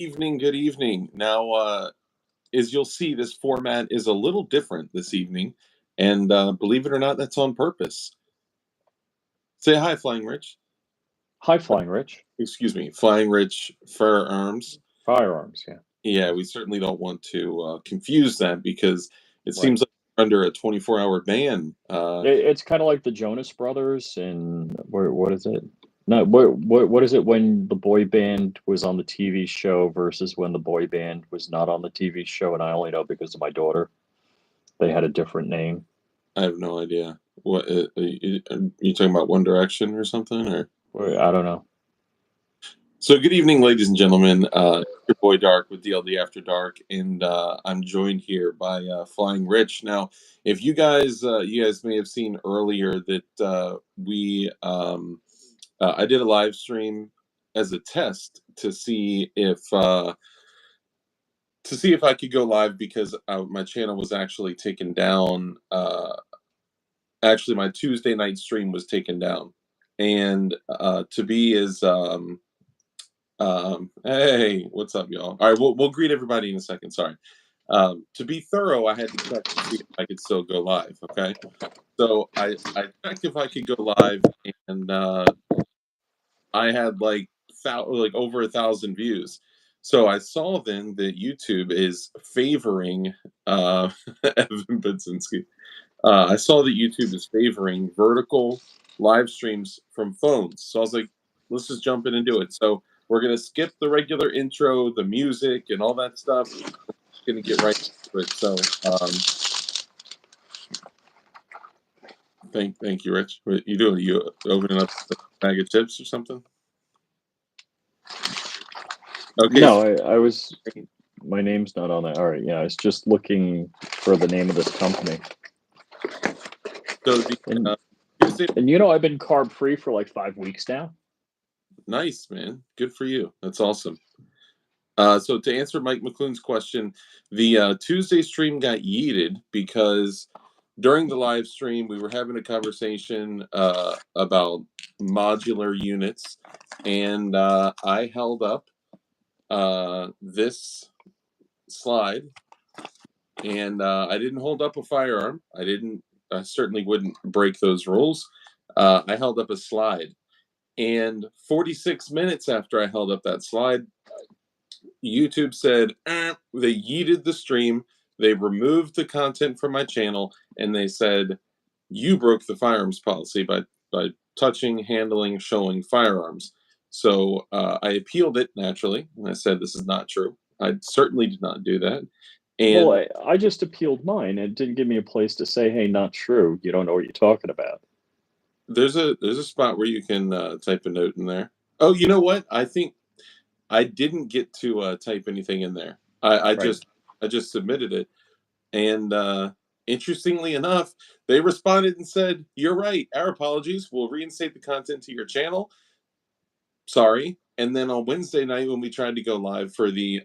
Evening, good evening. Now, as you'll see, this format is a little different this evening, and believe it or not, that's on purpose. Say hi, Flying Rich. Hi, Flying Rich. Excuse me, Flying Rich Firearms. Firearms, yeah. Yeah, we certainly don't want to confuse that because it Right. seems like we're under a 24-hour ban. It's kind of like the Jonas Brothers and what is it? No, what is it when the boy band was on the TV show versus when the boy band was not on the TV show? And I only know because of my daughter. They had a different name. I have no idea. What you talking about? One Direction or something? Or I don't know. So, good evening, ladies and gentlemen. Your boy Dark with DLD After Dark, and I'm joined here by Flying Rich. Now, if you guys may have seen earlier that I did a live stream as a test to see if I could go live because my channel was actually taken down. Actually, my Tuesday night stream was taken down, and to be as hey, what's up, y'all? All right, we'll greet everybody in a second. Sorry. To be thorough, I had to check to see if I could still go live. Okay, so I checked if I could go live, and I had like over 1,000 views. So I saw then that YouTube is favoring Evan Budzinski. I saw that YouTube is favoring vertical live streams from phones. So I was like, let's just jump in and do it. So we're going to skip the regular intro, the music, and all that stuff. We're going to get right into it. So thank you, Rich. What you doing? You opening up a bag of chips or something? Okay. No, I was. My name's not on that. All right, yeah, I was just looking for the name of this company. So and I've been carb free for like 5 weeks now. Nice, man. Good for you. That's awesome. So to answer Mike McClune's question, the Tuesday stream got yeeted because during the live stream we were having a conversation about modular units, and I held up this slide, and I didn't hold up a firearm. I certainly wouldn't break those rules. I held up a slide, and 46 minutes after I held up that slide, YouTube said they yeeted the stream. They removed the content from my channel, and they said you broke the firearms policy by touching, handling, showing firearms. So I appealed it naturally, and I said this is not true. I certainly did not do that. And well, I just appealed mine, and it didn't give me a place to say, "Hey, not true. You don't know what you're talking about." There's a spot where you can type a note in there. Oh, you know what? I think I didn't get to type anything in there. I just submitted it, and interestingly enough, they responded and said, "You're right. Our apologies. We'll reinstate the content to your channel. Sorry." And then on Wednesday night, when we tried to go live for the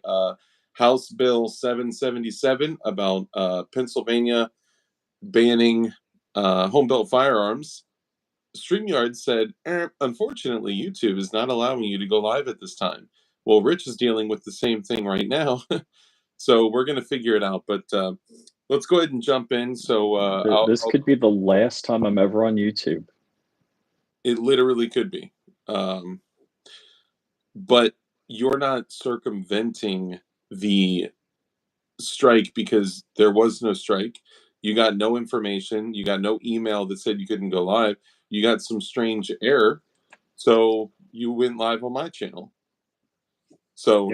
House Bill 777 about Pennsylvania banning home-built firearms, StreamYard said, unfortunately, YouTube is not allowing you to go live at this time. Well, Rich is dealing with the same thing right now. So we're going to figure it out. But let's go ahead and jump in. So this could be the last time I'm ever on YouTube. It literally could be. But you're not circumventing the strike because there was no strike. You got no information. You got no email that said you couldn't go live. You got some strange error. So you went live on my channel. So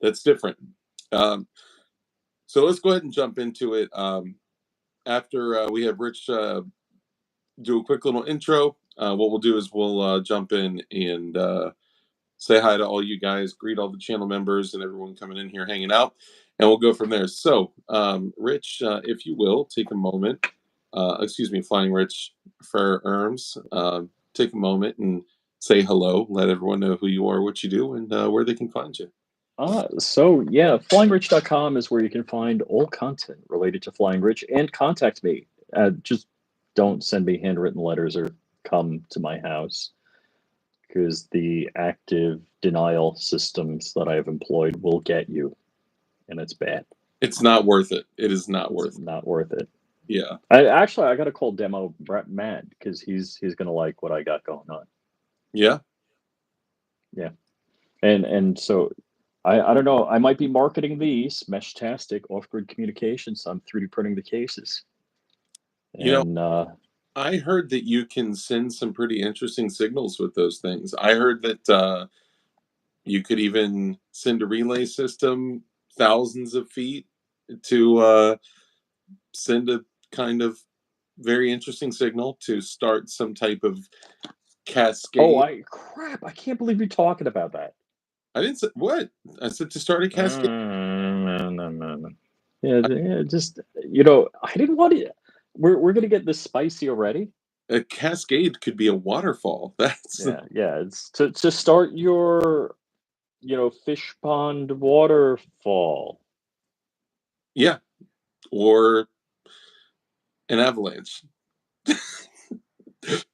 that's different. So let's go ahead and jump into it. After we have Rich do a quick little intro, what we'll do is we'll jump in and say hi to all you guys, greet all the channel members and everyone coming in here hanging out, and we'll go from there. So, Rich, if you will, take a moment. Excuse me, Flying Rich Firearms. Take a moment and say hello. Let everyone know who you are, what you do, and where they can find you. So yeah, flyingrich.com is where you can find all content related to Flying Rich and contact me. Just don't send me handwritten letters or come to my house because the active denial systems that I have employed will get you, and it's bad. It's not worth it. It is not worth it. Not worth it. Yeah. I got to call Demo Matt because he's gonna like what I got going on. Yeah. Yeah, and so I don't know. I might be marketing these Meshtastic off-grid communications. I'm 3D printing the cases. And I heard that you can send some pretty interesting signals with those things. I heard that you could even send a relay system thousands of feet to send a kind of very interesting signal to start some type of cascade. Oh, crap! I can't believe you're talking about that. I didn't say what I said to start a cascade. No. Yeah, just I didn't want to. We're gonna get this spicy already. A cascade could be a waterfall. That's Yeah. It's to start your fish pond waterfall. Yeah, or an avalanche.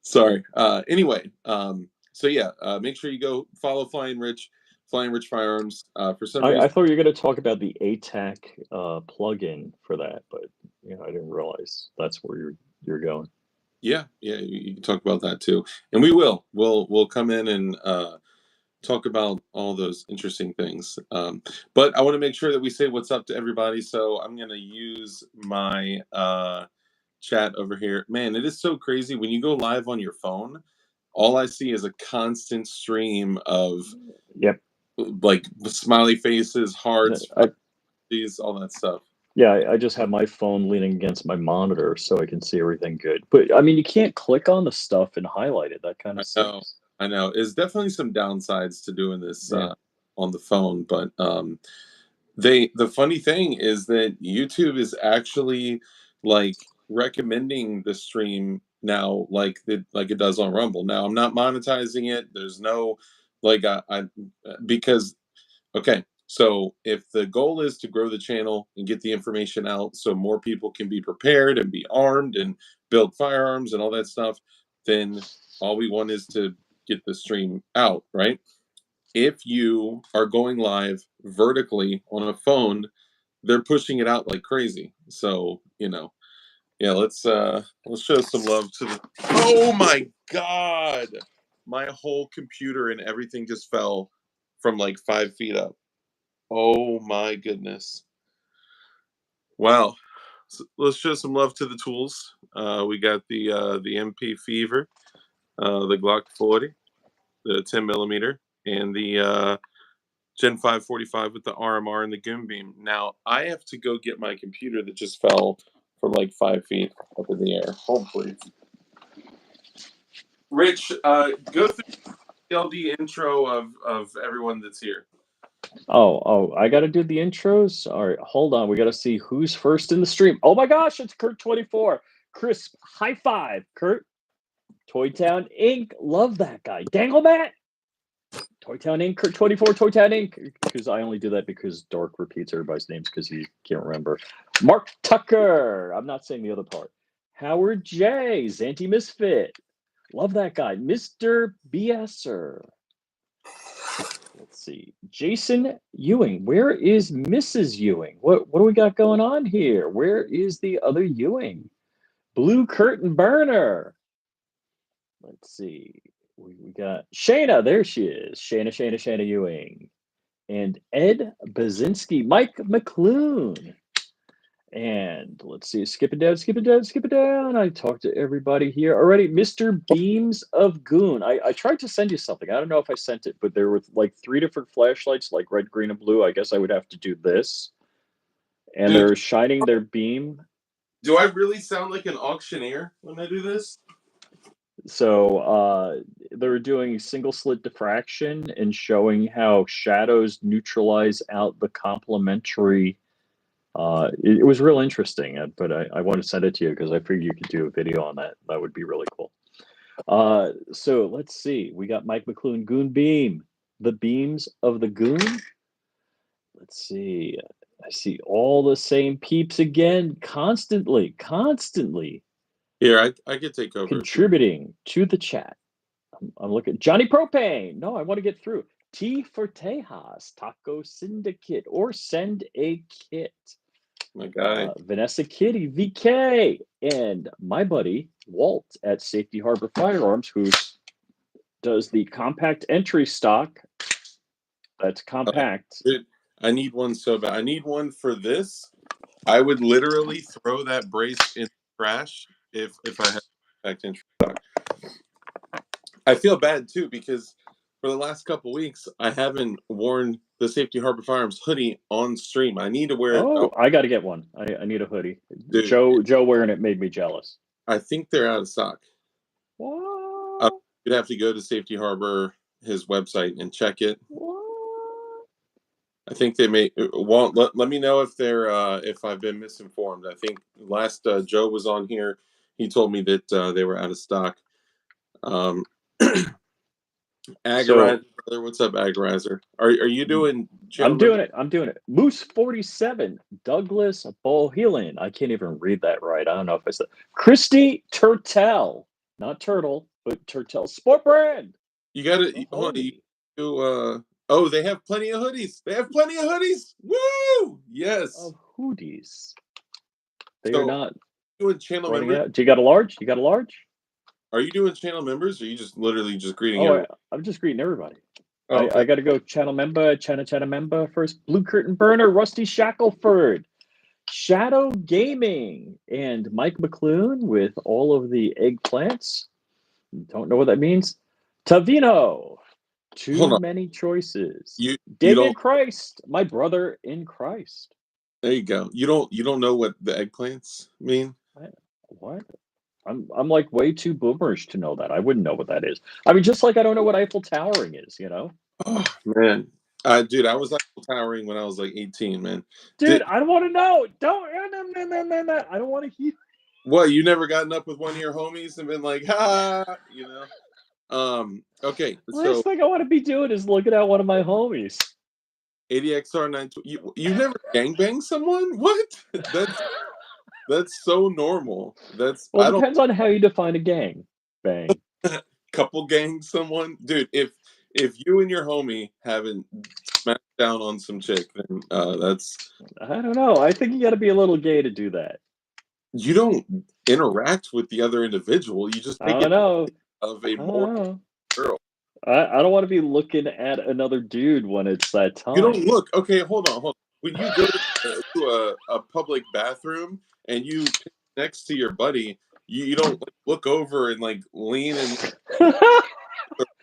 Sorry. Anyway, so yeah, make sure you go follow Flying Rich Firearms. For some reason, I thought you were going to talk about the ATAC plugin for that, but I didn't realize that's where you're going. Yeah, you can talk about that too, and we will. We'll come in and talk about all those interesting things. But I want to make sure that we say what's up to everybody. So I'm going to use my chat over here. Man, it is so crazy when you go live on your phone. All I see is a constant stream of like smiley faces, hearts, all that stuff. Yeah, I just have my phone leaning against my monitor so I can see everything good. But I mean, you can't click on the stuff and highlight it. That kind of sucks. I know. There's definitely some downsides to doing this on the phone, but the funny thing is that YouTube is actually like recommending the stream now like it does on Rumble. Now I'm not monetizing it. There's no like I because okay, so if the goal is to grow the channel and get the information out so more people can be prepared and be armed and build firearms and all that stuff, then all we want is to get the stream out, right? If you are going live vertically on a phone, they're pushing it out like crazy. So, yeah, let's show some love to the Oh my god. My whole computer and everything just fell from like 5 feet up. Oh my goodness. Wow. So let's show some love to the tools. We got the MP Fever, the Glock 40, the 10 millimeter, and the Gen 545 with the RMR and the Goon Beam. Now I have to go get my computer that just fell from like 5 feet up in the air. Hold please. Rich, go through the DLD intro of everyone that's here. Oh, I got to do the intros? All right, hold on. We got to see who's first in the stream. Oh my gosh, it's Kurt24. Crisp, high five, Kurt. Toytown Inc. Love that guy. Danglebat. Toytown Inc. Kurt24, Toytown Inc. Because I only do that because Dark repeats everybody's names because he can't remember. Mark Tucker. I'm not saying the other part. Howard J. Zanti Misfit. Love that guy. Mr. BSer. Let's see. Jason Ewing. Where is Mrs. Ewing? What do we got going on here? Where is the other Ewing? Blue Curtain Burner. Let's see. We got Shayna. There she is. Shayna Ewing. And Ed Bazinski. Mike McClune. And let's see, skip it down. I talked to everybody here already. Mr. Beams of Goon. I tried to send you something. I don't know if I sent it, but there were like 3 different flashlights, like red, green, and blue. I guess I would have to do this. And they're shining their beam. Do I really sound like an auctioneer when I do this? So they were doing single slit diffraction and showing how shadows neutralize out the complementary. It was real interesting, but I want to send it to you because I figured you could do a video on that. That would be really cool. So let's see. We got Mike McClune, Goon Beam, the beams of the Goon. Let's see. I see all the same peeps again, constantly. Here, I could take over. Contributing to the chat. I'm looking. Johnny Propane. No, I want to get through. T for Tejas, Taco Syndicate, or Send a Kit. My guy. Vanessa Kitty, VK, and my buddy Walt at Safety Harbor Firearms, who does the compact entry stock. That's compact. Dude, I need one so bad. I need one for this. I would literally throw that brace in the trash if I had compact entry stock. I feel bad too because for the last couple weeks I haven't worn the Safety Harbor Firearms hoodie on stream. I need to wear it. Oh, I got to get one. I need a hoodie. Dude, Joe wearing it made me jealous. I think they're out of stock. What? You'd have to go to Safety Harbor, his website, and check it. What? I think they may. Won't let me know if they're if I've been misinformed. I think last Joe was on here. He told me that they were out of stock. Agorizer, brother, what's up, Agorizer? Are you doing? I'm doing it. I'm doing it. Moose 47, Douglas Bohelian. I can't even read that right. I don't know if I said Christy Turtell, not Turtle, but Turtell Sport Brand. You got to hold on. You oh, they have plenty of hoodies. They have plenty of hoodies. Woo! Yes. Of hoodies. They are not doing channel members. Do you got a large? You got a large? Are you doing channel members, or are you just literally just greeting? Oh, I'm just greeting everybody. Oh, okay. I got to go channel member first. Blue Curtain Burner, Rusty Shackelford, Shadow Gaming, and Mike McClune with all of the eggplants. Don't know what that means. Tavino, too many choices. David Christ, my brother in Christ. There you go. You don't know what the eggplants mean? What? I'm like way too boomerish to know that. I wouldn't know what that is. I mean, just like I don't know what Eiffel Towering is, you know? Oh, man. Dude, I was Eiffel Towering when I was like 18, man. Dude, I don't want to know. I don't want to hear. What, you never gotten up with one of your homies and been like, ha, you know? Okay. Last thing I want to be doing is looking at one of my homies. 80XR 920. You never gangbang someone? What? That's so normal. Well, it depends on how you define a gang bang. Couple gang someone, dude. If you and your homie haven't smacked down on some chick, then that's. I don't know. I think you got to be a little gay to do that. You don't interact with the other individual. You just take it of a more girl. I don't want to be looking at another dude when it's that time. You don't look. Okay, hold on. When you go to a public bathroom and you piss next to your buddy, you don't look over and like lean and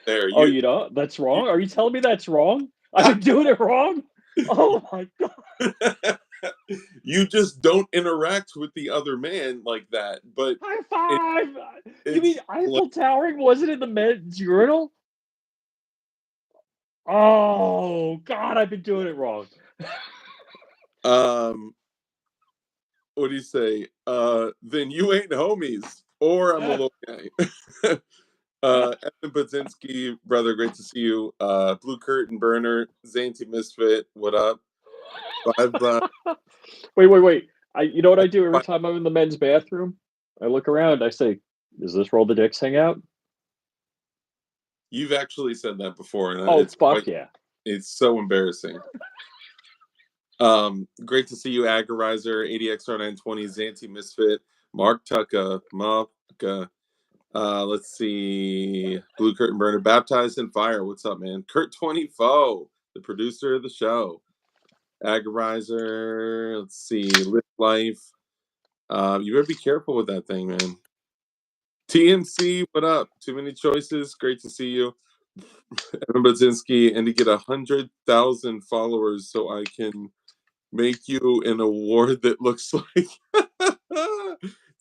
there. Oh, you don't? That's wrong? Are you telling me that's wrong? I've been doing it wrong? Oh my god. You just don't interact with the other man like that. But high five. You mean Eiffel Towering wasn't in the men's urinal? Oh god, I've been doing it wrong. What do you say? Then you ain't homies, or I'm a little guy. Evan Budzinski, brother, great to see you. Blue Curtain Burner, Zanty Misfit, what up? Wait. You know what I do every time I'm in the men's bathroom? I look around, I say, "Is this where all the dicks hang out?" You've actually said that before, and it's fuck yeah. It's so embarrassing. Great to see you, Agorizer, 80XR920, Zanty Misfit, Mark Tucka, Maka. Let's see. Blue Curtain Burner, Baptized in Fire. What's up, man? Kurt 24, the producer of the show. Agorizer. Let's see. Live Life. You better be careful with that thing, man. TMC, what up? Too many choices. Great to see you. Evan Budzinski, and to get 100,000 followers so I can make you an award that looks like.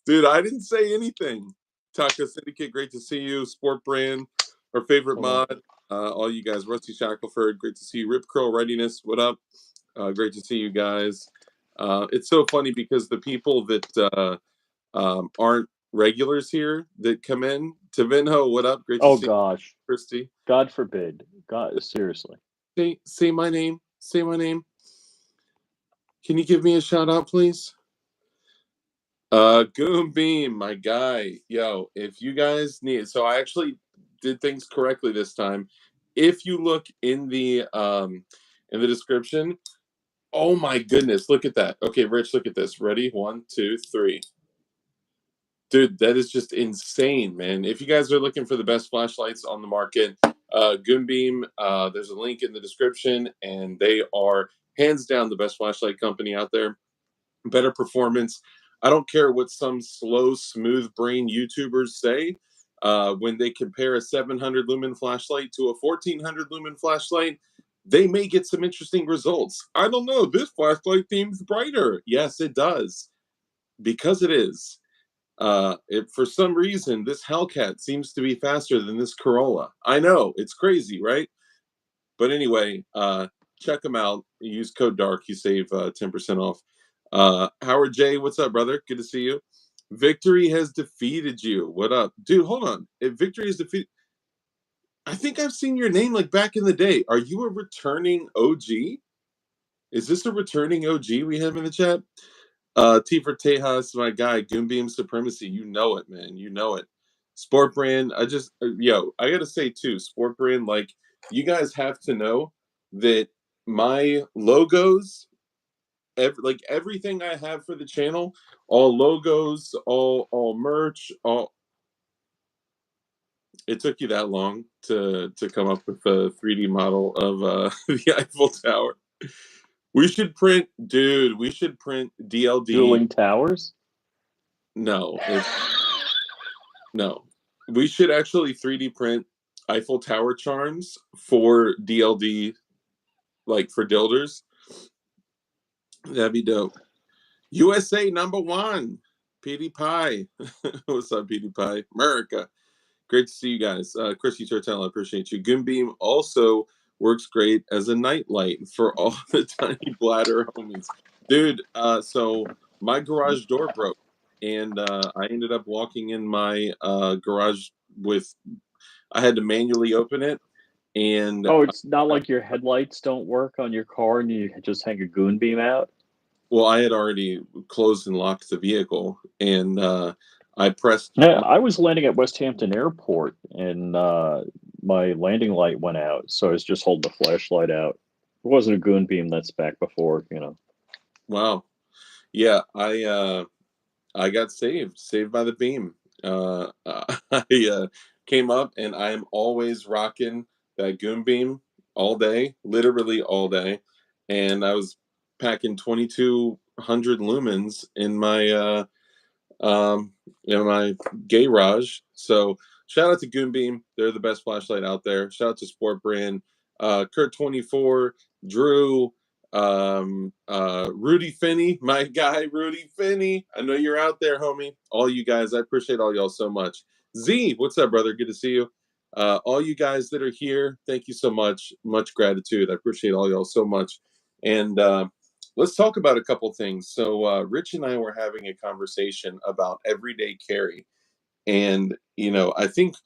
Dude, I didn't say anything. Taka Syndicate, great to see you. Sport Brand, our favorite mod. All you guys. Rusty Shackelford, great to see you. Rip Curl Readiness, what up? Great to see you guys. It's so funny because the people that aren't regulars here that come in. Tavinho, what up? Great to see gosh. You. Christy. God forbid. God, seriously. Say my name. Say my name. Can you give me a shout out, please? Goon Beam, my guy. Yo, if you guys need, so I actually did things correctly this time. If you look in the description, oh my goodness, look at that. Okay, Rich, look at this. Ready? 1, 2, 3. Dude, that is just insane, man. If you guys are looking for the best flashlights on the market, Goonbeam, there's a link in the description, and they are hands down the best flashlight company out there. Better performance. I don't care what some slow, smooth brain YouTubers say. When they compare a 700 lumen flashlight to a 1400 lumen flashlight, they may get some interesting results. I don't know. This flashlight seems brighter. Yes, it does. Because it is. For some reason, this Hellcat seems to be faster than this Corolla. I know, it's crazy, right? But anyway, check them out. Use code DARK. You save 10% off. Howard J, what's up, brother? Good to see you. Victory has defeated you. What up? Dude, hold on. If Victory has defeated... I think I've seen your name like back in the day. Are you a returning OG? Is this a returning OG we have in the chat? T for Tejas, my guy, Goonbeam Supremacy. You know it, man. You know it. Sport Brand, I gotta say too, Sport Brand, like, you guys have to know that my logos, everything I have for the channel, all logos, all merch, all... It took you that long to come up with a 3D model of the Eiffel Tower. We should print DLD. Dueling Towers? No. No. We should actually 3D print Eiffel Tower charms for DLD, like for Dilders. That'd be dope. USA #1. PD Pie. What's up, PD Pie? America. Great to see you guys. Chrissy Tortell, I appreciate you. Goonbeam also works great as a nightlight for all the tiny bladder homies. Dude, so my garage door broke, and I ended up walking in my garage with... I had to manually open it, and... Oh, it's not like your headlights don't work on your car and you just hang a goon beam out? Well, I had already closed and locked the vehicle, and I pressed... Yeah, I was landing at West Hampton Airport, and my landing light went out, so I was just holding the flashlight out. It wasn't a goon beam that's back before, you know. Wow. Yeah, I got saved by the beam. I came up, and I am always rocking that goon beam all day, literally all day. And I was packing 2200 lumens in my garage. So shout out to Goonbeam. They're the best flashlight out there. Shout out to Sport Brand, Kurt24, Drew, Rudy Finney, my guy Rudy Finney. I know you're out there, homie. All you guys, I appreciate all y'all so much. Z, what's up, brother? Good to see you. All you guys that are here, thank you so much. Much gratitude. I appreciate all y'all so much. And let's talk about a couple things. So Rich and I were having a conversation about everyday carry. And, you know, I think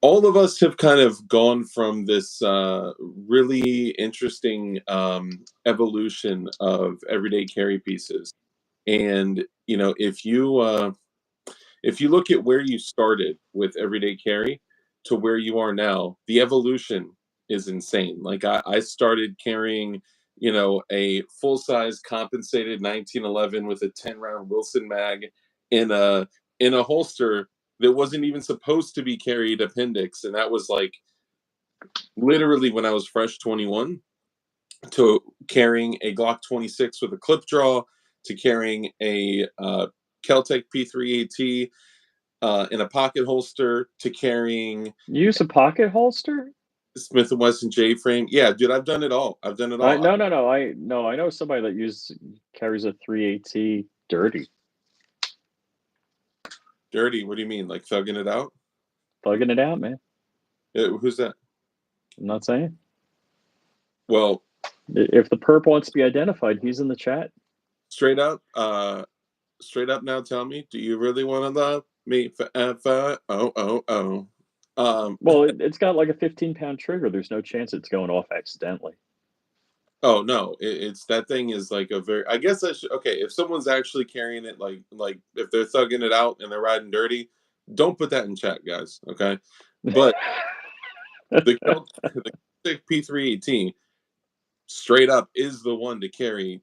all of us have kind of gone from this really interesting evolution of everyday carry pieces. And, you know, if you look at where you started with everyday carry to where you are now, the evolution is insane. Like I started carrying, you know, a full-size compensated 1911 with a 10-round Wilson mag in a holster that wasn't even supposed to be carried appendix, and that was like literally when I was fresh 21, to carrying a Glock 26 with a clip draw, to carrying a Keltec P3AT in a pocket holster, to carrying... You use a pocket holster? Smith & Wesson J-frame. Yeah, dude, I've done it all. No. I know somebody that carries a 3AT dirty. Dirty? What do you mean? Like thugging it out? Thugging it out, man. Who's that? I'm not saying. Well, if the perp wants to be identified, he's in the chat. Straight up now, tell me, do you really want to love me forever? Oh. Well, it's got like a 15-pound trigger. There's no chance it's going off accidentally. Oh no, it's that thing is like a very... I guess I should... Okay, if someone's actually carrying it, like if they're thugging it out and they're riding dirty, Don't put that in chat, guys. Okay, but the Celtic P318 straight up is the one to carry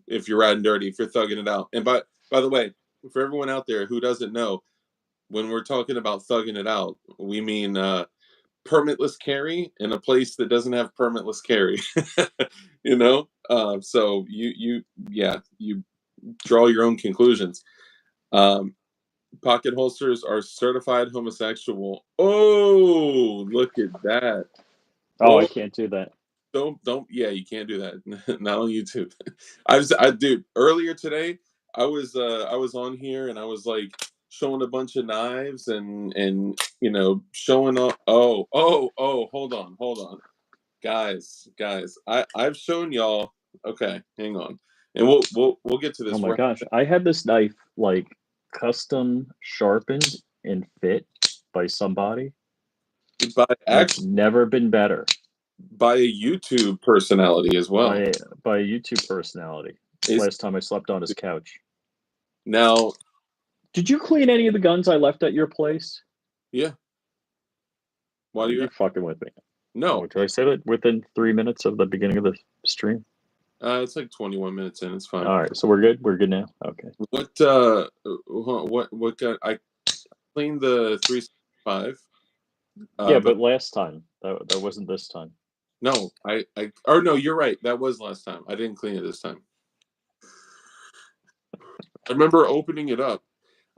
if you're riding dirty, if you're thugging it out. And by the way, for everyone out there who doesn't know, when we're talking about thugging it out, we mean permitless carry in a place that doesn't have permitless carry. You know, so you draw your own conclusions. Pocket holsters are certified homosexual. Oh, look at that. Oh, I can't do that. Don't. Yeah, you can't do that. Not on YouTube. Dude, earlier today, I was on here and I was like showing a bunch of knives and showing off. Oh, hold on, guys. I've shown y'all. Okay, hang on, and we'll get to this. Oh my gosh, I had this knife like custom sharpened and fit by somebody. It's never been better. By a YouTube personality as well. By a YouTube personality. Last time I slept on his couch. Now, did you clean any of the guns I left at your place? Yeah. Why are you fucking with me? No. Did I say that within 3 minutes of the beginning of the stream? It's like 21 minutes in. It's fine. All right, so we're good. We're good now. Okay. What gun? I cleaned the 365. Yeah, but last time that wasn't this time. No, no, you're right. That was last time. I didn't clean it this time. I remember opening it up.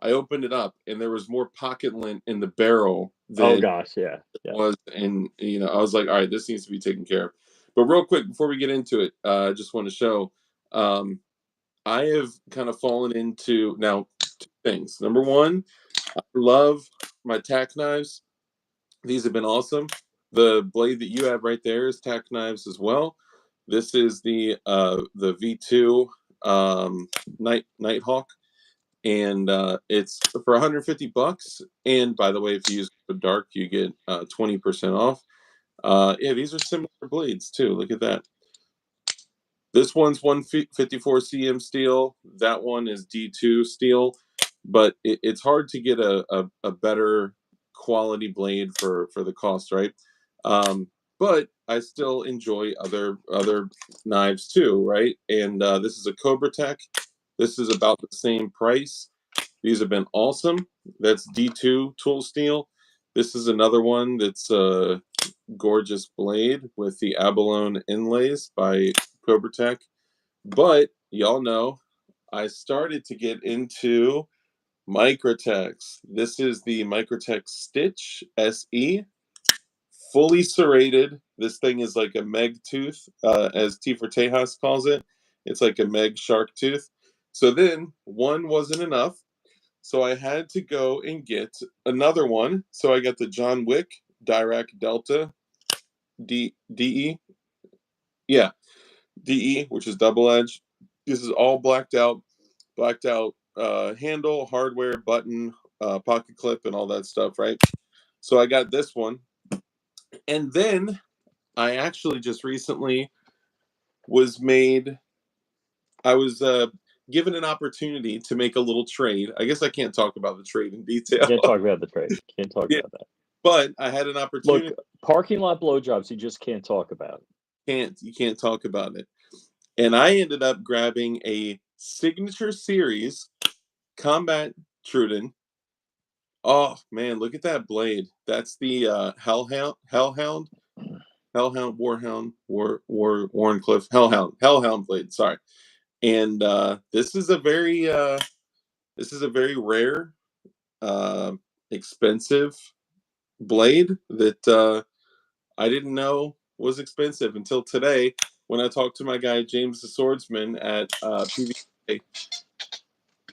I opened it up, and there was more pocket lint in the barrel than yeah. was, and I was like, all right, this needs to be taken care of. But real quick, before we get into it, I just want to show, I have kind of fallen into now 2 things. Number one, I love my tack knives. These have been awesome. The blade that you have right there is tack knives as well. This is the V2 Nighthawk, and it's for $150. And by the way, if you use the dark, you get 20% off. Yeah, these are similar blades too. Look at that. This one's 154 cm steel. That one is D2 steel, but it's hard to get a better quality blade for the cost, right? But I still enjoy other knives too, right? And this is a Cobra Tech. This is about the same price. These have been awesome. That's D2 tool steel. This is another one that's a gorgeous blade with the abalone inlays by Cobra Tech. But y'all know I started to get into Microtechs. This is the Microtech Stitch SE, fully serrated. This thing is like a meg tooth, as Tifer Tejas calls it. It's like a meg shark tooth. So then one wasn't enough. So I had to go and get another one. So I got the John Wick Dirac Delta DE. Yeah, DE, which is double edge. This is all blacked out handle, hardware, button, pocket clip, and all that stuff, right? So I got this one. And then I actually just recently I was given an opportunity to make a little trade. I guess I can't talk about the trade in detail. Can't talk about the trade. Can't talk about that. But I had an opportunity. Look, parking lot blowjobs, you just can't talk about. You can't talk about it. And I ended up grabbing a Signature Series Combat Truden. Oh man, look at that blade. That's the Hellhound, Warncliffe, Hellhound blade. Sorry. And this is a very rare, expensive blade that I didn't know was expensive until today when I talked to my guy James the Swordsman at PVA,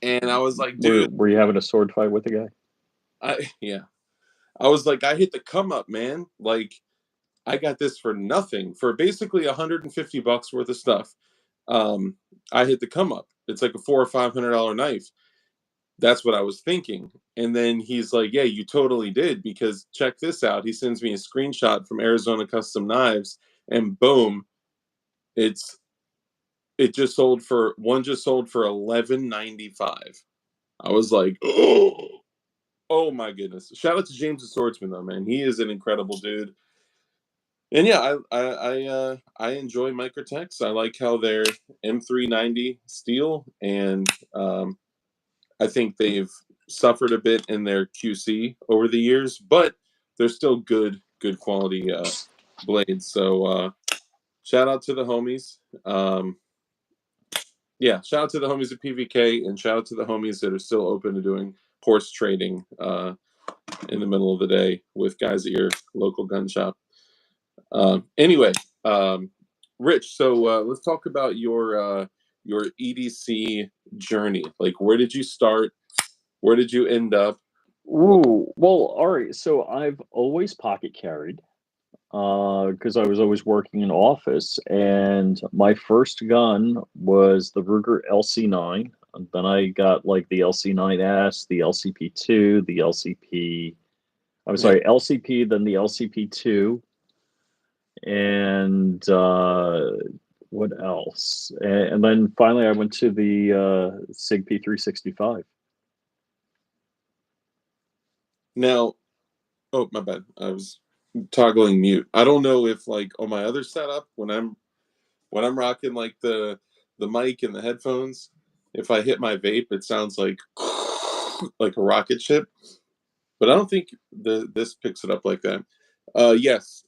and I was like, dude, were you having a sword fight with the guy? I was like, I hit the come up, man. Like, I got this for nothing, for basically $150 worth of stuff. I hit the come up. It's like a $400 or $500 knife. That's what I was thinking. And then he's like, yeah, you totally did, because check this out. He sends me a screenshot from Arizona Custom Knives, and boom, it just sold for $11.95. I was like, oh, Oh my goodness! Shout out to James the Swordsman though, man. He is an incredible dude. And yeah, I enjoy Microtechs. I like how they're M390 steel, and I think they've suffered a bit in their QC over the years, but they're still good quality blades. So shout out to the homies. Yeah, shout out to the homies at PVK, and shout out to the homies that are still open to doing horse trading in the middle of the day with guys at your local gun shop. Anyway, Rich, so let's talk about your EDC journey. Like, where did you start? Where did you end up? Ooh, well, all right. So I've always pocket carried because I was always working in office, and my first gun was the Ruger LC9. And then I got like the LC9S, the LCP2, the LCP. I'm Yeah. sorry, LCP, then the LCP2, and what else? And then finally, I went to the SIG P365. Now, oh my bad. I was toggling mute. I don't know if like on my other setup when I'm rocking like the mic and the headphones, if I hit my vape, it sounds like a rocket ship. But I don't think this picks it up like that. Yes,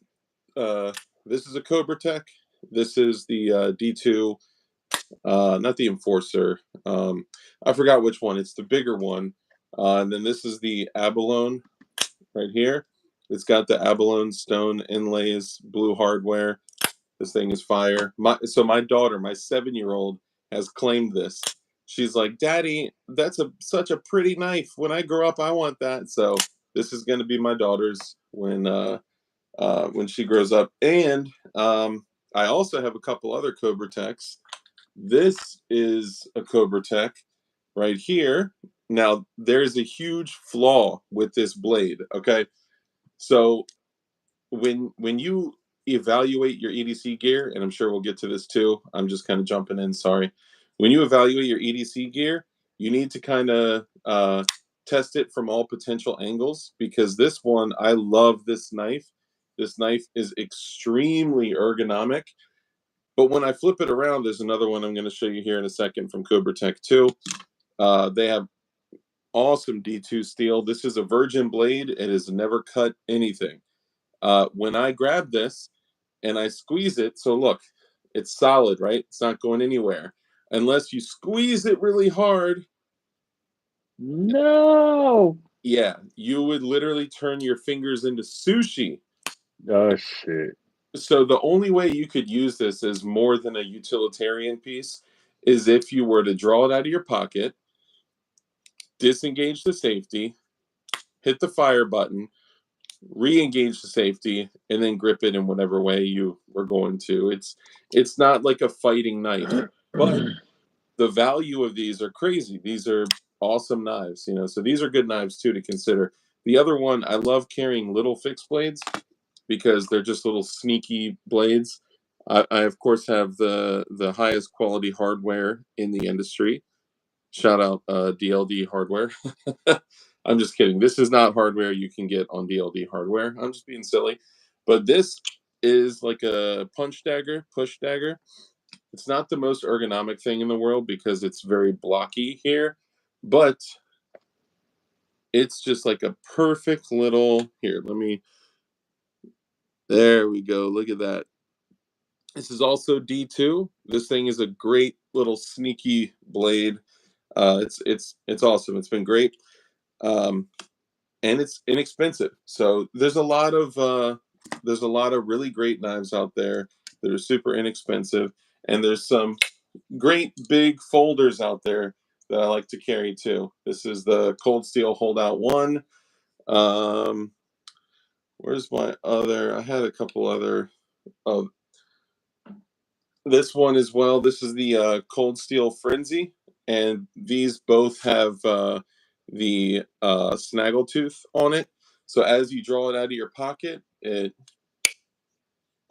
this is a Cobra Tech. This is the D2, not the Enforcer. I forgot which one. It's the bigger one. And then this is the Abalone right here. It's got the abalone stone inlays, blue hardware. This thing is fire. So my daughter, my 7-year-old, has claimed this. She's like, "Daddy, that's such a pretty knife. When I grow up, I want that." So this is going to be my daughter's when she grows up. And I also have a couple other Cobra Techs. This is a Cobra Tech right here. Now there's a huge flaw with this blade. Okay, so when you evaluate your EDC gear, and I'm sure we'll get to this too. I'm just kind of jumping in. Sorry. When you evaluate your EDC gear, you need to kind of test it from all potential angles because this one, I love this knife. This knife is extremely ergonomic. But when I flip it around, there's another one I'm going to show you here in a second from Cobra Tech 2. They have awesome D2 steel. This is a virgin blade. It has never cut anything. When I grab this and I squeeze it, so look, it's solid, right? It's not going anywhere. Unless you squeeze it really hard, No. yeah, you would literally turn your fingers into sushi. Oh shit. So the only way you could use this as more than a utilitarian piece is if you were to draw it out of your pocket, disengage the safety, hit the fire button, re-engage the safety, and then grip it in whatever way you were going to. It's not like a fighting knife, but the value of these are crazy. These are awesome knives, you know. So these are good knives too to consider. The other one, I love carrying little fixed blades because they're just little sneaky blades. I of course have the highest quality hardware in the industry. Shout out DLD hardware. I'm just kidding. This is not hardware you can get on DLD hardware. I'm just being silly. But this is like a punch dagger, push dagger. It's not the most ergonomic thing in the world because it's very blocky here, but it's just like a perfect little here. There we go. Look at that. This is also D2. This thing is a great little sneaky blade. It's awesome. It's been great. Um, and it's inexpensive. So there's a lot of really great knives out there that are super inexpensive, and there's some great big folders out there that I like to carry too. This is the Cold Steel Holdout 1. Um, where's my other? I had a couple other. Oh, this one as well. This is the Cold Steel Frenzy, and these both have the snaggletooth on it. So as you draw it out of your pocket, it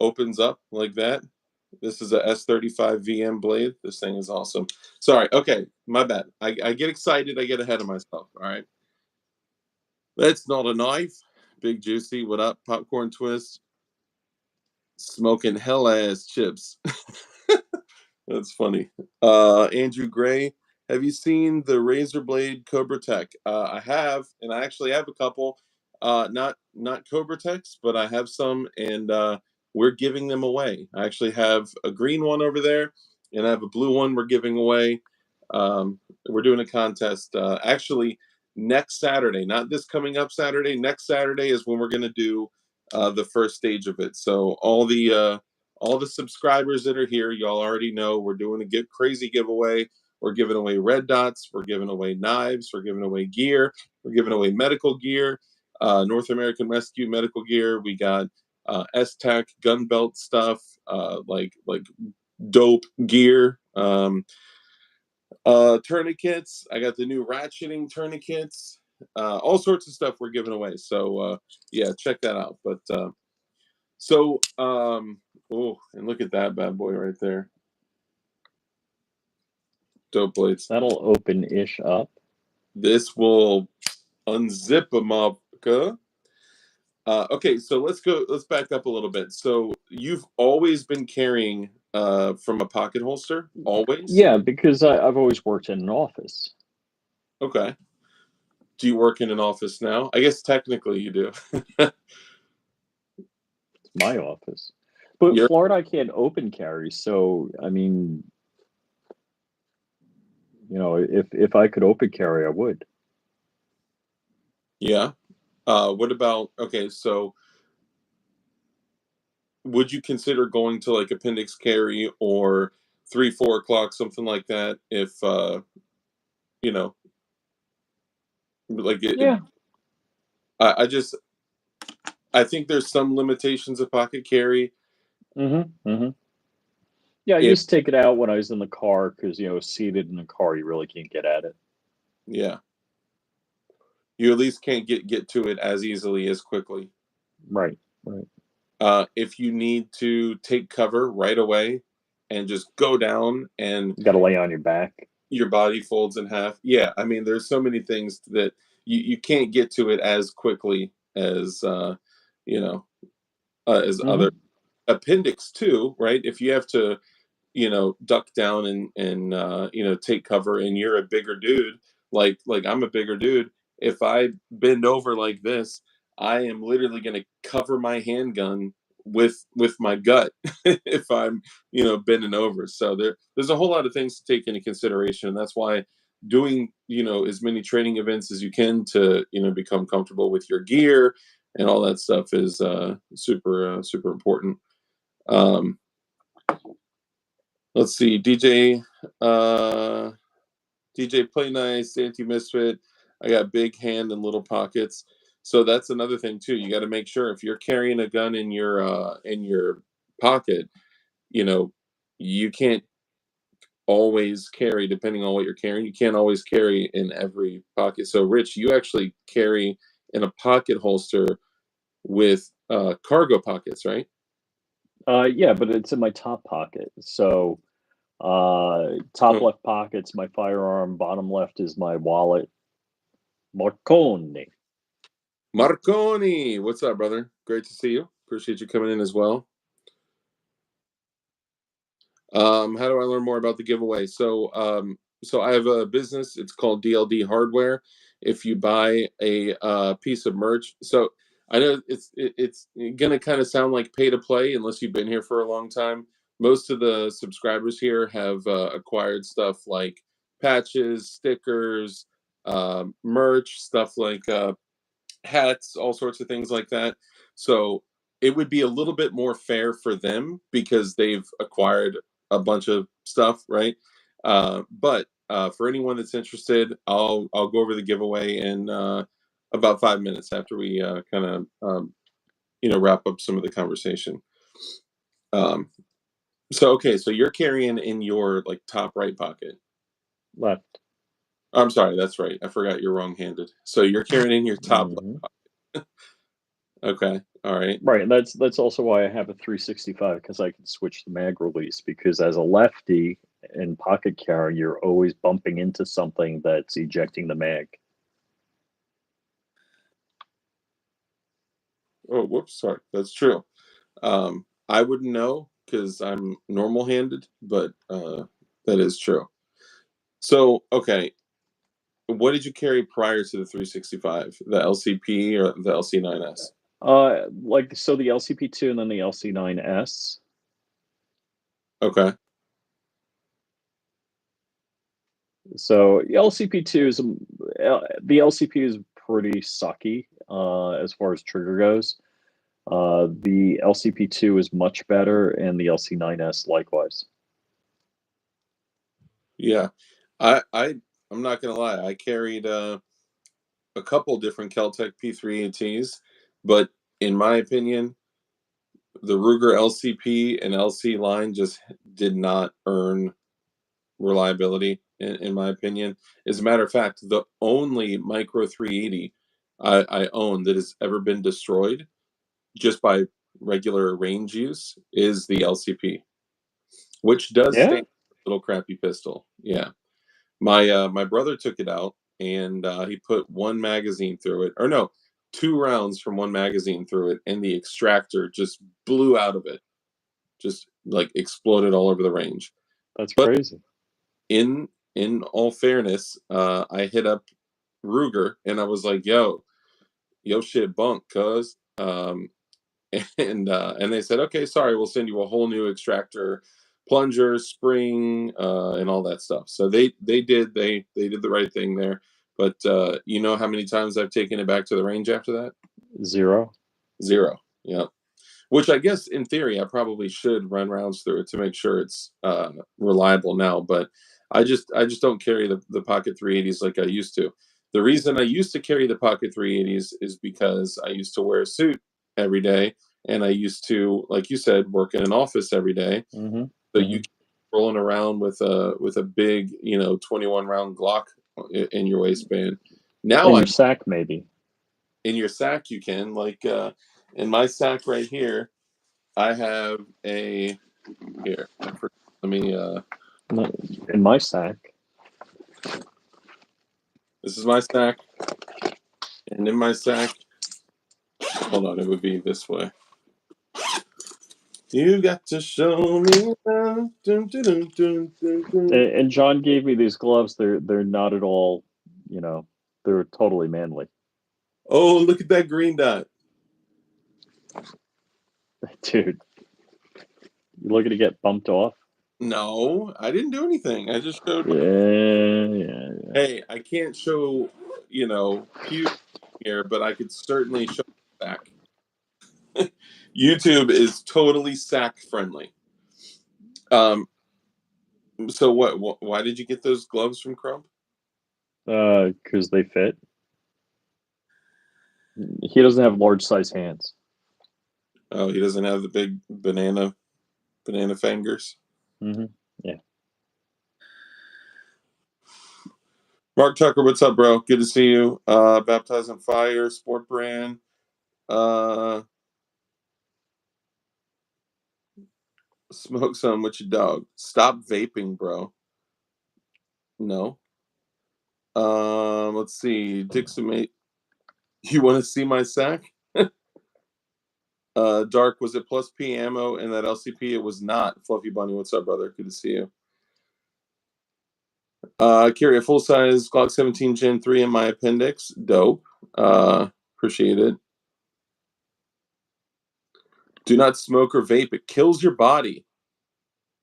opens up like that. This is a S35 VM blade. This thing is awesome. Sorry. Okay, my bad. I get excited. I get ahead of myself. All right. That's not a knife. Big Juicy, what up? Popcorn Twist. Smoking hell ass chips. That's funny. Andrew Gray, have you seen the Razor Blade Cobra Tech? I have, and I actually have a couple. Not Cobra Techs, but I have some, and we're giving them away. I actually have a green one over there, and I have a blue one we're giving away. We're doing a contest. Actually, next Saturday, not this coming up Saturday. Next Saturday is when we're going to do the first stage of it. So all the subscribers that are here, y'all already know we're doing a crazy giveaway. We're giving away red dots. We're giving away knives. We're giving away gear. We're giving away medical gear, North American Rescue medical gear. We got S-Tech gun belt stuff, like dope gear. Tourniquets. I got the new ratcheting tourniquets. All sorts of stuff we're giving away. So yeah, check that out. But oh, and look at that bad boy right there. Dope blades. That'll open-ish up. This will unzip a motherfucker. Okay, so let's back up a little bit. So you've always been carrying from a pocket holster? Always? Yeah, because I've always worked in an office. Okay. Do you work in an office now? I guess technically you do. It's my office. But Florida, I can't open carry, so I mean, if I could open carry, I would. Yeah. What about, okay, so would you consider going to like appendix carry or 3-4 o'clock, something like that, if like it? Yeah. I think there's some limitations of pocket carry. Yeah, I used to take it out when I was in the car because seated in the car, you really can't get at it. Yeah. You at least can't get to it as easily as quickly. Right. If you need to take cover right away and just go down, and you got to lay on your back, your body folds in half. Yeah, I mean, there's so many things that you can't get to it as quickly as as other appendix too, right? If you have to duck down and take cover, and you're a bigger dude, like I'm a bigger dude, if I bend over like this, I am literally going to cover my handgun with my gut if I'm bending over. So there's a whole lot of things to take into consideration, and that's why doing as many training events as you can to become comfortable with your gear and all that stuff is super important. Let's see, DJ Play Nice, Anti Misfit. I got big hand and little pockets. So that's another thing too. You got to make sure if you're carrying a gun in your pocket, you can't always carry, depending on what you're carrying. You can't always carry in every pocket. So Rich, you actually carry in a pocket holster with cargo pockets, right? Yeah, but it's in my top pocket. So top left pocket's my firearm, bottom left is my wallet. Marconi, what's up, brother? Great to see you. Appreciate you coming in as well. How do I learn more about the giveaway? So I have a business. It's called DLD Hardware. If you buy a piece of merch, so I know it's gonna kind of sound like pay to play unless you've been here for a long time. Most of the subscribers here have acquired stuff like patches, stickers, merch, stuff like hats, all sorts of things like that. So it would be a little bit more fair for them because they've acquired a bunch of stuff, right? But for anyone that's interested, I'll go over the giveaway in about 5 minutes after we kind of wrap up some of the conversation. So okay, so you're carrying in your like top right pocket. left. I'm sorry, that's right. I forgot you're wrong-handed. So you're carrying in your top left pocket. Okay, all right. Right, and that's also why I have a 365, because I can switch the mag release, because as a lefty in pocket carry, you're always bumping into something that's ejecting the mag. Oh, whoops, sorry. That's true. I wouldn't know because I'm normal-handed, but that is true. So, okay, what did you carry prior to the 365? The LCP or the LC9S? Like so the LCP2 and then the LC9S. Okay. So LCP2 is the LCP is pretty sucky as far as trigger goes. The LCP2 is much better, and the LC9S likewise. Yeah. I'm not gonna lie. I carried a couple different Keltec P3ATs, but in my opinion, the Ruger LCP and LC line just did not earn reliability, in my opinion. As a matter of fact, the only Micro 380 I own that has ever been destroyed just by regular range use is the LCP, which does Yeah, stand a little crappy pistol. Yeah. My brother took it out and he put one magazine through it, or no, 2 rounds from one magazine through it, and the extractor just blew out of it, just like exploded all over the range. that's But crazy. in all fairness, I hit up Ruger and I was like, yo shit bunk, cuz and they said, okay, sorry, we'll send you a whole new extractor, plunger, spring, and all that stuff. So they did the right thing there. But you know how many times I've taken it back to the range after that? 0. 0. Yeah. Which I guess in theory I probably should run rounds through it to make sure it's reliable now. But I just don't carry the Pocket 380s like I used to. The reason I used to carry the Pocket 380s is because I used to wear a suit every day, and I used to, like you said, work in an office every day. Mm-hmm. So Mm-hmm. you rolling around with a big 21 round Glock in your waistband. Now In I your sack, maybe. in your sack you can like in my sack right here. I have a here. Let me. In my sack. This is my sack, and in my sack. Hold on, it would be this way. You got to show me love. Dun, dun, dun, dun, dun, dun. And John gave me these gloves. They're not at all, they're totally manly. Oh, look at that green dot. Dude, you looking to get bumped off? No, I didn't do anything. I just showed. Yeah. Hey, I can't show, puke here, but I could certainly show sack. YouTube is totally sack friendly. Um. So what? Why did you get those gloves from Crump? Because they fit. He doesn't have large size hands. Oh, he doesn't have the big banana fingers. Mm-hmm. Yeah. Mark Tucker, what's up, bro? Good to see you. Baptized on Fire, Sport Brand. Smoke some with your dog. Stop vaping, bro. No. Let's see. Dixon mate. You want to see my sack? Dark, was it plus P ammo in that LCP? It was not. Fluffy Bunny, what's up, brother? Good to see you. I carry a full size Glock 17 Gen 3 in my appendix. Dope. Appreciate it. Do not smoke or vape. It kills your body.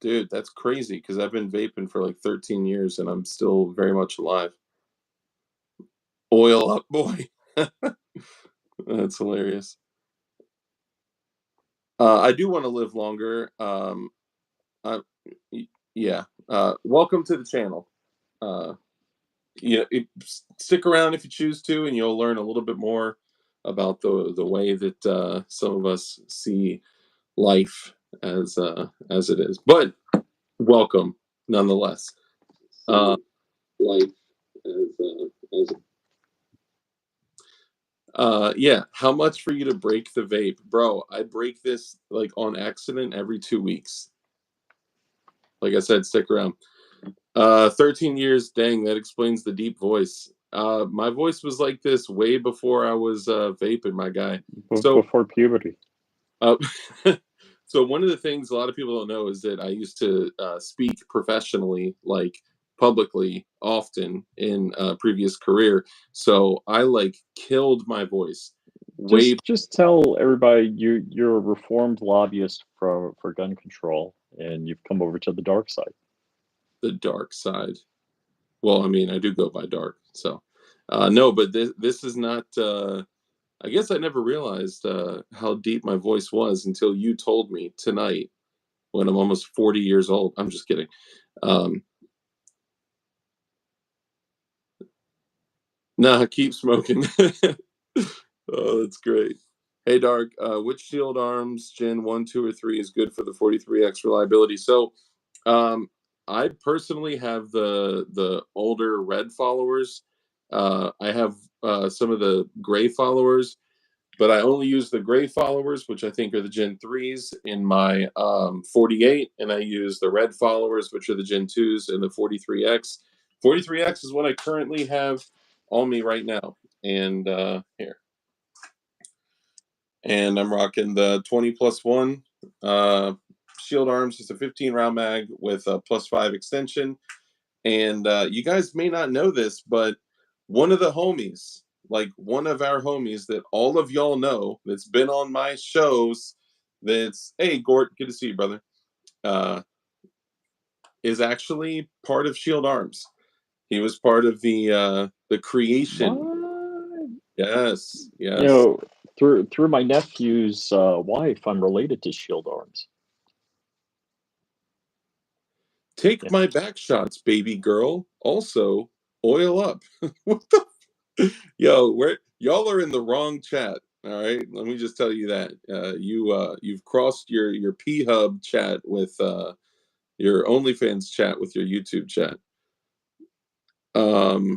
Dude, that's crazy because I've been vaping for like 13 years and I'm still very much alive. Oil up, boy. That's hilarious. I do want to live longer. I, yeah. Welcome to the channel. Yeah, stick around if you choose to, and you'll learn a little bit more about the way that some of us see life as it is. But welcome nonetheless. Life as yeah. How much for you to break the vape, bro? I break this like on accident every 2 weeks. Like I said, stick around. 13 years, dang, that explains the deep voice. My voice was like this way before I was vaping, my guy. Before puberty. Uh, so one of the things a lot of people don't know is that I used to speak professionally, like publicly, often in a previous career. So I like killed my voice. Just tell everybody you're a reformed lobbyist for gun control, and you've come over to the dark side. The dark side. Well, I mean, I do go by dark, so no, but this is not. I guess I never realized how deep my voice was until you told me tonight when I'm almost 40 years old. I'm just kidding. Nah, keep smoking. Oh, that's great. Hey, Dark, which Shield Arms Gen 1, 2, or 3 is good for the 43X reliability? So, I personally have the older red followers. I have some of the gray followers, but I only use the gray followers, which I think are the Gen 3s in my 48, and I use the red followers, which are the Gen 2s in the 43X. 43X is what I currently have on me right now. And here. And I'm rocking the 20+1 Shield Arms. It's a 15 round mag with a +5 extension. And you guys may not know this, but one of the homies, like one of our homies that all of y'all know, that's been on my shows, that's, hey, Gort, good to see you, brother, is actually part of Shield Arms. He was part of the creation. What? Yes, yes. You know, through my nephew's wife, I'm related to Shield Arms. Take my back shots, baby girl. Also, oil up. What the? Yo, y'all are in the wrong chat. All right, let me just tell you that you've crossed your P Hub chat with your OnlyFans chat with your YouTube chat. What?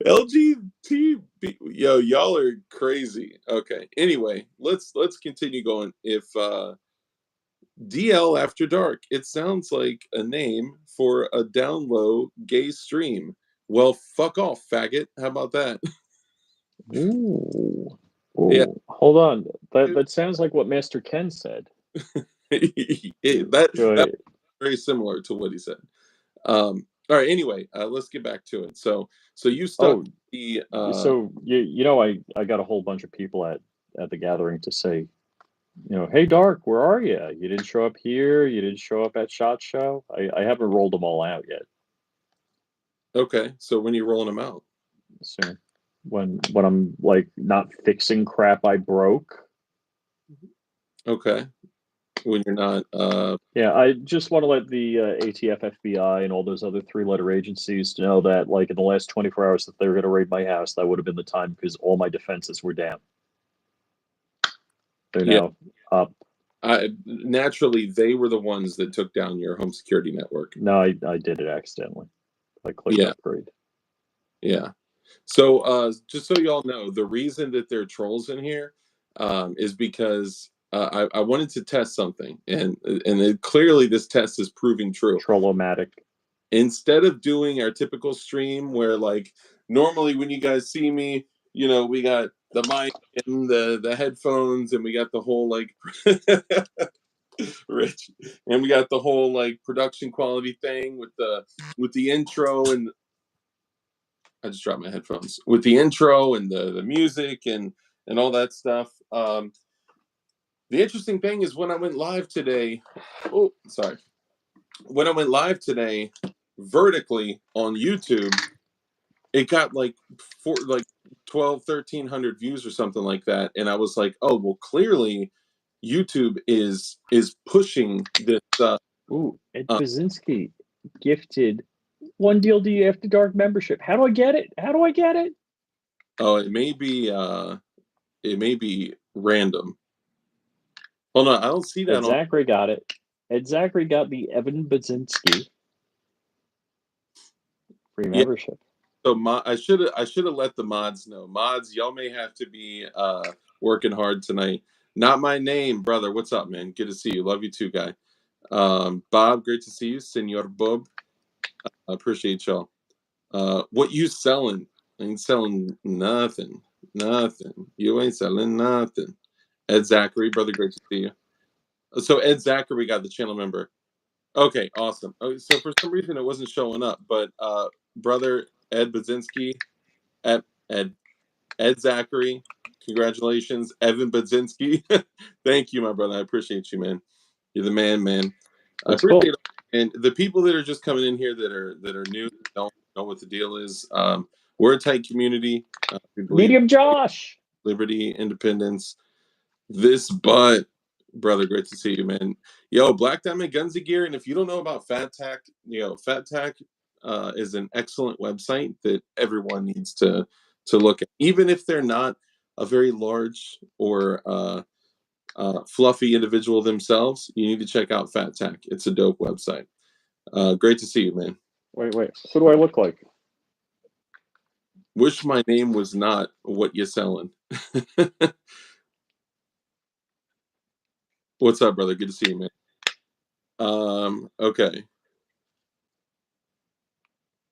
LGBT? Yo, y'all are crazy. Okay. Anyway, let's continue going. If DL After Dark, it sounds like a name for a down low gay stream. Well, fuck off, faggot. How about that? Ooh. Yeah. Ooh. Hold on. That sounds like what Master Ken said. That very similar to what he said. All right. Anyway, let's get back to it. So you stuck the. So you know I got a whole bunch of people at the gathering to say, you know, hey Dark, where are you? You didn't show up here. You didn't show up at SHOT Show. I haven't rolled them all out yet. Okay. So when are you rolling them out? Soon. When I'm like not fixing crap I broke. Okay. When you're not. Yeah, I just want to let the ATF, FBI, and all those other 3-letter agencies know that, like, in the last 24 hours that they were going to raid my house, that would have been the time because all my defenses were down. They're now up. Naturally, they were the ones that took down your home security network. No, I did it accidentally. I clicked upgrade. Yeah. So just so y'all know, the reason that there are trolls in here is because I wanted to test something, and clearly this test is proving true. Trollomatic. Instead of doing our typical stream where, like, normally when you guys see me, you know, we got the mic and the headphones, and we got the whole like Rich, and we got the whole like production quality thing with the intro, and I just dropped my headphones, with the intro and the music and all that stuff. The interesting thing is when I went live today. Oh, sorry. When I went live today, vertically on YouTube, it got like 1,300 views or something like that, and I was like, oh well, clearly YouTube is pushing this. Ooh, Ed Basinski gifted 1 DLD After Dark membership. How do I get it? How do I get it? Oh, it may be random. Hold on, I don't see that. Ed Zachary got it. Ed Zachary got the Evan Basinski free membership. So I should have let the mods know. Mods, y'all may have to be working hard tonight. Not my name, brother. What's up, man? Good to see you. Love you too, guy. Bob, great to see you, Senor Bob. I appreciate y'all. What you selling? I ain't selling nothing. Nothing. You ain't selling nothing. Ed Zachary, brother, great to see you. So Ed Zachary got the channel member. Okay, awesome. So for some reason it wasn't showing up, but brother Ed Budzinski, Ed Zachary, congratulations, Evan Budzinski. Thank you, my brother. I appreciate you, man. You're the man, man. I That's appreciate cool. it. And the people that are just coming in here that are new, don't know what the deal is. We're a tight community. We believe Medium Josh. liberty, independence. This butt, brother, great to see you, man. Yo, Black Diamond Guns and Gear. And if you don't know about Fat Tack, Fat Tack is an excellent website that everyone needs to look at, even if they're not a very large or fluffy individual themselves. You need to check out Fat Tack. It's a dope website. Great to see you, man. Wait. What do I look like? Wish my name was not what you selling. What's up, brother? Good to see you, man. Okay.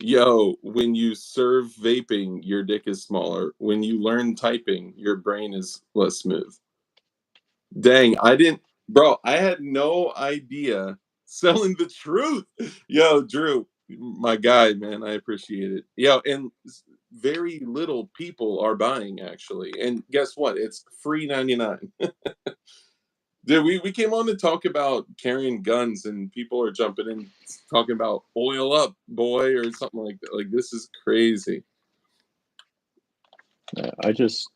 Yo, when you serve vaping, your dick is smaller. When you learn typing, your brain is less smooth. Dang, bro, I had no idea. Selling the truth. Yo, Drew, my guy, man, I appreciate it. Yo, and very little people are buying, actually. And guess what? It's free 99. Dude, we came on to talk about carrying guns, and people are jumping in talking about oil up, boy, or something like that. Like, this is crazy. I just,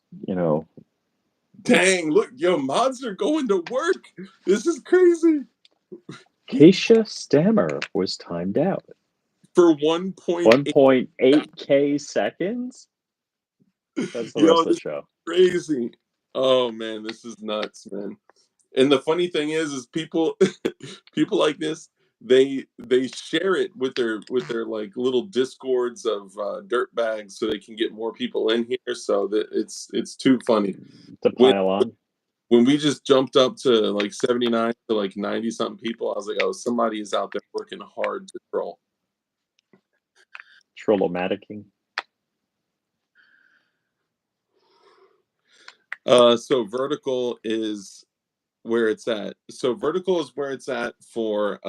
Dang, look, yo, mods are going to work. This is crazy. Keisha Stammer was timed out. For 1.8. 1.8K seconds? That's the rest of the show. Crazy. Oh, man, this is nuts, man. And the funny thing is people like this, they share it with their like little discords of dirt bags so they can get more people in here. So that it's too funny to pile on. When we just jumped up to like 79 to like 90 something people, I was like, oh, somebody is out there working hard to troll. Trollomaticking. So vertical is where it's at. So vertical is where it's at for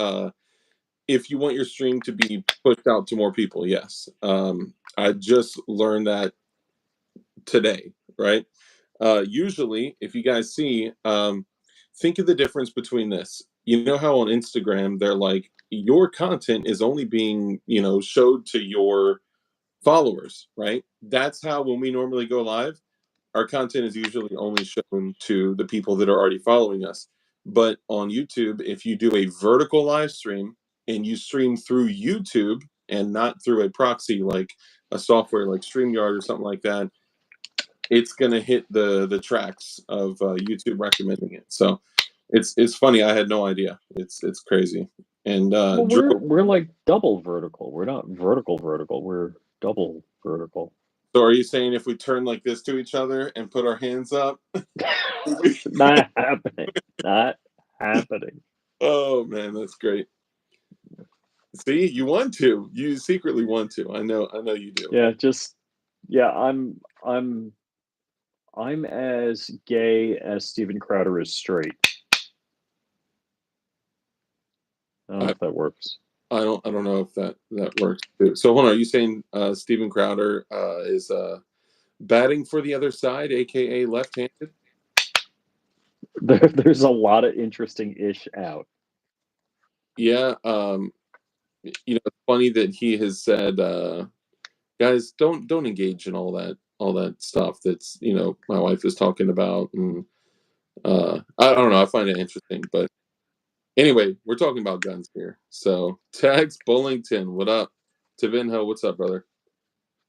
if you want your stream to be pushed out to more people. Yes. I just learned that today, right? Usually, if you guys see, think of the difference between this. You know how on Instagram they're like, your content is only being, showed to your followers, right? That's how when we normally go live, our content is usually only shown to the people that are already following us. But on YouTube, if you do a vertical live stream and you stream through YouTube and not through a proxy like a software like StreamYard or something like that, it's gonna hit the tracks of YouTube recommending it. So it's funny. I had no idea. It's crazy. And well, Drew, we're like double vertical. We're not vertical. We're double vertical. So are you saying if we turn like this to each other and put our hands up? Not happening. Not happening. Oh man, that's great. See, you want to. You secretly want to. I know you do. Yeah, I'm as gay as Steven Crowder is straight. I don't know if that works. I don't know if that works too. So hold on, are you saying Steven Crowder is batting for the other side, aka left-handed? There's a lot of interesting ish out. Yeah, it's funny that he has said, guys, don't engage in all that stuff that's my wife is talking about, and I don't know. I find it interesting, but anyway, we're talking about guns here. So Tags Bullington, what up? Tavinho, what's up, brother?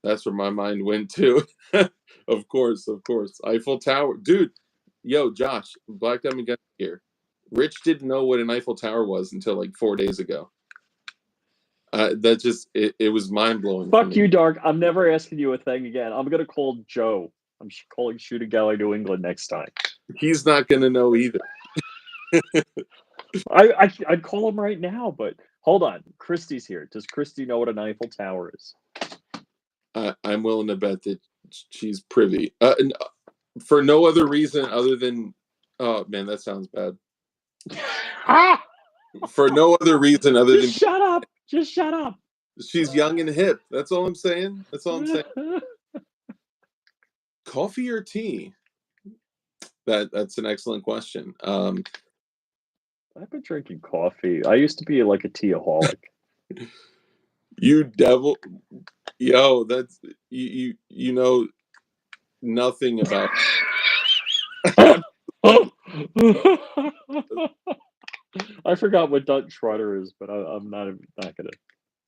That's where my mind went to. Of course. Eiffel Tower, dude. Yo, Josh, Black Diamond Gun here. Rich didn't know what an Eiffel Tower was until like 4 days ago. That just it was mind blowing. Fuck you, Dark. I'm never asking you a thing again. I'm gonna call Joe. I'm calling Shooting Gallery New England next time. He's not gonna know either. I'd call him right now, but Hold on. Christy's here. Does Christy know what an Eiffel Tower is? I'm willing to bet that she's privy. For no other reason other than, oh man, that sounds bad. For no other reason other than shut up. Just shut up. She's young and hip. That's all I'm saying. That's all I'm saying. Coffee or tea? That's an excellent question. I've been drinking coffee. I used to be like a teaaholic. You devil, yo, that's you know nothing about. I forgot what Dutch Rudder is, but I'm not gonna.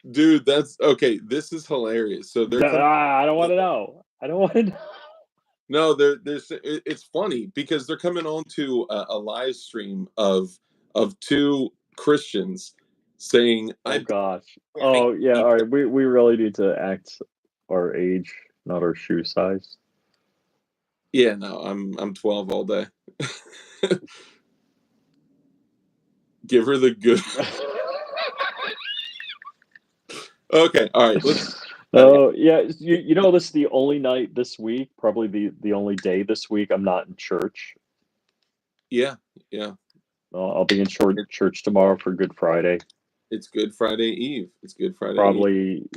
Dude, that's okay. This is hilarious. So they're coming. I don't want to know. I don't want to know. No, it's funny because they're coming on to a live stream of two Christians saying, "Oh gosh, oh yeah, all right, we really need to act our age, not our shoe size." Yeah, no, I'm 12 all day. Give her the good. Okay, all right. Oh yeah, you know this is the only night this week, probably the only day this week I'm not in church. Yeah. I'll be in church tomorrow for Good Friday. It's Good Friday Eve. It's Good Friday. Probably,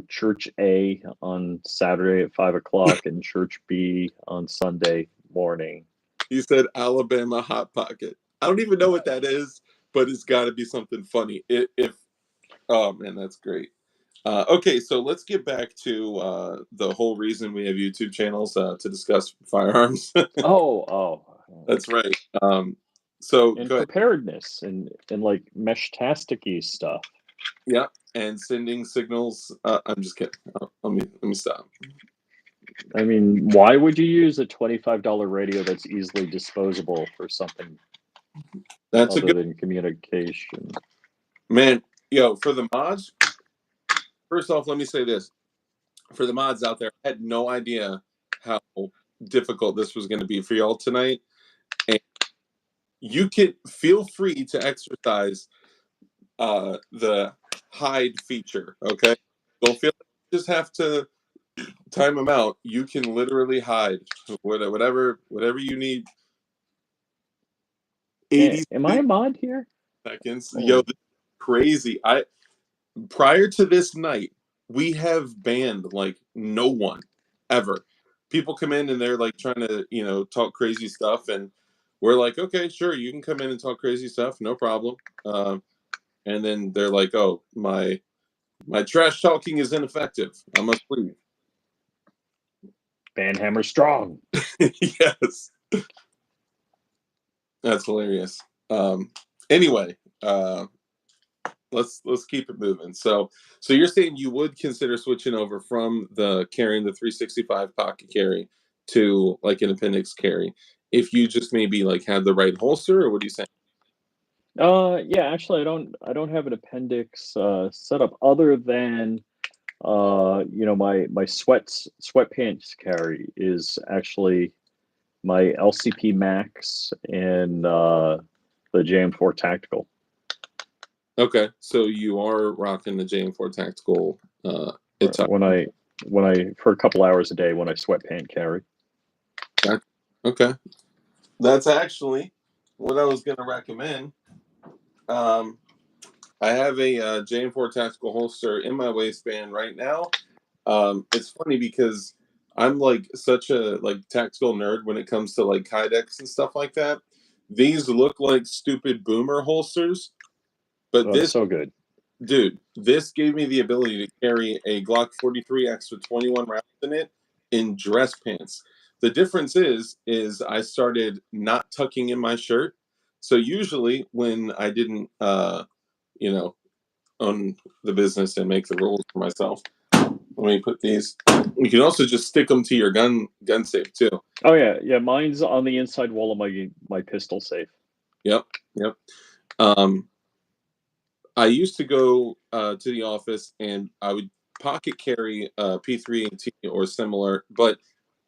Church A on Saturday at 5 o'clock and Church B on Sunday morning. You said Alabama Hot Pocket. I don't even know what that is, but it's got to be something funny. Oh man, that's great. Okay, so let's get back to the whole reason we have YouTube channels to discuss firearms. Oh, that's right. So and go ahead. preparedness and like mesh-tasticky stuff. Yeah, and sending signals. I'm just kidding. Let me stop. I mean, why would you use a $25 radio that's easily disposable for something That's other than communication? Man, yo, for the mods, first off, let me say this. For the mods out there, I had no idea how difficult this was going to be for y'all tonight. And you can feel free to exercise the hide feature, okay? Don't feel like you just have to time them out. You can literally hide whatever you need. 80 Am I a mod here? seconds. Oh. Yo, this is crazy. Prior to this night, we have banned like no one ever. People come in and they're like trying to, talk crazy stuff, and we're like, okay, sure, you can come in and talk crazy stuff, no problem. And then they're like, oh, my trash talking is ineffective. I must leave. Banhammer strong. Yes, that's hilarious. Anyway, let's keep it moving. So you're saying you would consider switching over from the carrying the 365 pocket carry to like an appendix carry if you just maybe like had the right holster, or what do you say? Yeah, actually I don't have an appendix set up other than my sweatpants carry is actually my LCP Max and the JM4 Tactical. Okay, so you are rocking the JM4 Tactical. When I for a couple hours a day when I sweatpant carry. Okay, that's actually what I was going to recommend. I have a JM4 Tactical holster in my waistband right now. It's funny because I'm like such a tactical nerd when it comes to like Kydex and stuff like that. These look like stupid boomer holsters, but this so good. Dude, this gave me the ability to carry a Glock 43X with 21 rounds in it in dress pants. The difference is I started not tucking in my shirt. So usually when I didn't, own the business and make the rules for myself, let me put these. You can also just stick them to your gun safe too. Oh yeah. Mine's on the inside wall of my pistol safe. Yep. I used to go to the office and I would pocket carry P3AT or similar. But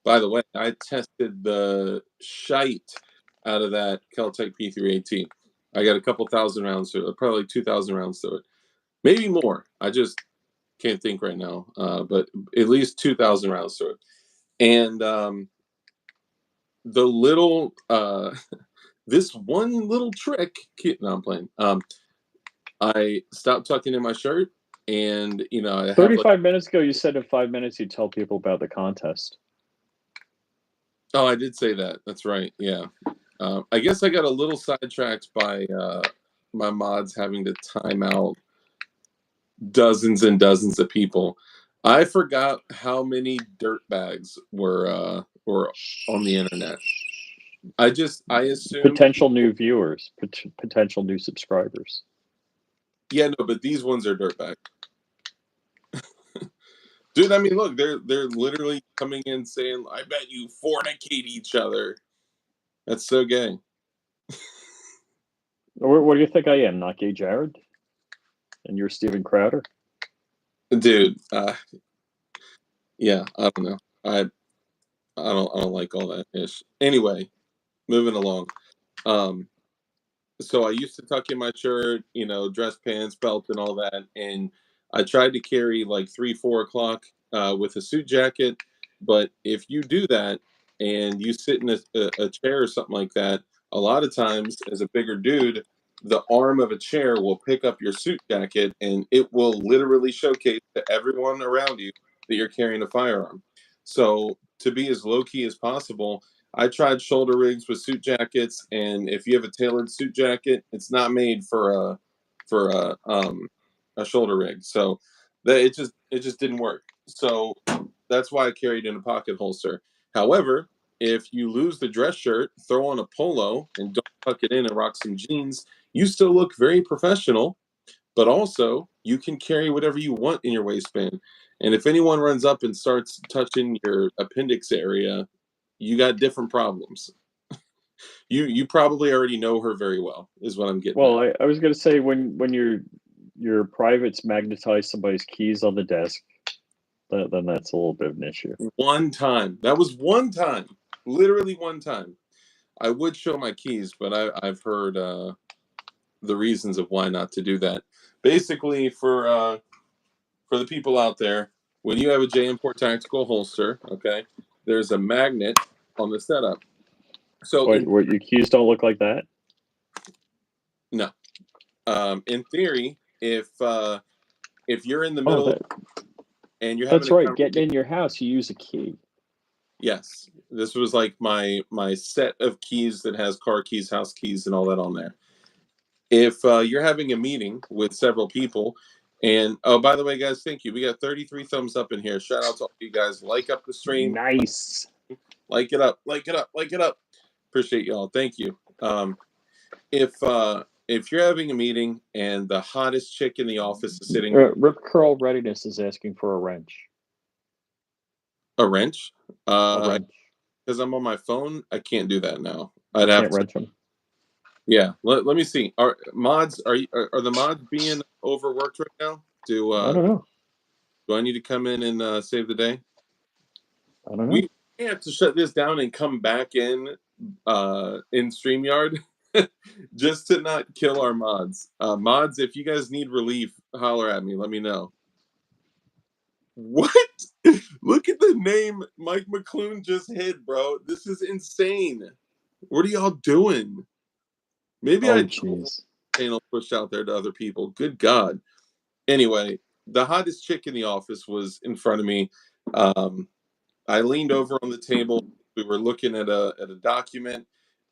by the way, I tested the shite out of that Kel-Tec P3AT. I got a couple thousand rounds to it, probably like 2,000 rounds to it. maybe more. I just can't think right now. But at least 2,000 rounds through it. And the little this one little trick. No, I'm playing. I stopped tucking in my shirt, and I have 35 minutes ago, you said in 5 minutes you'd tell people about the contest. Oh, I did say that. That's right. Yeah. I guess I got a little sidetracked by my mods having to time out dozens and dozens of people. I forgot how many dirtbags were on the internet. I assumed Potential new viewers, potential new subscribers. Yeah, no, but these ones are dirtbags. Dude, I mean, look, they're literally coming in saying, "I bet you fornicate each other." That's so gay. What do you think I am? Not gay, Jared? And you're Steven Crowder? Dude, yeah, I don't know. I don't like all that ish. Anyway, moving along. So I used to tuck in my shirt, dress pants, belt, and all that, and I tried to carry like 3, 4 o'clock with a suit jacket. But if you do that and you sit in a chair or something like that, a lot of times as a bigger dude, the arm of a chair will pick up your suit jacket and it will literally showcase to everyone around you that you're carrying a firearm. So to be as low key as possible, I tried shoulder rigs with suit jackets, and if you have a tailored suit jacket, it's not made for a shoulder rig. So that it just didn't work. So that's why I carried in a pocket holster. However, if you lose the dress shirt, throw on a polo and don't tuck it in and rock some jeans, you still look very professional, but also you can carry whatever you want in your waistband. And if anyone runs up and starts touching your appendix area, you got different problems. You probably already know her very well, is what I'm getting Well, at. I was going to say when your privates magnetize somebody's keys on the desk, then that's a little bit of an issue. One time. That was one time. Literally one time. I would show my keys, but I've heard the reasons of why not to do that. Basically, for the people out there, when you have a J-Import tactical holster, okay, there's a magnet on the setup. So What your keys don't look like that? no. In theory, if you're in the middle and you're having That's a right. conversation, Getting in your house, you use a key. yes, this was like my set of keys that has car keys, house keys, and all that on there. If you're having a meeting with several people, and oh, by the way, guys, thank you. We got 33 thumbs up in here. Shout out to all you guys. Like up the stream. Nice. Like it up. Like it up. Like it up. Appreciate y'all. Thank you. If you're having a meeting and the hottest chick in the office is sitting, Rip Curl Readiness is asking for a wrench. a wrench, A wrench. because I'm on my phone, I can't do that now. You can't wrench them. Yeah, let me see. Are mods are the mods being overworked right now? I don't know. Do I need to come in and save the day? I don't know. We have to shut this down and come back in StreamYard just to not kill our mods. Mods, if you guys need relief, holler at me. Let me know. What? Look at the name Mike McClune just hit, bro. This is insane. What are y'all doing? Maybe I don't want the channel pushed out there to other people. Good God. Anyway, the hottest chick in the office was in front of me. I leaned over on the table. We were looking at a document,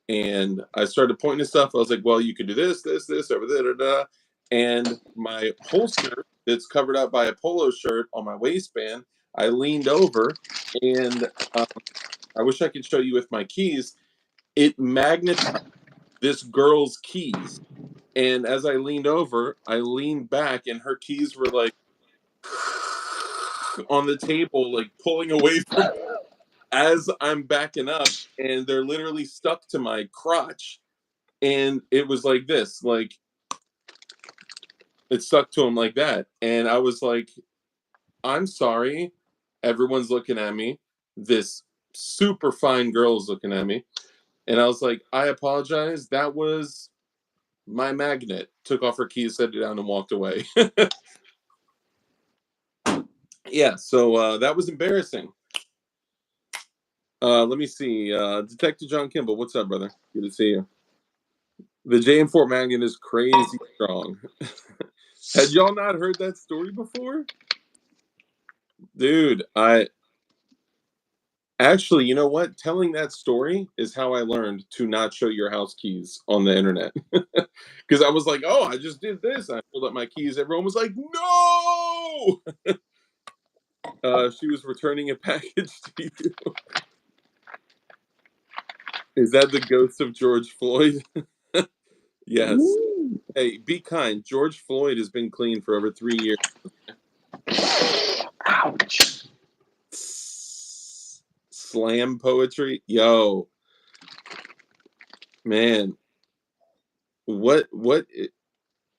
and I started pointing to stuff. I was like, "Well, you could do this, this, this, over there, da, da." And my holster that's covered up by a polo shirt on my waistband. I leaned over, and I wish I could show you with my keys. It magnetized this girl's keys. And as I leaned over, I leaned back, and her keys were like on the table, like pulling away from me as I'm backing up, and they're literally stuck to my crotch. And it was like this, like it stuck to him like that. And I was like, I'm sorry. Everyone's looking at me. This super fine girl is looking at me. And I was like, I apologize. That was my magnet, took off her keys, set it down, and walked away. Yeah, so that was embarrassing. Let me see. Detective John Kimball, what's up, brother? Good to see you. The J in Fort Magnet is crazy strong. Had y'all not heard that story before? Dude, actually, you know what? Telling that story is how I learned to not show your house keys on the internet. Because I was like, oh, I just did this. I pulled up my keys. Everyone was like, no! She was returning a package to you. Is that the ghost of George Floyd? Yes. Ooh. Hey, be kind. George Floyd has been clean for over 3 years. Ouch. Slam poetry. Yo. Man. What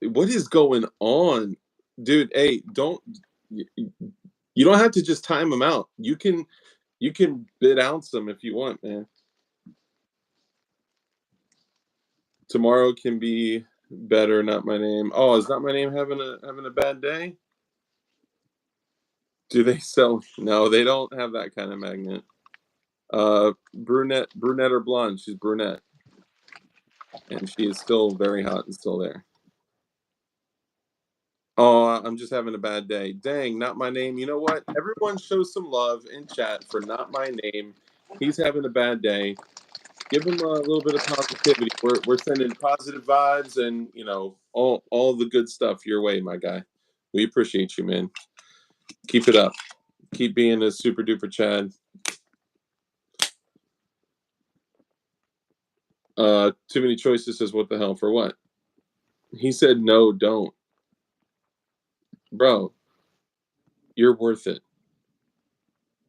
is going on? Dude, hey, you don't have to just time them out. You can bid out some if you want, man. Tomorrow can be better, not my name. Oh, is not my name having a bad day? Do they sell? No, they don't have that kind of magnet. Brunette or blonde? She's brunette, and she is still very hot and still there. Oh, I'm just having a bad day. Dang, not my name. You know what? Everyone show some love in chat for not my name. He's having a bad day. Give him a little bit of positivity. We're sending positive vibes and all the good stuff your way, my guy. We appreciate you, man. Keep it up. Keep being a super duper Chad. Too many choices says what the hell for what? He said no, don't. Bro, you're worth it.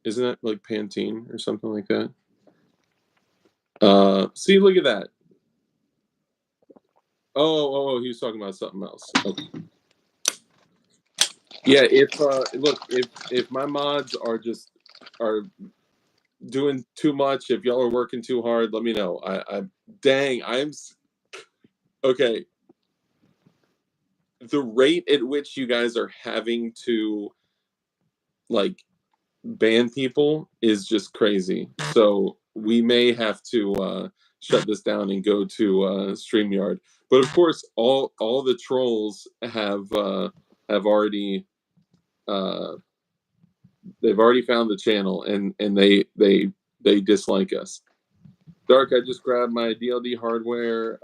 Isn't that like Pantene or something like that? See, look at that. Oh, he was talking about something else. Okay. Yeah, if my mods are doing too much, if y'all are working too hard, let me know. Okay. The rate at which you guys are having to like ban people is just crazy. So we may have to shut this down and go to StreamYard. But of course, all the trolls have already they've already found the channel and they dislike us. Dark, I just grabbed my DLD hardware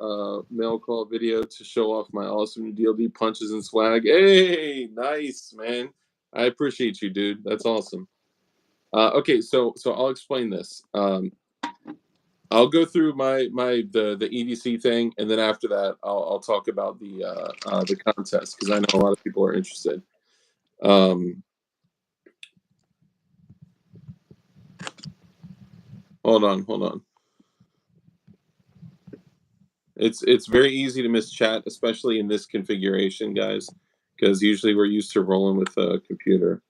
mail call video to show off my awesome new DLD punches and swag. Hey, nice, man. I appreciate you, dude. That's awesome. Okay, so I'll explain this. I'll go through the EDC thing, and then after that, I'll talk about the contest because I know a lot of people are interested. Hold on. It's very easy to miss chat, especially in this configuration, guys, because usually we're used to rolling with a computer.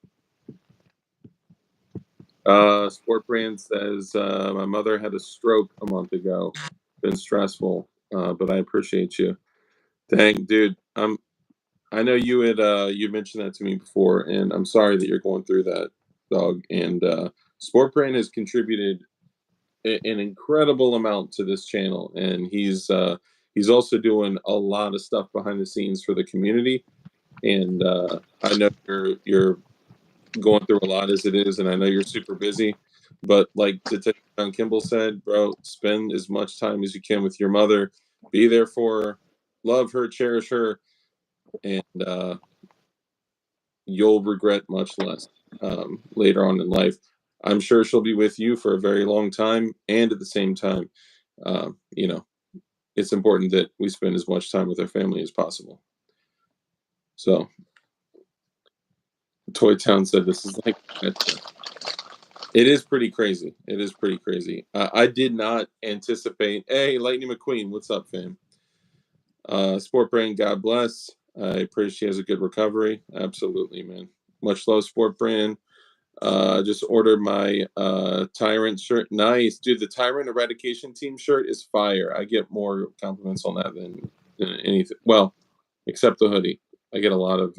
Sport Brand says my mother had a stroke a month ago. Been stressful, but I appreciate you. Dang, dude, I know you mentioned that to me before, and I'm sorry that you're going through that, dog. And Sport Brand has contributed an incredible amount to this channel, and he's also doing a lot of stuff behind the scenes for the community. And I know you're going through a lot as it is, and I know you're super busy. But like Detective John Kimball said, bro, spend as much time as you can with your mother. Be there for her, love her, cherish her, and you'll regret much less later on in life. I'm sure she'll be with you for a very long time, and at the same time, it's important that we spend as much time with our family as possible. So, Toy Town said this is like it is pretty crazy. It is pretty crazy. I did not anticipate. Hey, Lightning McQueen, what's up, fam? Sport Brand, God bless. I pray she has a good recovery. Absolutely, man. Much love, Sport Brand. Just ordered my Tyrant shirt. Nice, dude. The Tyrant Eradication Team shirt is fire. I get more compliments on that than anything. Well, except the hoodie. I get a lot of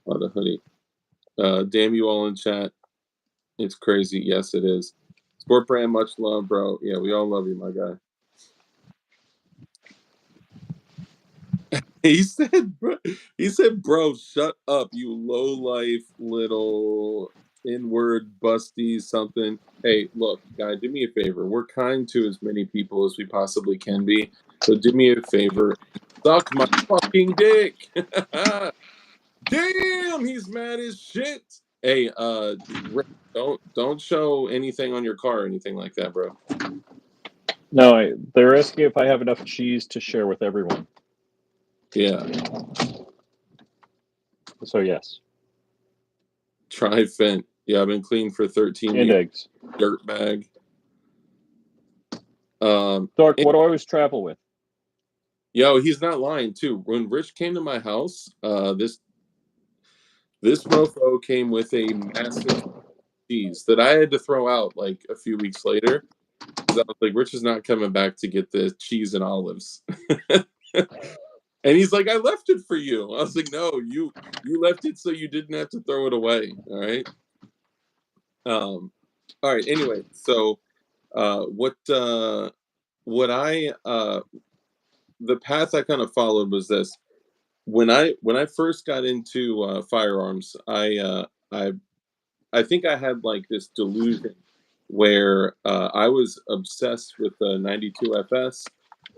hoodie. Damn you all in chat. It's crazy. Yes, it is. Sport brand, much love, bro. Yeah, we all love you, my guy. He said, bro, shut up, you low life little inward busty something. Hey, look, guy, do me a favor. We're kind to as many people as we possibly can be. So do me a favor. Suck my fucking dick. Damn, he's mad as shit. Hey, Rick, don't show anything on your car or anything like that, bro. No, they're asking if I have enough cheese to share with everyone. Yeah. So yes. Try Fent. Yeah, I've been clean for 13 And years. eggs. Dirtbag. Dark, what do I always travel with? Yo, he's not lying too. When Rich came to my house, this mofo came with a massive cheese that I had to throw out like a few weeks later. Because I was like, Rich is not coming back to get the cheese and olives. And he's like, I left it for you. I was like, no, you left it so you didn't have to throw it away. All right. All right. Anyway, so what I the path I kind of followed was this. When I first got into firearms, I think I had like this delusion where I was obsessed with the 92 FS,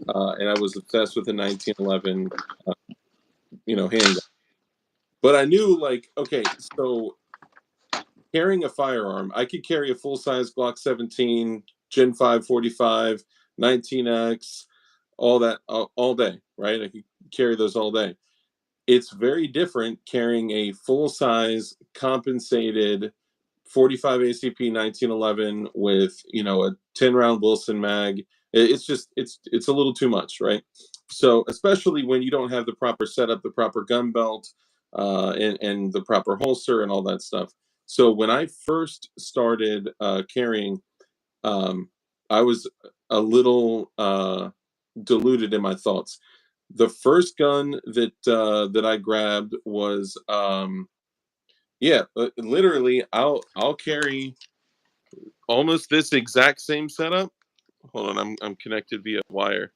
and I was obsessed with the 1911, handgun. But I knew, like, okay, so carrying a firearm, I could carry a full size Glock 17, Gen 5 45, 19X, all that all day, right? I could carry those all day. It's very different carrying a full size compensated 45 ACP 1911 with a 10-round Wilson mag. It's just it's a little too much, right? So especially when you don't have the proper setup, the proper gun belt, and the proper holster and all that stuff. So when I first started carrying, um, I was a little diluted in my thoughts. The first gun that I grabbed was literally I'll carry almost this exact same setup. Hold on, I'm connected via wire.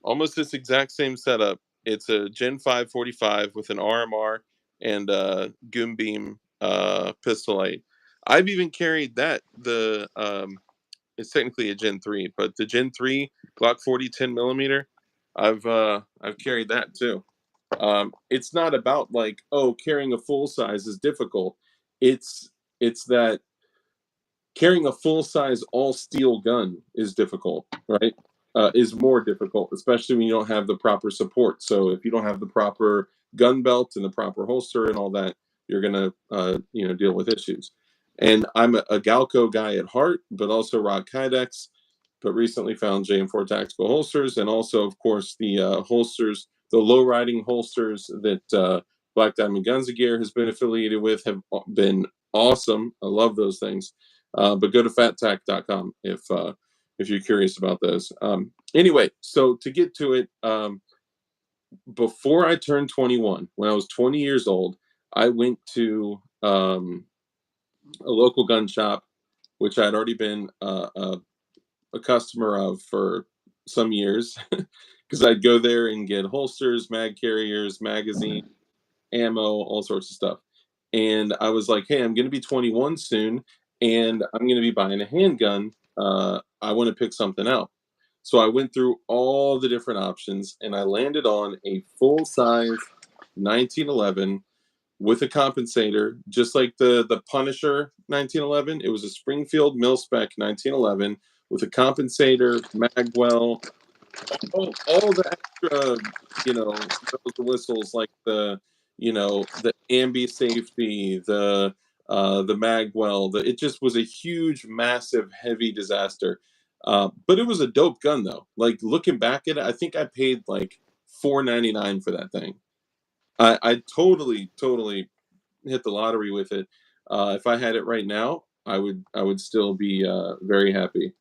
Almost this exact same setup. It's a Gen 5 45 with an RMR and a Goom Beam pistol 8. I've even carried that. It's technically a Gen 3, but the Gen 3 Glock 40 10 millimeter, I've carried that too. It's not about like, oh, carrying a full size is difficult. It's that carrying a full size all steel gun is difficult, right? Is more difficult, especially when you don't have the proper support. So if you don't have the proper gun belt and the proper holster and all that, you're gonna deal with issues. And I'm a Galco guy at heart, but also rock Kydex. But recently found JM4 tactical holsters, and also, of course, the holsters, the low riding holsters that Black Diamond Guns of Gear has been affiliated with, have been awesome. I love those things. But go to fattac.com if you're curious about those. Anyway, so to get to it, before I turned 21, when I was 20 years old, I went to a local gun shop, which I had already been a customer of for some years, because I'd go there and get holsters, mag carriers, magazine, ammo, all sorts of stuff. And I was like, hey, I'm going to be 21 soon, and I'm going to be buying a handgun. I want to pick something out. So I went through all the different options, and I landed on a full size 1911 with a compensator, just like the Punisher 1911. It was a Springfield mil spec 1911 with a compensator, magwell, all the extra, bells and whistles, like the ambi safety, the magwell. It just was a huge, massive, heavy disaster. But it was a dope gun though. Like looking back at it, I think I paid like $4.99 for that thing. I totally, totally hit the lottery with it. If I had it right now, I would still be very happy.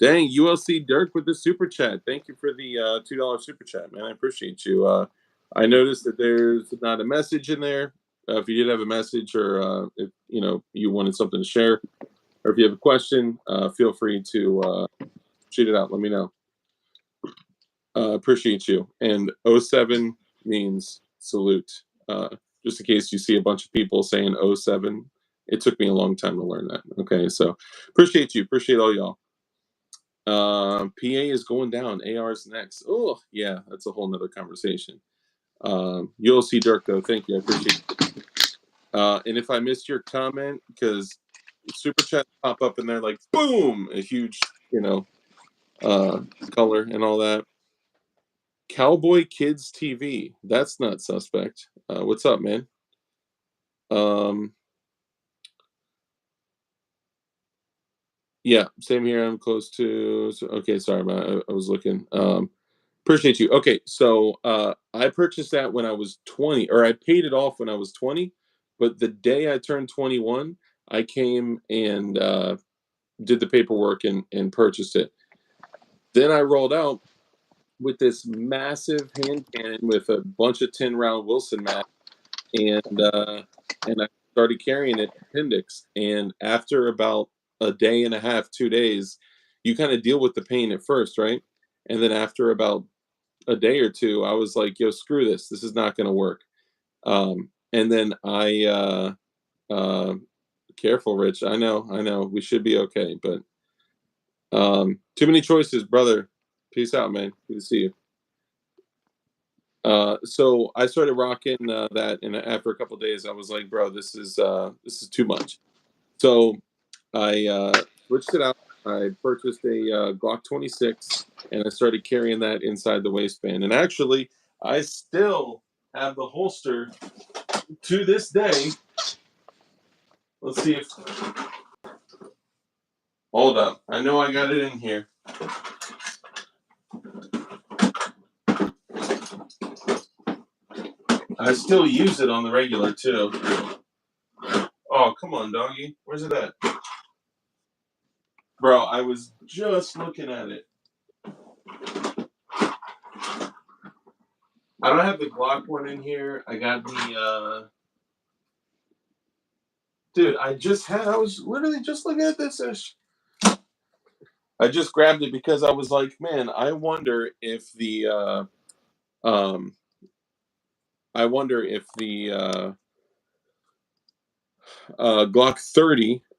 Dang, ULC Dirk with the super chat. Thank you for the $2 super chat, man. I appreciate you. I noticed that there's not a message in there. If you did have a message, or if you wanted something to share, or if you have a question, feel free to shoot it out. Let me know. Appreciate you. And 07 means salute. Just in case you see a bunch of people saying 07, it took me a long time to learn that. Okay, so appreciate you. Appreciate all y'all. PA is going down. AR's next. Oh, yeah, that's a whole nother conversation. You'll see Dirk, though. Thank you. I appreciate it. And if I missed your comment, because super chat pop up in there like, boom, a huge, color and all that. Cowboy Kids TV. That's not suspect. What's up, man? Yeah, same here. I'm close to. Okay, sorry, man. I was looking. Appreciate you. Okay, so I purchased that when I was 20, or I paid it off when I was 20. But the day I turned 21, I came and did the paperwork and purchased it. Then I rolled out with this massive hand cannon with a bunch of 10-round Wilson mag, and I started carrying it appendix. And after about a day and a half, 2 days, you kind of deal with the pain at first, right? And then after about a day or two, I was like, yo, screw this. This is not going to work. And then careful, Rich. I know. We should be okay, but too many choices, brother. Peace out, man. Good to see you. So I started rocking that, and after a couple of days, I was like, bro, this is too much. So I switched it out. I purchased a Glock 26, and I started carrying that inside the waistband. And actually, I still have the holster to this day. Let's see if. Hold up. I know I got it in here. I still use it on the regular, too. Oh, come on, doggy. Where's it at? Bro, I was just looking at it. I don't have the Glock one in here. I got the, dude, I was literally just looking at this. I just grabbed it because I was like, man, I wonder if the Glock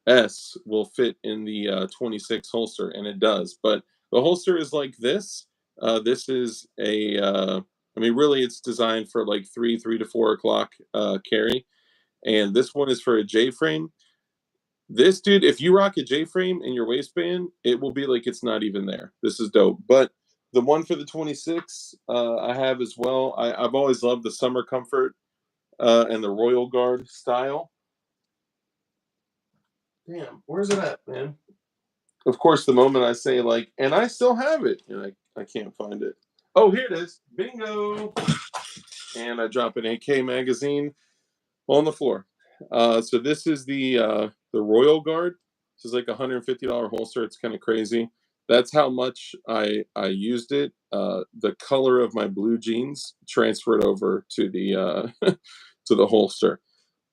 30S will fit in the 26 holster, and it does. But the holster is like this. This is really, it's designed for like 3 to 4 o'clock carry, and this one is for a J frame. This, dude, if you rock a J frame in your waistband, it will be like it's not even there. This is dope. But the one for the 26, I have as well. I've always loved the Summer Comfort and the Royal Guard style. Damn, where's it at, man? Of course, the moment I say like, and I still have it, and I can't find it. Oh, here it is. Bingo. And I drop an AK magazine on the floor. So this is the Royal Guard. This is like $150 holster. It's kind of crazy. That's how much I used it. The color of my blue jeans transferred over to the to the holster.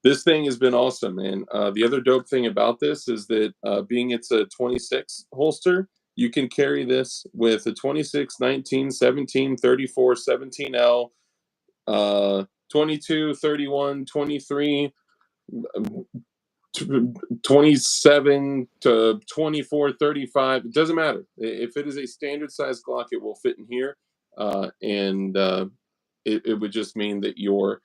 This thing has been awesome, man. The other dope thing about this is that being it's a 26 holster, you can carry this with a 26, 19, 17, 34, 17L, 22, 31, 23, 27 to 24, 35. It doesn't matter. If it is a standard size Glock, it will fit in here. And it would just mean that your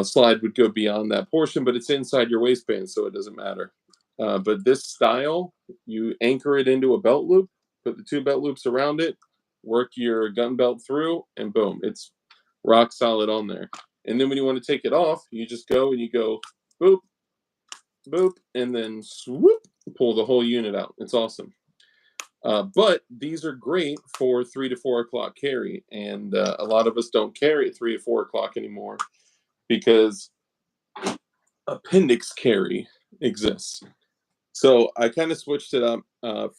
slide would go beyond that portion, but it's inside your waistband, so it doesn't matter. But this style, you anchor it into a belt loop, put the 2 belt loops around it, work your gun belt through, and boom, it's rock solid on there. And then when you want to take it off, you just go and you go boop, boop, and then swoop, pull the whole unit out. It's awesome. But these are great for 3 to 4 o'clock carry, and a lot of us don't carry at 3 to 4 o'clock anymore because appendix carry exists. So I kind of switched it up.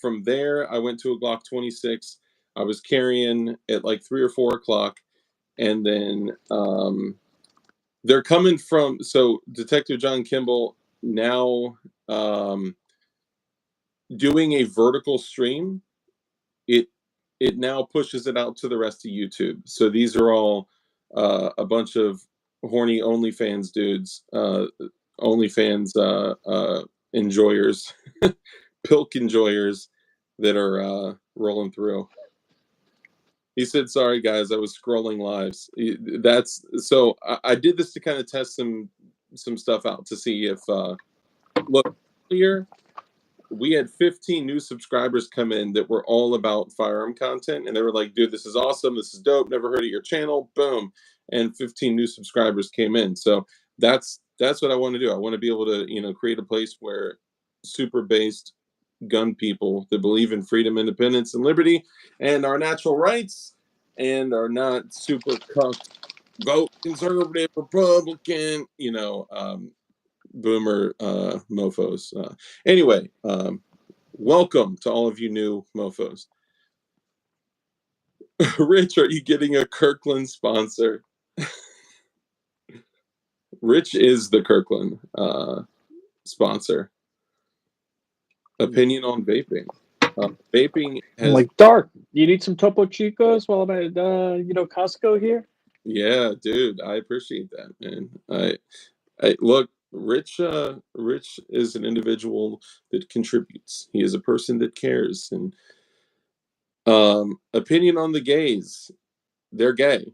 From there, I went to a Glock 26. I was carrying at like 3 or 4 o'clock, and then they're coming from. So Detective John Kimball now doing a vertical stream. It it now pushes it out to the rest of YouTube. So these are all a bunch of horny OnlyFans dudes, OnlyFans enjoyers, pilk enjoyers that are rolling through. He said, "Sorry guys, I was scrolling lives." That's so. I did this to kind of test some stuff out to see if look here. We had 15 new subscribers come in that were all about firearm content, and they were like, "Dude, this is awesome. This is dope. Never heard of your channel." Boom, and 15 new subscribers came in. So that's what I want to do. I want to be able to create a place where super based gun people that believe in freedom, independence, and liberty, and our natural rights, and are not super cucked, vote conservative, Republican, boomer mofos. Anyway, welcome to all of you new mofos. Rich, are you getting a Kirkland sponsor? Rich is the Kirkland sponsor. Opinion on vaping. Vaping has. I'm like, Dark, you need some Topo Chicos while I'm at Costco here? Yeah, dude, I appreciate that, man. I look, Rich is an individual that contributes. He is a person that cares. And opinion on the gays. They're gay.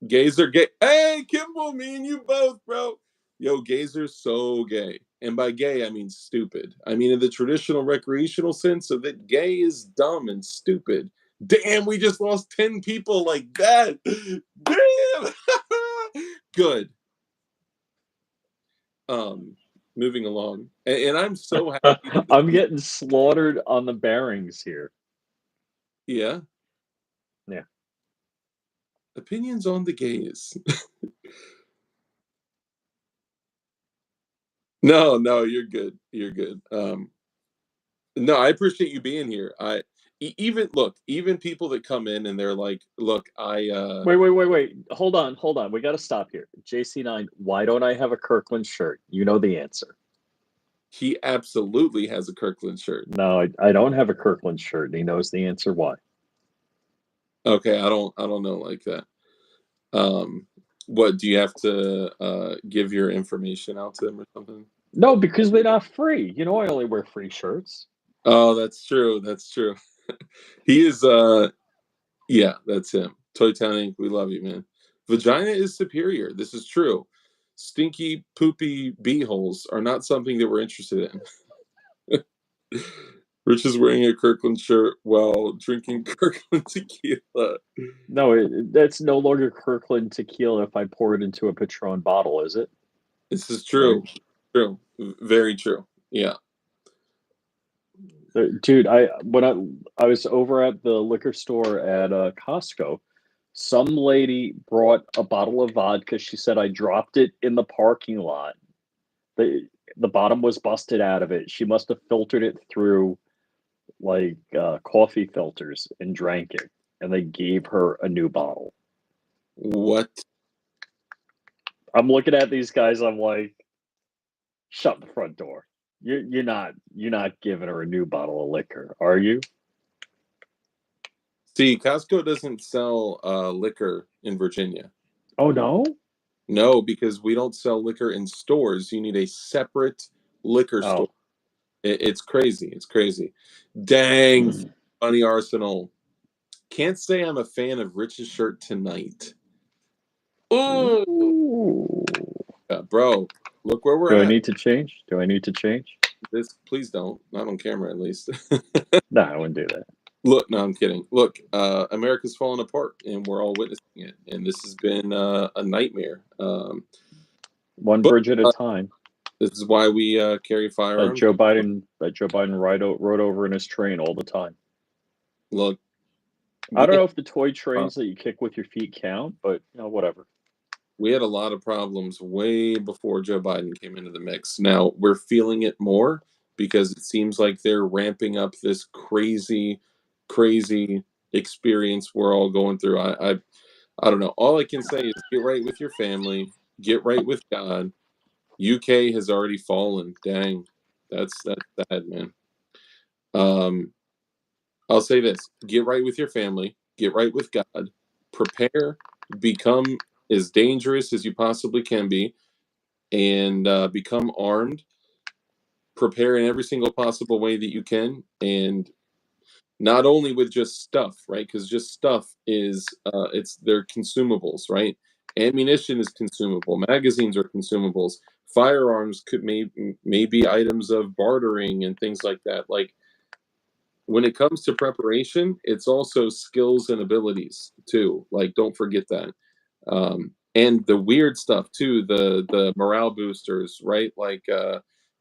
Gays are gay. Hey, Kimball, me and you both, bro. Yo, gays are so gay. And by gay, I mean stupid. I mean in the traditional recreational sense of that gay is dumb and stupid. Damn, we just lost 10 people like that. Damn. Good. Moving along. And I'm so happy. I'm getting slaughtered on the bearings here. Yeah. Yeah. Opinions on the gays. No, you're good. You're good. No, I appreciate you being here. Even people that come in and they're like, look, Wait. Hold on. We got to stop here. JC9, why don't I have a Kirkland shirt? You know the answer. He absolutely has a Kirkland shirt. No, I don't have a Kirkland shirt, and he knows the answer why. Okay, I don't know like that. What do you have to give your information out to them or something? No, because they're not free. I only wear free shirts. Oh, that's true. That's true. He is yeah, that's him. Toy Town Inc. We love you, man. Vagina is superior. This is true. Stinky, poopy beeholes are not something that we're interested in. Rich is wearing a Kirkland shirt while drinking Kirkland tequila. No, that's no longer Kirkland tequila if I pour it into a Patron bottle, is it? This is true. Right. True. Very true. Yeah. Dude, when I was over at the liquor store at Costco, some lady brought a bottle of vodka. She said I dropped it in the parking lot. The bottom was busted out of it. She must have filtered it through like coffee filters and drank it, and they gave her a new bottle. What? I'm looking at these guys. I'm like, shut the front door. You're not giving her a new bottle of liquor, are you? See, Costco doesn't sell liquor in Virginia. Oh no? No, because we don't sell liquor in stores. You need a separate liquor store. It's crazy. It's crazy. Dang, funny Arsenal. Can't say I'm a fan of Rich's shirt tonight. Ooh. Bro, look where we're at. Do I need to change? This, please don't. Not on camera, at least. No, I wouldn't do that. Look, no, I'm kidding. Look, America's falling apart, and we're all witnessing it. And this has been a nightmare. One bridge at a time. This is why we carry firearms. Joe Biden rode over in his train all the time. Look, I don't know if the toy trains that you kick with your feet count, but whatever. We had a lot of problems way before Joe Biden came into the mix. Now we're feeling it more because it seems like they're ramping up this crazy, crazy experience we're all going through. I don't know. All I can say is get right with your family, get right with God. UK has already fallen. Dang, that's sad, man. I'll say this: get right with your family, get right with God, prepare, become as dangerous as you possibly can be, and become armed. Prepare in every single possible way that you can, and not only with just stuff, right? Because just stuff is it's they're consumables, right? Ammunition is consumable. Magazines are consumables. Firearms could maybe items of bartering and things like that. Like when it comes to preparation, it's also skills and abilities too. Like don't forget that. And the weird stuff too, the morale boosters, right? Like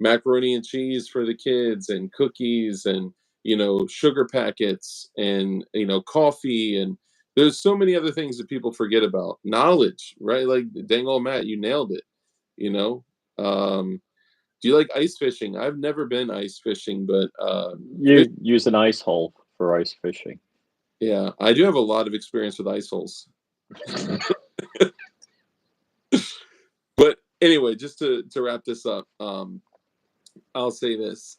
macaroni and cheese for the kids, and cookies, and sugar packets, and coffee, and there's so many other things that people forget about. Knowledge, right? Like dang old Matt, you nailed it. You know, um, do you like ice fishing? I've never been ice fishing, but You use an ice hole for ice fishing. yeah, I do have a lot of experience with ice holes. But anyway, just to wrap this up, I'll say this: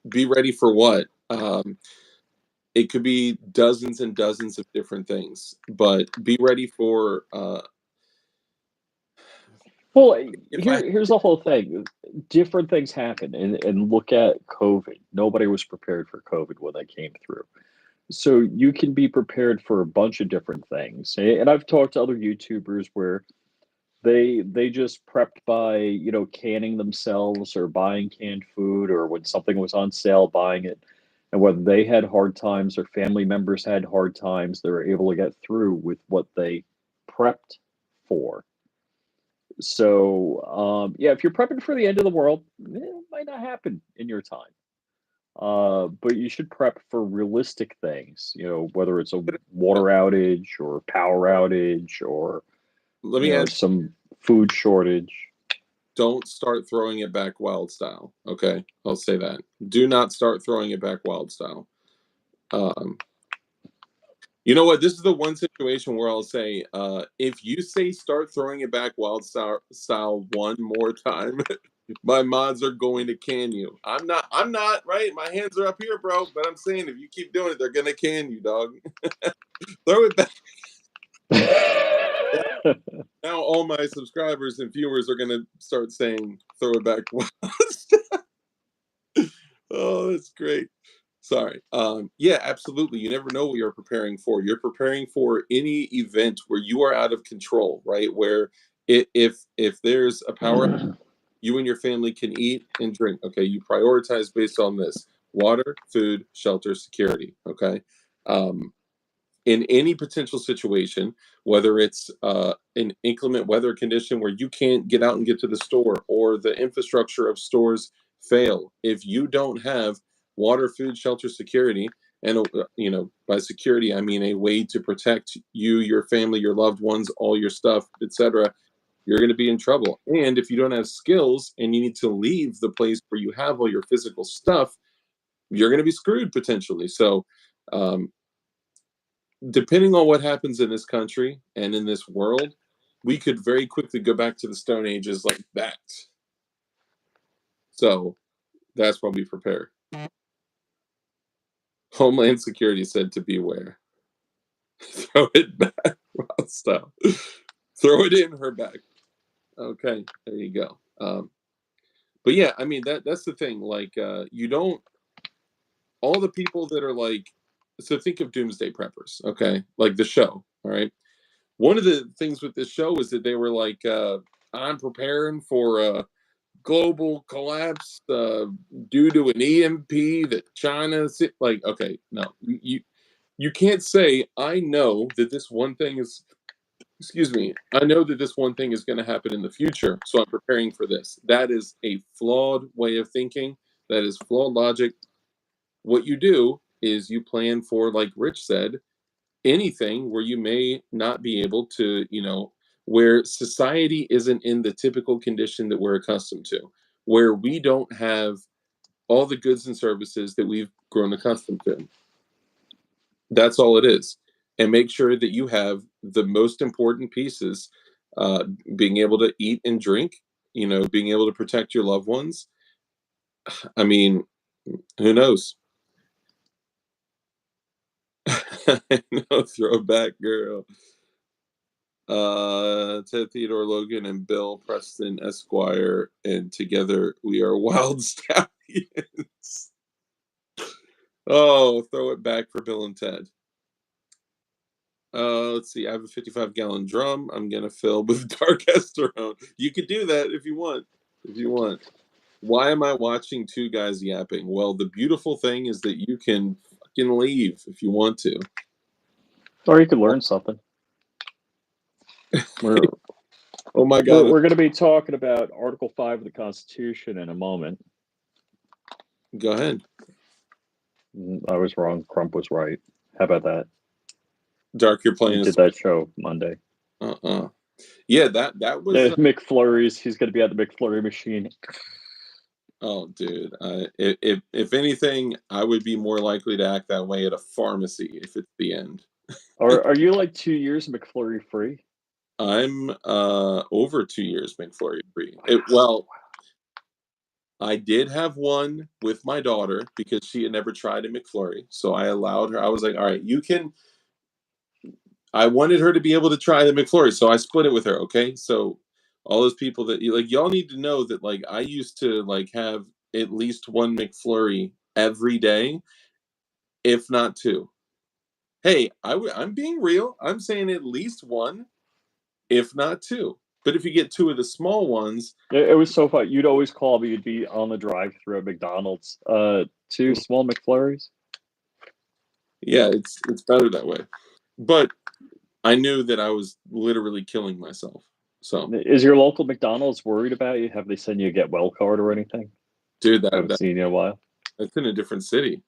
be ready for what? It could be dozens and dozens of different things, but be ready for. Well, If I here's the whole thing. Different things happen, and look at COVID. Nobody was prepared for COVID when they came through. So you can be prepared for a bunch of different things. And I've talked to other YouTubers where they just prepped by, canning themselves or buying canned food, or when something was on sale, buying it. And whether they had hard times or family members had hard times, they were able to get through with what they prepped for. So, yeah, if you're prepping for the end of the world, it might not happen in your time. But you should prep for realistic things, whether it's a water outage or power outage or, let me ask, some food shortage. don't start throwing it back wild style. Okay, I'll say that. Do not start throwing it back wild style. Um, You know what? This is the one situation where I'll say, if you say start throwing it back wild style one more time, my mods are going to can you. I'm not, right? My hands are up here, bro. But I'm saying if you keep doing it, they're gonna can you, dog. Throw it back. Now all my subscribers and viewers are gonna start saying throw it back wild style. Oh, that's great. Sorry. Yeah, absolutely. You never know what you're preparing for. You're preparing for any event where you are out of control, right? Where if there's a power, you and your family can eat and drink. Okay, you prioritize based on this: water, food, shelter, security. Okay. Um, in any potential situation, whether it's an inclement weather condition where you can't get out and get to the store, or the infrastructure of stores fail, if you don't have water, food, shelter, security, and by security I mean a way to protect you, your family, your loved ones, all your stuff, etc., you're going to be in trouble. And if you don't have skills and you need to leave the place where you have all your physical stuff, you're going to be screwed potentially. So um, depending on what happens in this country and in this world, we could very quickly go back to the Stone Ages like that. So that's why we prepare. Homeland Security said to beware. Throw it back. Wow, stop. Throw it in her back. Okay, there you go. But yeah, I mean that's the thing. Like you don't all the people that are like, so think of Doomsday Preppers, okay? Like the show, all right? One of the things with this show is that they were like, I'm preparing for a global collapse due to an EMP that China, like, okay, no, you can't say, I know that this one thing is, excuse me, I know that this one thing is going to happen in the future, so I'm preparing for this. That is a flawed way of thinking. That is flawed logic. What you do is you plan for, like Rich said, anything where you may not be able to, where society isn't in the typical condition that we're accustomed to, where we don't have all the goods and services that we've grown accustomed to. That's all it is. And make sure that you have the most important pieces, being able to eat and drink, being able to protect your loved ones. I mean, who knows? I know, throwback girl. Ted Theodore Logan and Bill Preston Esquire, and together we are Wild Stallions. Oh, throw it back for Bill and Ted. Let's see. I have a 55-gallon drum. I'm gonna fill with dark esterone. You could do that if you want. If you want. Why am I watching two guys yapping? Well, the beautiful thing is that you can fucking leave if you want to. Or you could learn something. Oh my God. We're going to be talking about Article 5 of the Constitution in a moment. Go ahead. I was wrong. Crump was right. How about that? Dark, you're playing. We did that show Monday. Yeah, that was McFlurry's. He's going to be at the McFlurry machine. Oh, dude. If anything, I would be more likely to act that way at a pharmacy if it's the end. Are you like 2 years McFlurry free? I'm over 2 years McFlurry free. Well, I did have one with my daughter because she had never tried a McFlurry. So I allowed her. I was like, all right, you can. I wanted her to be able to try the McFlurry. So I split it with her. Okay. So all those people that y'all need to know that I used to have at least one McFlurry every day, if not two. Hey, I'm being real. I'm saying at least one, if not two. But if you get two of the small ones, it was so fun. You'd always call me. You'd be on the drive-through at McDonald's. Two small McFlurries. Yeah, it's better that way. But I knew that I was literally killing myself. So, is your local McDonald's worried about you? Have they sent you a get well card or anything? Dude, I haven't seen you in a while. That's in a different city.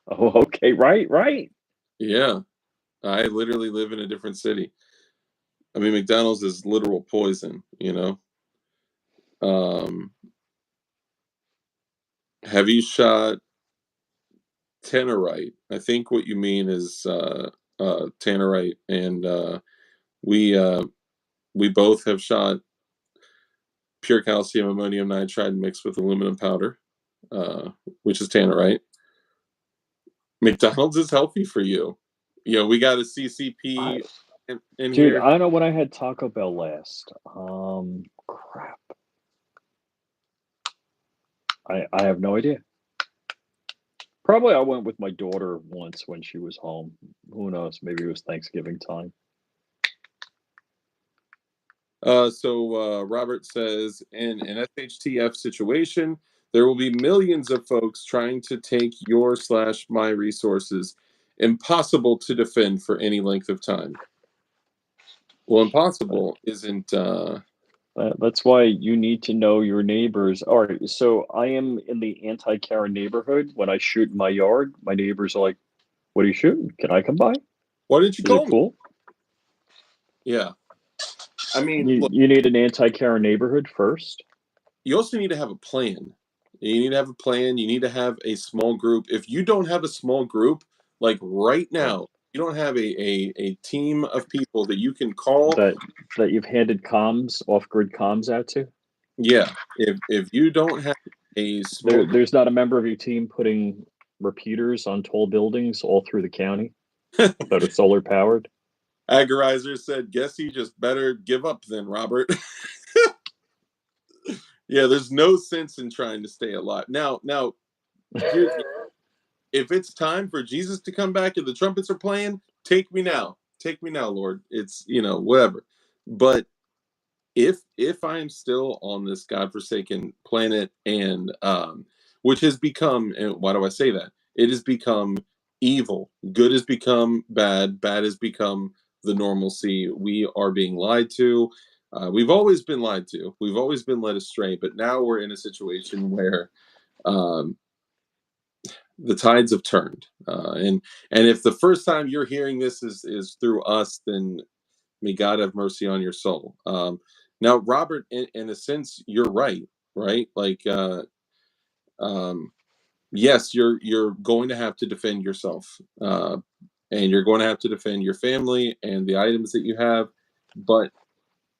Oh, okay, right. Yeah, I literally live in a different city. I mean, McDonald's is literal poison, Have you shot tannerite? I think what you mean is tannerite, and we both have shot pure calcium ammonium nitride mixed with aluminum powder, which is tannerite. McDonald's is healthy for you. We got a CCP in dude, here. I don't know when I had Taco Bell last. Crap. I have no idea. Probably I went with my daughter once when she was home. Who knows? Maybe it was Thanksgiving time. So Robert says, in an SHTF situation, there will be millions of folks trying to take your/my resources. Impossible to defend for any length of time. Well, impossible isn't. That's why you need to know your neighbors. All right, so I am in the anti-Karen neighborhood. When I shoot in my yard, my neighbors are like, "What are you shooting? Can I come by? Why didn't you Is call it me?" cool? Yeah. I mean, You, look, you need an anti-Karen neighborhood first. you also need to have a plan. You need to have a plan. You need to have a small group. If you don't have a small group, like right now, you don't have a team of people that you can call. That you've handed comms, off-grid comms out to? Yeah. If you don't have a small group, There's not a member of your team putting repeaters on tall buildings all through the county that are solar powered? Agorizer said, guess you just better give up then, Robert. Yeah, there's no sense in trying to stay alive. Now, here's if it's time for Jesus to come back and the trumpets are playing, take me now. Take me now, Lord. It's, whatever. But if I am still on this godforsaken planet, and which has become, and why do I say that? It has become evil. Good has become bad. Bad has become the normalcy. We are being lied to. We've always been lied to. We've always been led astray. But now we're in a situation where the tides have turned, and if the first time you're hearing this is through us, then may God have mercy on your soul. Now, Robert, in a sense, you're right, right? Like, um, yes, you're going to have to defend yourself, and you're going to have to defend your family and the items that you have. But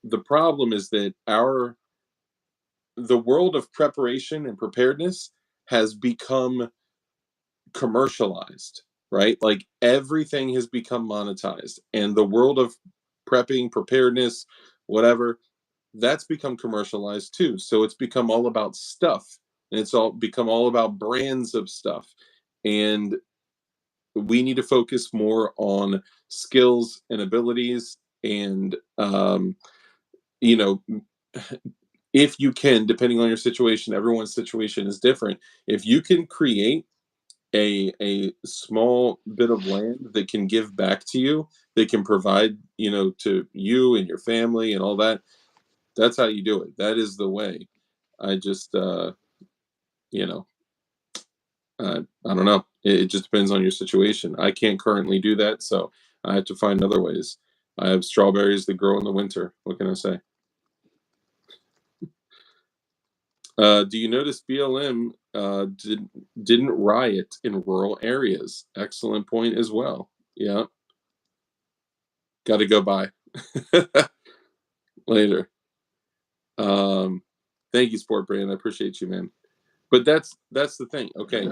the problem is that the world of preparation and preparedness has become commercialized, right? Like everything has become monetized, and the world of prepping, preparedness, whatever, that's become commercialized too. So it's become all about stuff, and it's all become all about brands of stuff. And we need to focus more on skills and abilities, and you know, if you can, depending on your situation, everyone's situation is different. If you can create a small bit of land that can give back to you, that can provide, to you and your family and all that, that's how you do it. That is the way. I just, you know, I don't know. It just depends on your situation. I can't currently do that, so I have to find other ways. I have strawberries that grow in the winter. What can I say? Do you notice BLM didn't riot in rural areas? Excellent point as well. Yeah, got to go by later. Um, Thank you, Sport Brand. I appreciate you, man. But that's the thing. Okay,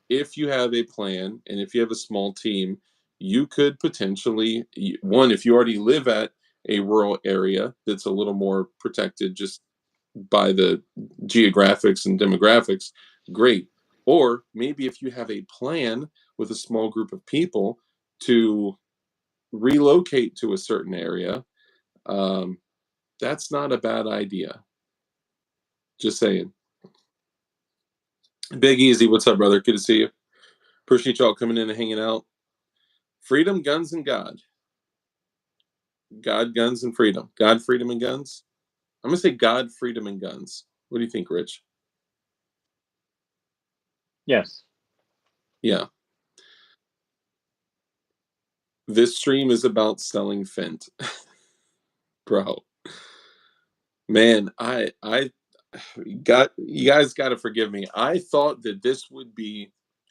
if you have a plan and if you have a small team, you could potentially, one, if you already live at a rural area that's a little more protected just by the geographics and demographics, great. Or maybe if you have a plan with a small group of people to relocate to a certain area, um, that's not a bad idea. Just saying. Big Easy, what's up, brother? Good to see you. Appreciate y'all coming in and hanging out. Freedom, guns, and God. God, guns, and freedom. God, freedom, and guns. I'm gonna say God, freedom, and guns. What do you think, Rich? Yes. Yeah. This stream is about selling Fent, bro. Man, I got you guys got to forgive me. I thought that this would be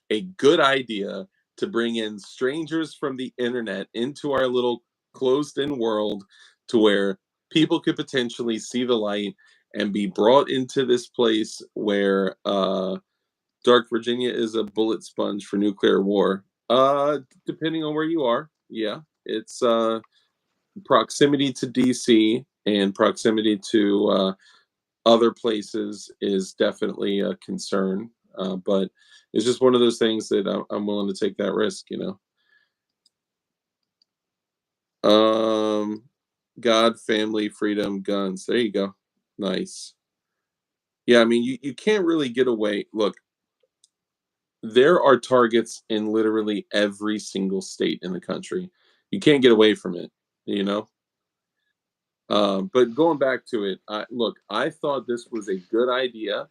a good idea to bring in strangers from the internet into our little closed-in world, to where people could potentially see the light and be brought into this place where Dark Virginia is a bullet sponge for nuclear war. Depending on where you are, yeah, it's proximity to DC and proximity to other places is definitely a concern. But it's just one of those things that I'm willing to take that risk. God, family, freedom, guns. There you go. Nice. Yeah, I mean, you can't really get away. Look, there are targets in literally every single state in the country. You can't get away from it, you know? But going back to it, look, I thought this was a good idea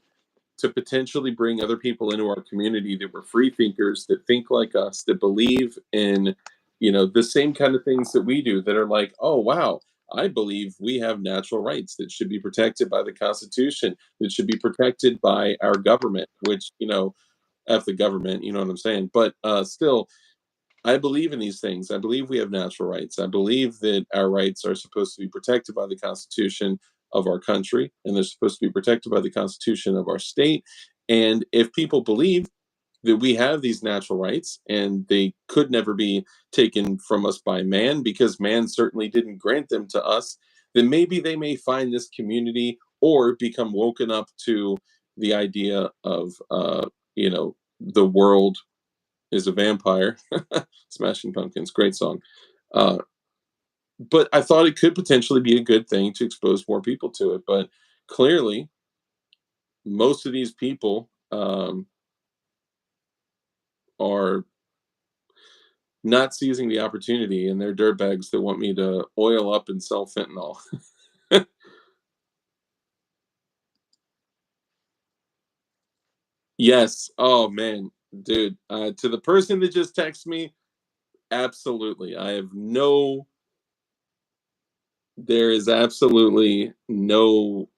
to potentially bring other people into our community that were free thinkers, that think like us, that believe in, the same kind of things that we do, that are like, oh, wow, I believe we have natural rights that should be protected by the Constitution, that should be protected by our government, which, F the government, you know what I'm saying? But still, I believe in these things. I believe we have natural rights. I believe that our rights are supposed to be protected by the Constitution of our country, and they're supposed to be protected by the Constitution of our state. And if people believe that we have these natural rights and they could never be taken from us by man, because man certainly didn't grant them to us, then maybe they may find this community or become woken up to the idea of, the world is a vampire. Smashing Pumpkins, great song. Uh, but I thought it could potentially be a good thing to expose more people to it. But clearly, most of these people are not seizing the opportunity, and they're dirtbags that want me to oil up and sell fentanyl. Yes. Oh man. Dude, to the person that just texted me, absolutely. There is absolutely no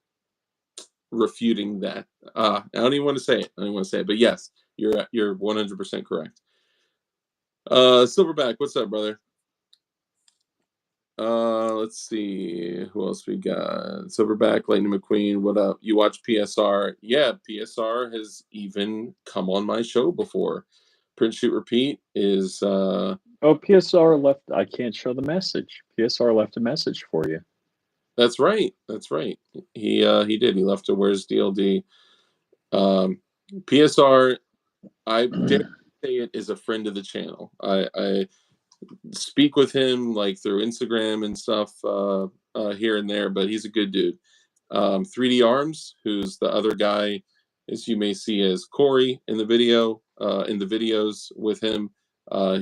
refuting that. I don't even want to say it. But yes, you're 100% correct. Silverback, what's up, brother? Let's see who else we got. Silverback, Lightning McQueen, what up? You watch PSR? Yeah, PSR has even come on my show before. Print Shoot Repeat is Oh, PSR left. I can't show the message. PSR left a message for you. That's right. He did. He left a Where's DLD. PSR, I dare say it, is a friend of the channel. I speak with him like through Instagram and stuff here and there, but he's a good dude. 3D Arms, who's the other guy, as you may see as Corey in the video, in the videos with him.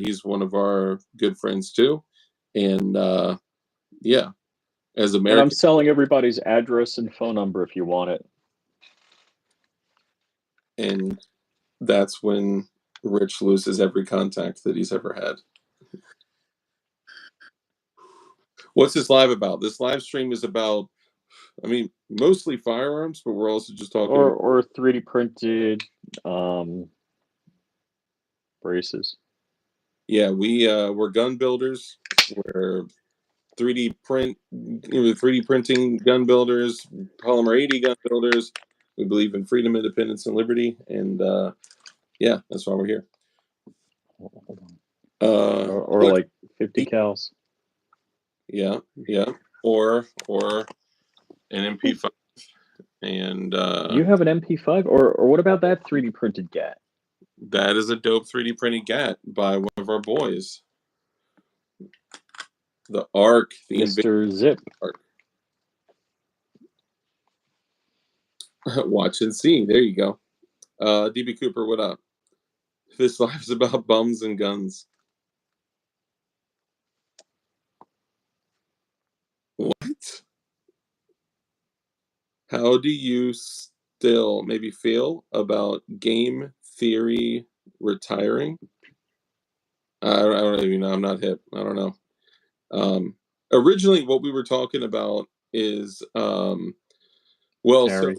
He's one of our good friends too. And yeah, as And I'm American. selling everybody's address and phone number if you want it. And that's when Rich loses every contact that he's ever had. What's this live about? This live stream is about, I mean, mostly firearms, but we're also just talking about or 3D printed braces. Yeah, we're gun builders. We're 3D printing gun builders, polymer 80 gun builders. We believe in freedom, independence, and liberty, and yeah, that's why we're here. Hold on. Or like 50 cals. Yeah, or an MP5, and You have an MP5, or what about that 3D printed GAT? that is a dope 3D printed GAT by one of our boys, the Arc, the Mr. Zip. Arc. Watch and see. There you go. DB Cooper, what up? This life is about bums and guns. What? How do you still maybe feel about game theory retiring? I don't even know. I'm not hip. I don't know. Originally, what we were talking about is well, Harry.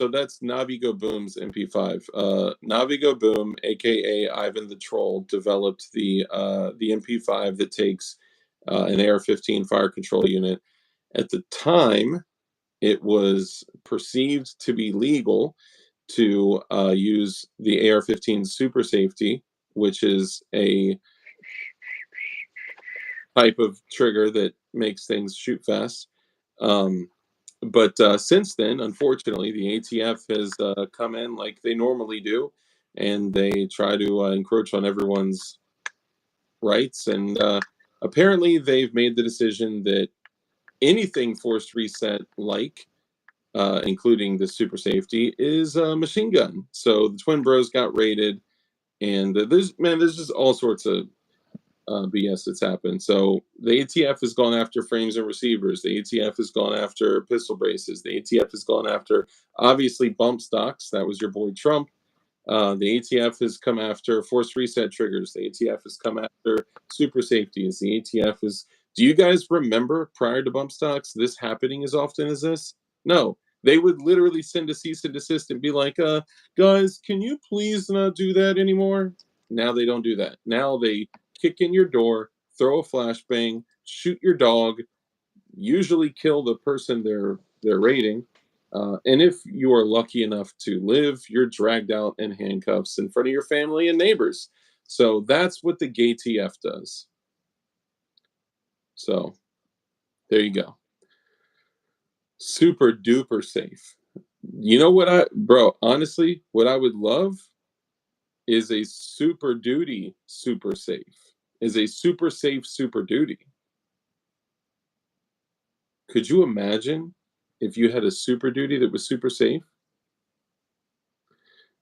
so that's Navigo Boom's MP5. Navigo Boom, aka Ivan the Troll, developed the MP5 that takes an AR-15 fire control unit. At the time, it was perceived to be legal to use the AR-15 super safety, which is a type of trigger that makes things shoot fast. But since then, unfortunately, the ATF has come in like they normally do, and they try to encroach on everyone's rights. And apparently, they've made the decision that anything forced reset like including the super safety, is a machine gun. So the Twin Bros got raided, and there's just all sorts of BS that's happened. So the ATF has gone after frames and receivers. The ATF has gone after pistol braces. The ATF has gone after obviously bump stocks. That was your boy Trump. The ATF has come after forced reset triggers. The ATF has come after super safeties. The ATF is. Do you guys remember prior to bump stocks this happening as often as this? No. They would literally send a cease and desist and be like, guys, can you please not do that anymore? Now they don't do that. Now they kick in your door, throw a flashbang, shoot your dog, usually kill the person they're raiding. And if you are lucky enough to live, you're dragged out in handcuffs in front of your family and neighbors. So that's what the gay TF does. So there you go. Super duper safe. You know what honestly, what I would love is a super duty super safe. Is a super safe super duty. Could you imagine if you had a super duty that was super safe?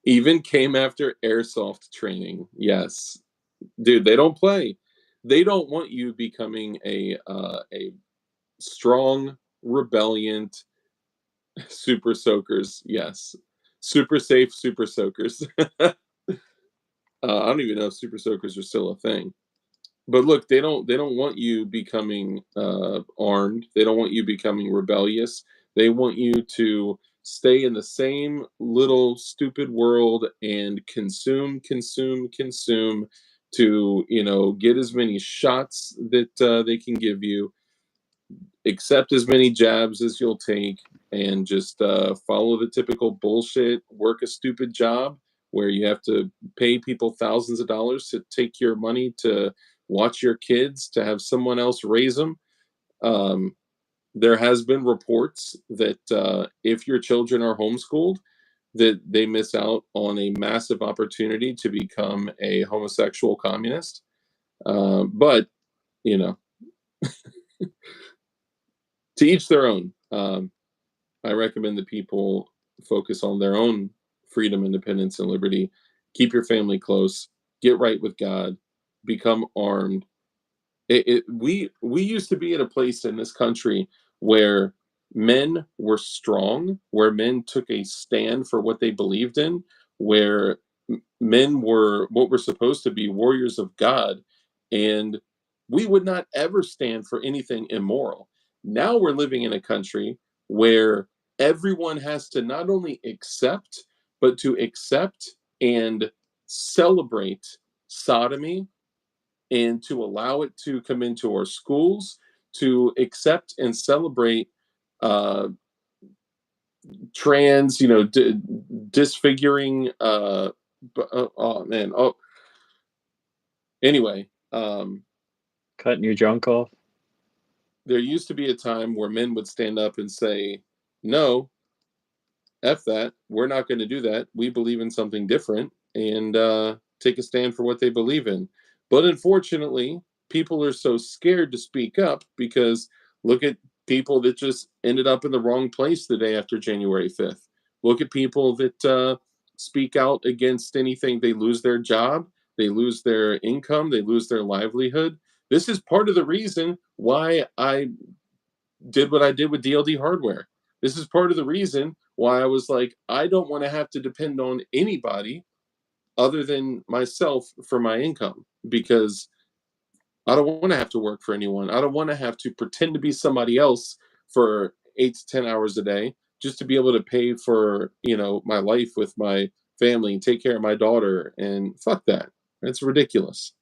Even came after airsoft training. Yes, dude, they don't play. They don't want you becoming a strong, rebelliant super soakers. Yes, super safe super soakers. I don't even know if super soakers are still a thing. But look, they don't want you becoming armed. They don't want you becoming rebellious. They want you to stay in the same little stupid world and consume, consume, consume to, you know, get as many shots that they can give you, accept as many jabs as you'll take, and just follow the typical bullshit, work a stupid job where you have to pay people thousands of dollars to take your money to watch your kids, to have someone else raise them. Um, there has been reports that if your children are homeschooled, that they miss out on a massive opportunity to become a homosexual communist. But you know, to each their own. I recommend that people focus on their own freedom, independence, and liberty. Keep your family close. Get right with God. Become armed. We used to be at a place in this country where men were strong, where men took a stand for what they believed in, where men were what were supposed to be warriors of God, and we would not ever stand for anything immoral. Now we're living in a country where everyone has to not only accept, but to accept and celebrate sodomy, and to allow it to come into our schools, to accept and celebrate uh, trans, you know, disfiguring. Oh man. Oh, anyway, Cutting your junk off. there used to be a time where men would stand up and say, "No, F that. We're not going to do that. We believe in something different," and take a stand for what they believe in. But unfortunately, people are so scared to speak up because look at people that just ended up in the wrong place the day after January 5th. Look at people that speak out against anything. They lose their job, they lose their income, they lose their livelihood. This is part of the reason why I did what I did with DLD hardware. This is part of the reason why I was like, I don't want to have to depend on anybody other than myself for my income, because I don't want to have to work for anyone. I don't want to have to pretend to be somebody else for 8 to 10 hours a day just to be able to pay for, you know, my life with my family and take care of my daughter. And fuck that. That's ridiculous.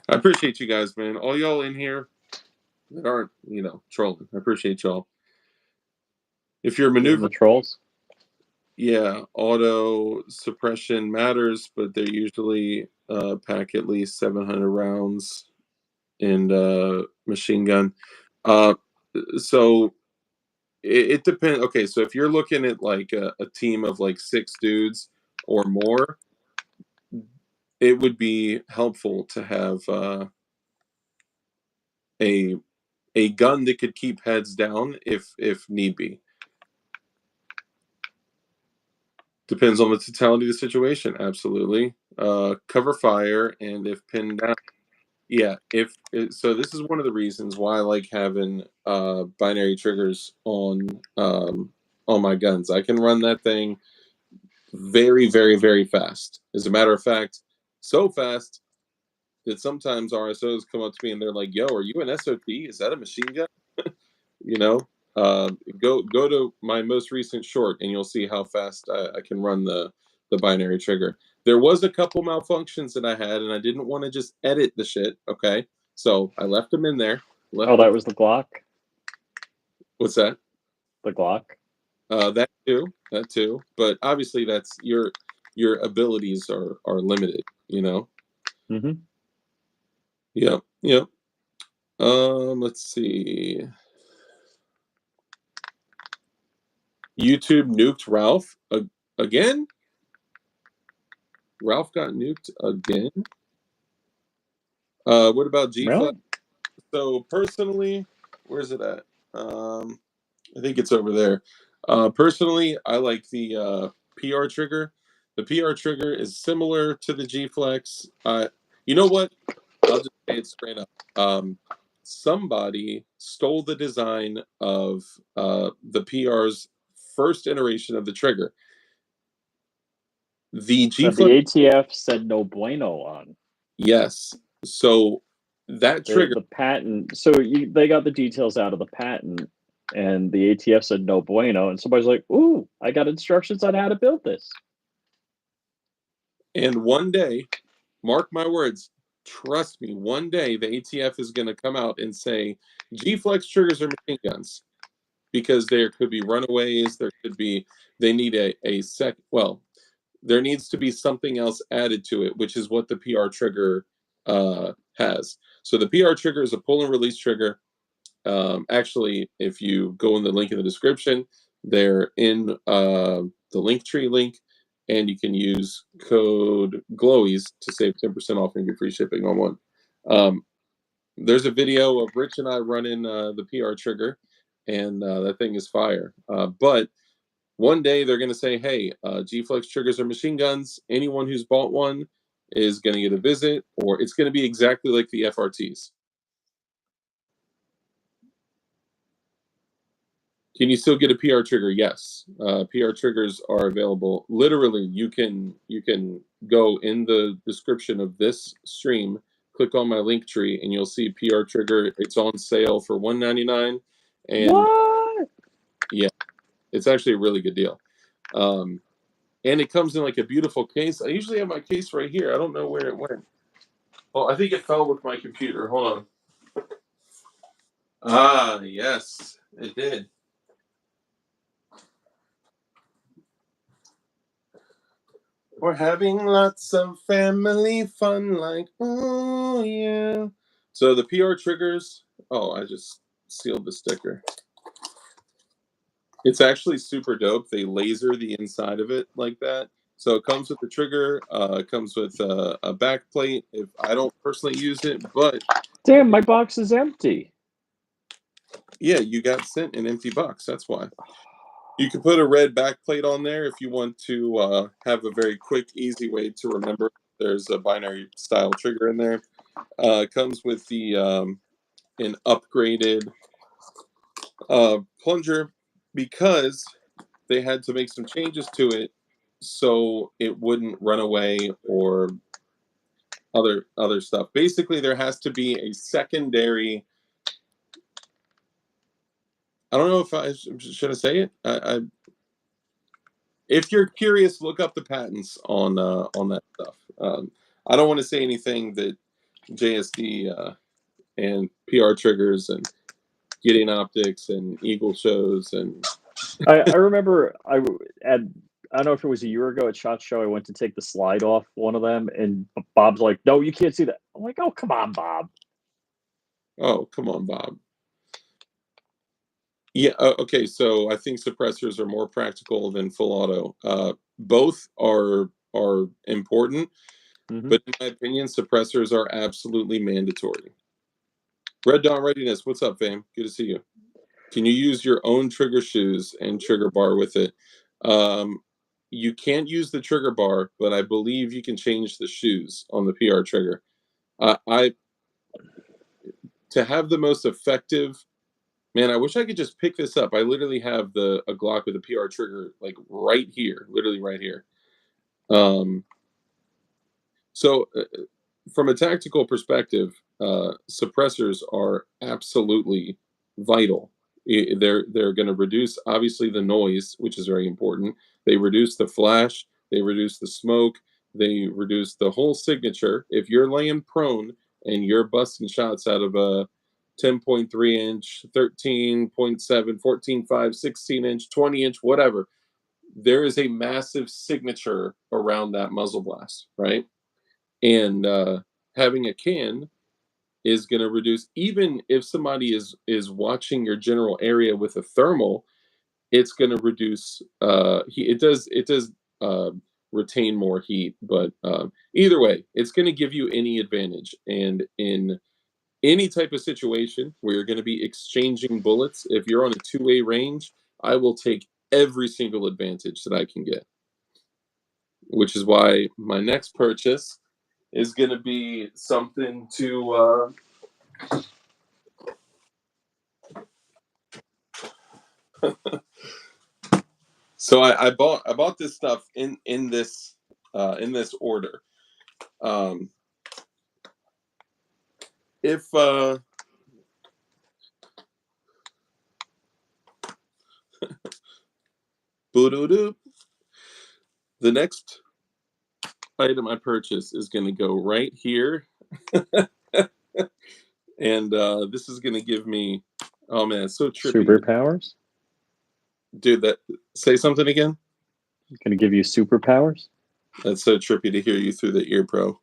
I appreciate you guys, man. All y'all in here that aren't, you know, trolling. I appreciate y'all. If you're Getting the maneuvering, trolls. yeah, auto suppression matters, but they usually pack at least 700 rounds in machine gun. Uh, so it depends. Okay, so if you're looking at like a team of like 6 dudes or more, it would be helpful to have a a gun that could keep heads down if need be. Depends on the totality of the situation. Absolutely. Cover fire, and if pinned down. Yeah, so this is one of the reasons why I like having binary triggers on my guns. I can run that thing very, very, very fast. As a matter of fact, so fast that sometimes RSOs come up to me and they're like, "Yo, are you an SOT? Is that a machine gun?" You know, go to my most recent short and you'll see how fast I can run the binary trigger. There was a couple malfunctions that I had, and I didn't want to just edit the shit. Okay, so I left them in there. Oh, Left them. that was the Glock. What's that? The Glock. That too. That too. But obviously, that's your abilities are limited. You know. Mm-hmm. Yep. Yep. Let's see. YouTube nuked Ralph again. Ralph got nuked again. What about G Flex? Really? So personally, where's it at? I think it's over there. Personally, I like the PR trigger. The PR trigger is similar to the G Flex. You know what? I'll just say it straight up. somebody stole the design of the PR's first iteration of the trigger. The That G-Flex, the ATF said no bueno on. yes. So that trigger, The patent. So they got the details out of the patent, and the ATF said no bueno, and somebody's like, "Ooh, I got instructions on how to build this." and one day, mark my words, trust me, one day the ATF is going to come out and say G-Flex triggers are machine guns, because there could be runaways, there could be, they need there needs to be something else added to it, which is what the PR trigger has. So the PR trigger is a pull and release trigger. Actually, if you go in the link in the description, they're in the Linktree link, and you can use code GLOWIES to save 10% off and get free shipping on one. There's a video of Rich and I running the PR trigger, and that thing is fire. But one day they're going to say, hey, G-Flex triggers are machine guns. Anyone who's bought one is going to get a visit, or it's going to be exactly like the FRTs. Can you still get a PR trigger? Yes. PR triggers are available. Literally, you can go in the description of this stream, click on my link tree, and you'll see PR trigger. It's on sale for $199. And what? Yeah, it's actually a really good deal. And it comes in like a beautiful case. I usually have my case right here. I don't know where it went. Oh, I think it fell with my computer. Hold on. Ah, yes, it did. We're having lots of family fun, like, oh, yeah. So the PR triggers, oh, I just sealed the sticker. It's actually super dope. They laser the inside of it like that. So it comes with the trigger, it comes with a back plate. If I don't personally use it, but Damn, my box is empty. yeah, you got sent an empty box. That's why. You can put a red back plate on there if you want to have a very quick, easy way to remember. There's a binary style trigger in there. It comes with the an upgraded plunger, because they had to make some changes to it so it wouldn't run away or other stuff. Basically, there has to be a secondary. I don't know if I should say it. If you're curious, look up the patents on that stuff. I don't want to say anything that JSD and PR triggers and Gideon Optics and Eagle shows and. I remember I don't know if it was a year ago at SHOT Show. I went to take the slide off one of them, and Bob's like, "No, you can't see that." I'm like, "Oh, come on, Bob." Oh, come on, Bob. Yeah. Okay. So I think suppressors are more practical than full auto. Both are important, but in my opinion, suppressors are absolutely mandatory. Red Dawn Readiness, what's up, fam? Good to see you. Can you use your own trigger shoes and trigger bar with it? You can't use the trigger bar, but I believe you can change the shoes on the PR trigger. To have the most effective. Man, I wish I could just pick this up. I literally have a Glock with a PR trigger like right here, literally right here. So from a tactical perspective, suppressors are absolutely vital. They're going to reduce obviously the noise, which is very important. They reduce the flash. They reduce the smoke. They reduce the whole signature. If you're laying prone and you're busting shots out of a 10.3 inch, 13.7, 14.5, 16 inch, 20 inch, whatever, there is a massive signature around that muzzle blast, right? And having a can is going to reduce, even if somebody is watching your general area with a thermal, it's going to reduce it does retain more heat, but either way, it's going to give you any advantage. And in any type of situation where you're going to be exchanging bullets, if you're on a two-way range, I will take every single advantage that I can get, which is why my next purchase is going to be something to So I bought this stuff in this order. If boo-doo-doo, the next item I purchase is going to go right here. And this is going to give me, oh man, it's so trippy. Superpowers? Dude, say something again? Going to give you superpowers? That's so trippy to hear you through the ear pro.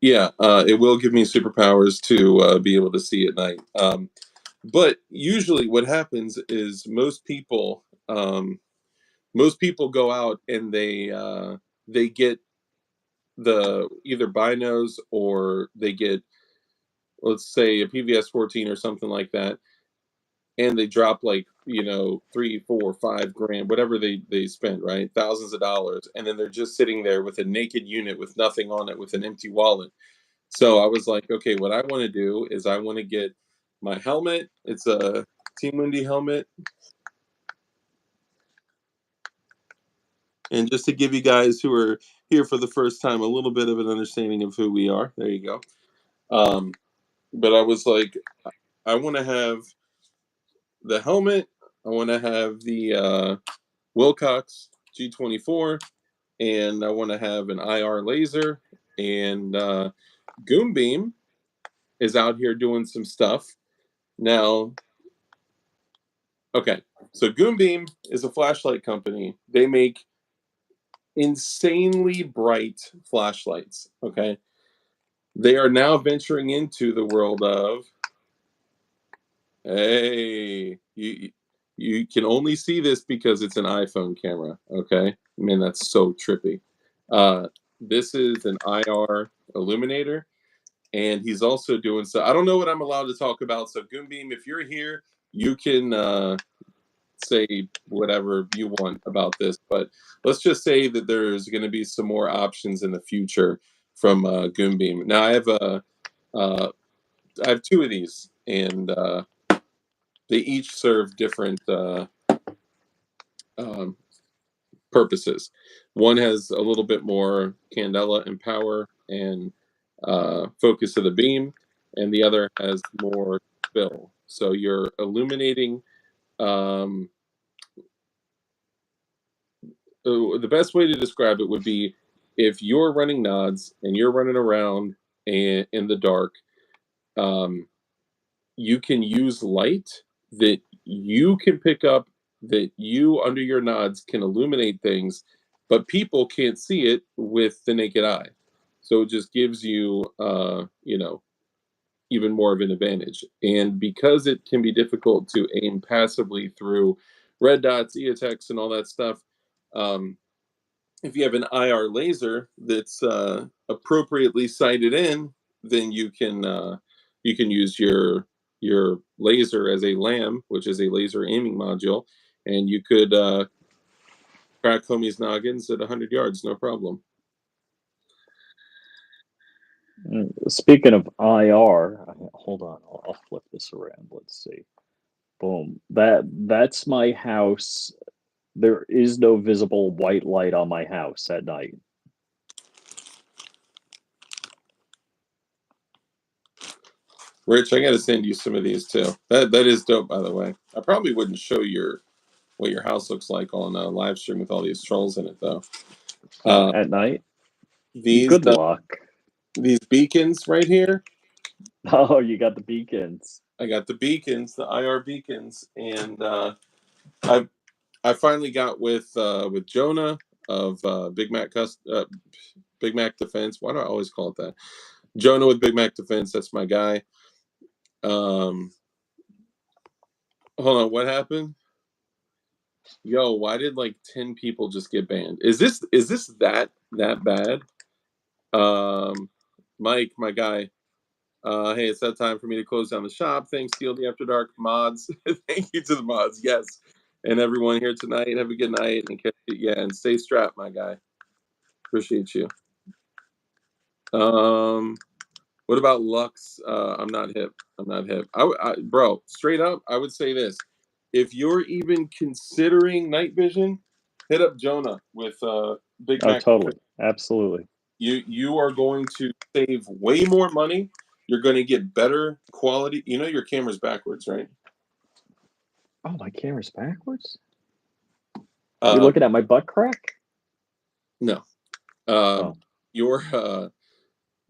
Yeah, it will give me superpowers to be able to see at night. But usually what happens is most people go out and they get the either binos or they get, let's say, a PVS 14 or something like that, and they drop like, you know, 3, 4, 5 grand, whatever they spend, right? Thousands of dollars, and then they're just sitting there with a naked unit with nothing on it, with an empty wallet. So I was like, okay, what I want to do is I want to get my helmet. It's a Team Windy helmet. And just to give you guys who are here for the first time a little bit of an understanding of who we are. There you go. But I was like, I want to have the helmet. I want to have the Wilcox G24. And I want to have an IR laser. And Goon Beam is out here doing some stuff. Now, okay, so Goon Beam is a flashlight company. They make insanely bright flashlights, okay? They are now venturing into the world of, hey, you can only see this because it's an iPhone camera, okay? Man, that's so trippy. This is an IR illuminator, and he's also doing so. I don't know what I'm allowed to talk about. So Goonbeam, if you're here, you can say whatever you want about this, but let's just say that there's going to be some more options in the future from Goonbeam. Now I have 2 of these, and they each serve different um, purposes. One has a little bit more candela and power and focus of the beam, and the other has more fill. So you're illuminating. The best way to describe it would be if you're running nods and you're running around in the dark, um, you can use light that you can pick up, that you under your nods can illuminate things, but people can't see it with the naked eye. So it just gives you, you know, even more of an advantage. And because it can be difficult to aim passively through red dots, EOTechs, and all that stuff, if you have an IR laser that's appropriately sighted in, then you can use your laser as a LAM, which is a laser aiming module, and you could crack homies' noggins at 100 yards, no problem. Speaking of IR, hold on, I'll flip this around. Let's see. Boom. That's my house. There is no visible white light on my house at night. Rich, I got to send you some of these too. That is dope, by the way. I probably wouldn't show what your house looks like on a live stream with all these trolls in it, though. At night? Good luck. These beacons right here. Oh, you got the beacons. I got the beacons, the IR beacons, and I finally got with Jonah of Big Mac Defense. Why do I always call it that? Jonah with Big Mac Defense. That's my guy. Hold on, what happened? Yo, why did like 10 people just get banned? Is this that bad? Mike, my guy. Hey, it's that time for me to close down the shop. Thanks, DLD After Dark mods. Thank you to the mods, yes, and everyone here tonight. Have a good night, and and stay strapped, my guy. Appreciate you. What about Lux? I'm not hip. I'm not hip. Bro, straight up, I would say this: if you're even considering night vision, hit up Jonah with Big Oh, Mac. totally, absolutely. You are going to save way more money. You're going to get better quality. You know your camera's backwards, right? Oh, my camera's backwards. You looking at my butt crack? No. Oh.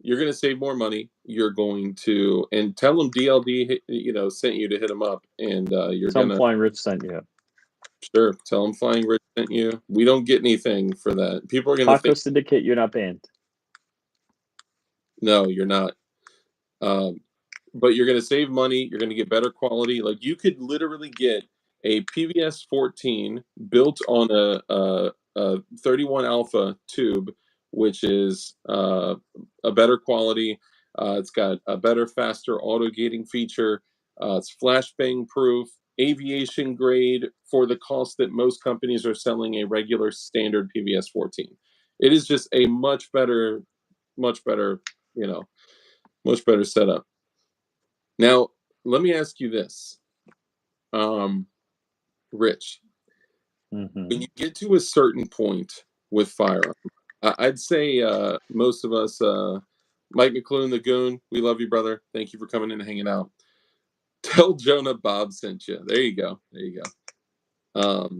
You're going to save more money. You're going to and tell them DLD sent you to hit them up, and you're Some gonna Flying Rich sent you. sure tell them Flying Rich sent you. We don't get anything for that. People are going to Taco think Syndicate, you're not banned. no, you're not. But you're going to save money. You're going to get better quality. Like you could literally get a PVS 14 built on a 31 Alpha tube, which is a better quality. It's got a better, faster auto gating feature. It's flashbang proof, aviation grade for the cost that most companies are selling a regular standard PVS 14. It is just a much better, much better setup. Now, let me ask you this, Rich. Mm-hmm. When you get to a certain point with Firearm, I'd say most of us, Mike McClune, the Goon, we love you, brother. Thank you for coming in and hanging out. Tell Jonah Bob sent you. There you go. There you go.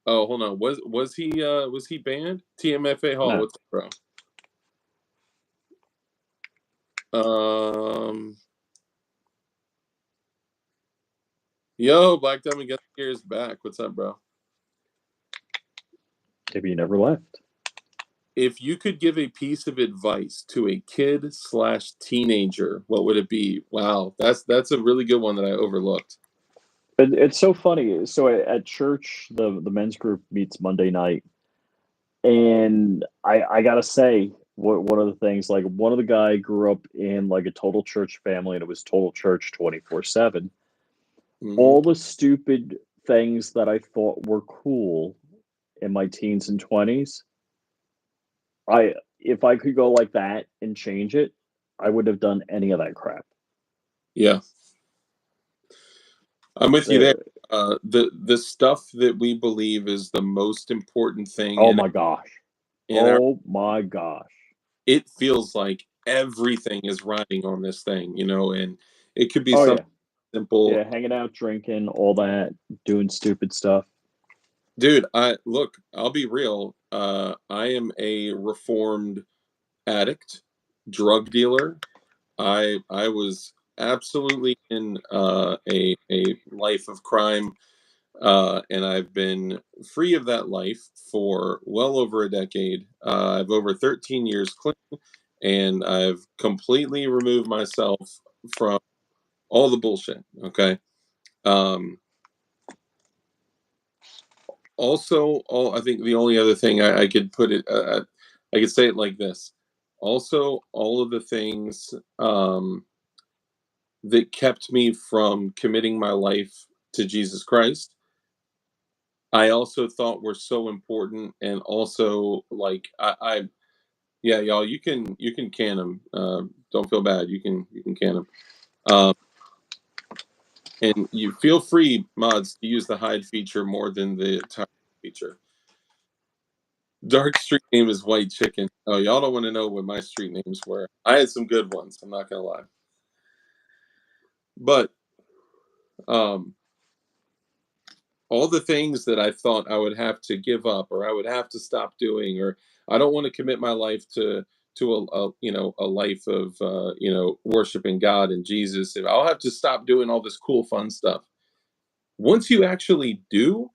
Oh, hold on. Was he banned? TMFA Hall. No. What's up, bro? Yo, Black Diamond Gun Gear is back. What's up, bro? Maybe you never left. If you could give a piece of advice to a kid/teenager, what would it be? Wow, that's a really good one that I overlooked. It's so funny. So at church, the men's group meets Monday night, and I gotta say, one of the things, like, one of the guy grew up in like a total church family, and it was total church 24/7. All the stupid things that I thought were cool in my teens and 20s, if I could go like that and change it, I wouldn't have done any of that crap. Yeah, I'm with you there. The stuff that we believe is the most important thing Oh my gosh. in our, Oh my gosh. it feels like everything is riding on this thing, and it could be Oh something yeah. simple. Yeah, hanging out, drinking, all that, doing stupid stuff. Dude, I'll be real. I am a reformed addict, drug dealer. I was absolutely in a life of crime, and I've been free of that life for well over a decade. I've over 13 years clean, and I've completely removed myself from all the bullshit. Okay. Um, Also, I think the only other thing I could put it, I could say it like this. Also, all of the things that kept me from committing my life to Jesus Christ, I also thought were so important, and also like yeah, y'all, you can can them. Don't feel bad. You can can them. And you feel free, mods, to use the hide feature more than the time feature. Dark street name is White Chicken. Oh, y'all don't want to know what my street names were. I had some good ones. I'm not gonna lie. But um, all the things that I thought I would have to give up, or I would have to stop doing, or I don't want to commit my life to a life of worshiping God and Jesus. I'll have to stop doing all this cool fun stuff. Once you actually do,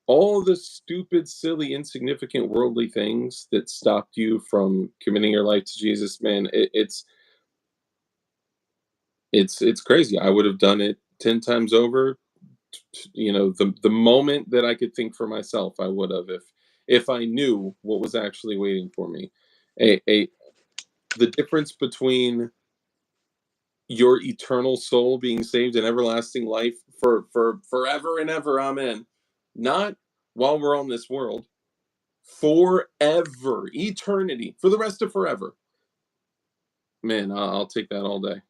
all the stupid, silly, insignificant worldly things that stopped you from committing your life to Jesus, man, it's crazy. I would have done it 10 times over. The moment that I could think for myself, I would have, if I knew what was actually waiting for me. A The difference between your eternal soul being saved and everlasting life for forever and ever, amen. Not while we're on this world, forever, eternity, for the rest of forever. Man, I'll take that all day.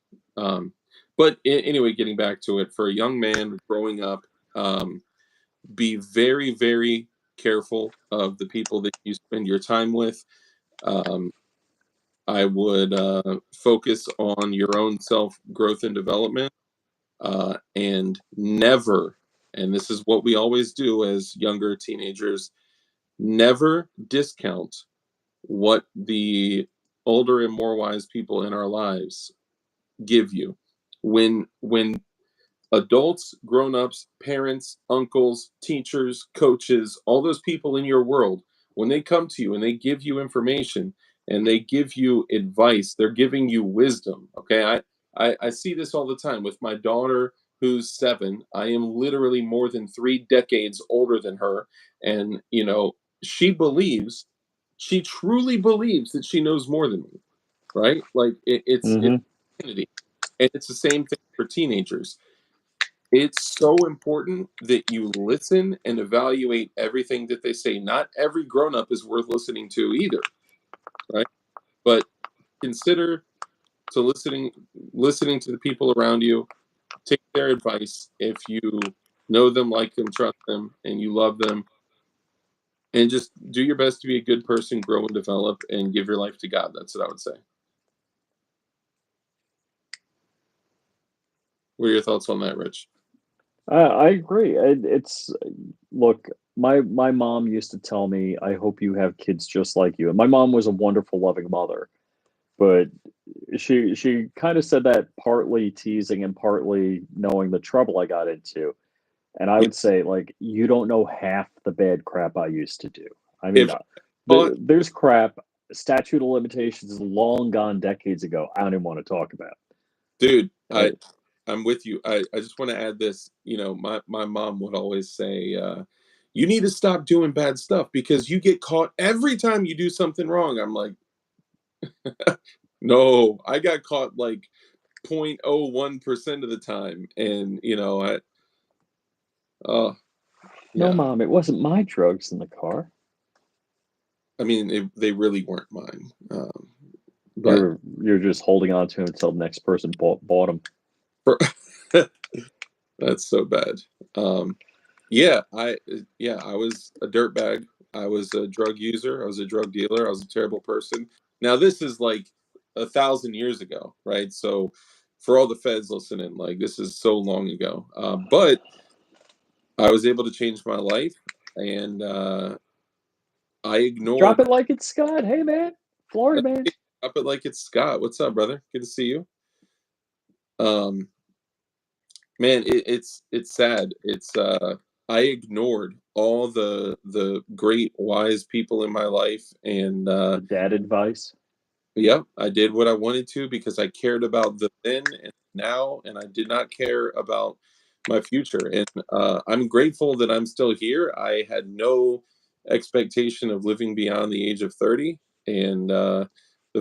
But anyway, getting back to it, for a young man growing up, be very, very careful of the people that you spend your time with. Um, I would focus on your own self growth and development, and never, and this is what we always do as younger teenagers, never discount what the older and more wise people in our lives give you. When adults, grown-ups, parents, uncles, teachers, coaches, all those people in your world, when they come to you and they give you information and they give you advice, they're giving you wisdom. Okay. I see this all the time with my daughter who's 7. I am literally more than 3 decades older than her. And, she believes, she truly believes that she knows more than me, right? Like it's Mm-hmm. insanity. And it's the same thing for teenagers. It's so important that you listen and evaluate everything that they say. Not every grown up is worth listening to either, right? But consider to listening to the people around you. Take their advice if you know them, like them, trust them, and you love them. And just do your best to be a good person, grow and develop, and give your life to God. That's what I would say. What are your thoughts on that, Rich? I agree. It's look, my mom used to tell me, "I hope you have kids just like you." And my mom was a wonderful, loving mother, but she kind of said that partly teasing and partly knowing the trouble I got into. And I Yeah. would say, like, you don't know half the bad crap I used to do. I mean, If caught, there's crap. Statute of limitations is long gone decades ago. I don't even want to talk about. dude, Uh, I'm with you. I just want to add this. My mom would always say, you need to stop doing bad stuff because you get caught every time you do something wrong. I'm like, no, I got caught like 0.01% of the time. And, oh, no, yeah. mom, it wasn't my drugs in the car. I mean, they really weren't mine. But You're just holding on to him until the next person bought him. for, that's so bad. Um, I was a dirtbag. I was a drug user. I was a drug dealer. I was a terrible person. Now this is like 1,000 years ago, right? So for all the feds listening, like this is so long ago. But I was able to change my life, and I ignored Drop it like it's Scott. Hey, man, Florida man. up it like it's Scott. What's up, brother? Good to see you. Um, Man, it's sad. It's I ignored all the great wise people in my life, and The dad advice. yep, I did what I wanted to because I cared about the then and now, and I did not care about my future. And I'm grateful that I'm still here. I had no expectation of living beyond the age of 30, and the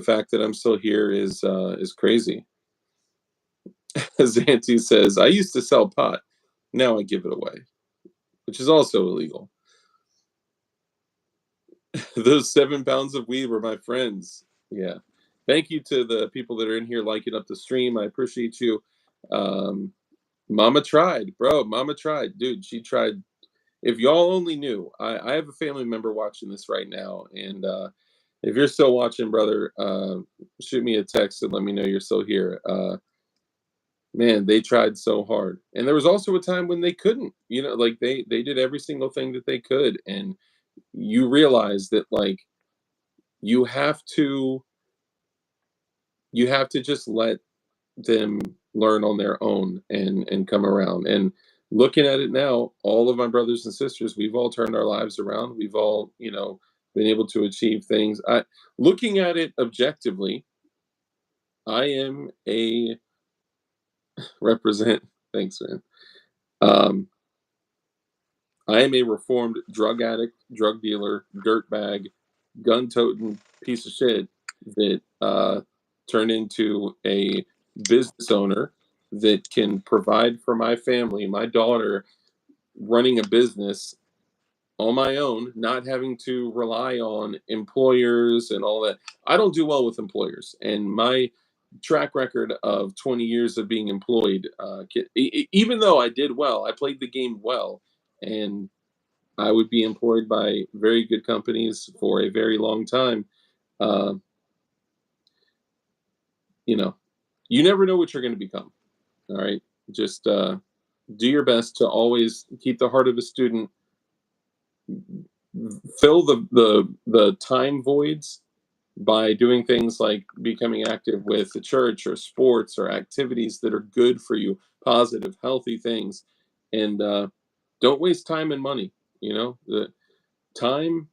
fact that I'm still here is crazy. As Auntie says, I used to sell pot. Now I give it away, which is also illegal. Those 7 pounds of weed were my friends. Yeah. Thank you to the people that are in here liking up the stream. I appreciate you. Um, Mama tried, bro. Mama tried. Dude, she tried. If y'all only knew, I have a family member watching this right now. And if you're still watching, brother, shoot me a text and let me know you're still here. Man, they tried so hard. And there was also a time when they couldn't, like they did every single thing that they could. And you realize that like you have to you have to just let them learn on their own and come around. And looking at it now, all of my brothers and sisters, we've all turned our lives around. We've all, been able to achieve things. I Looking at it objectively, I am a represent thanks, man. Um, I am a reformed drug addict, drug dealer, dirtbag, gun toting piece of shit that turned into a business owner that can provide for my family, my daughter, running a business on my own, not having to rely on employers and all that. I don't do well with employers, and my track record of 20 years of being employed. Even though I did well, I played the game well, and I would be employed by very good companies for a very long time. Uh, you know, you never know what you're going to become. All right. Just do your best to always keep the heart of a student, fill the time voids by doing things like becoming active with the church or sports or activities that are good for you, positive, healthy things, and don't waste time and money. The time,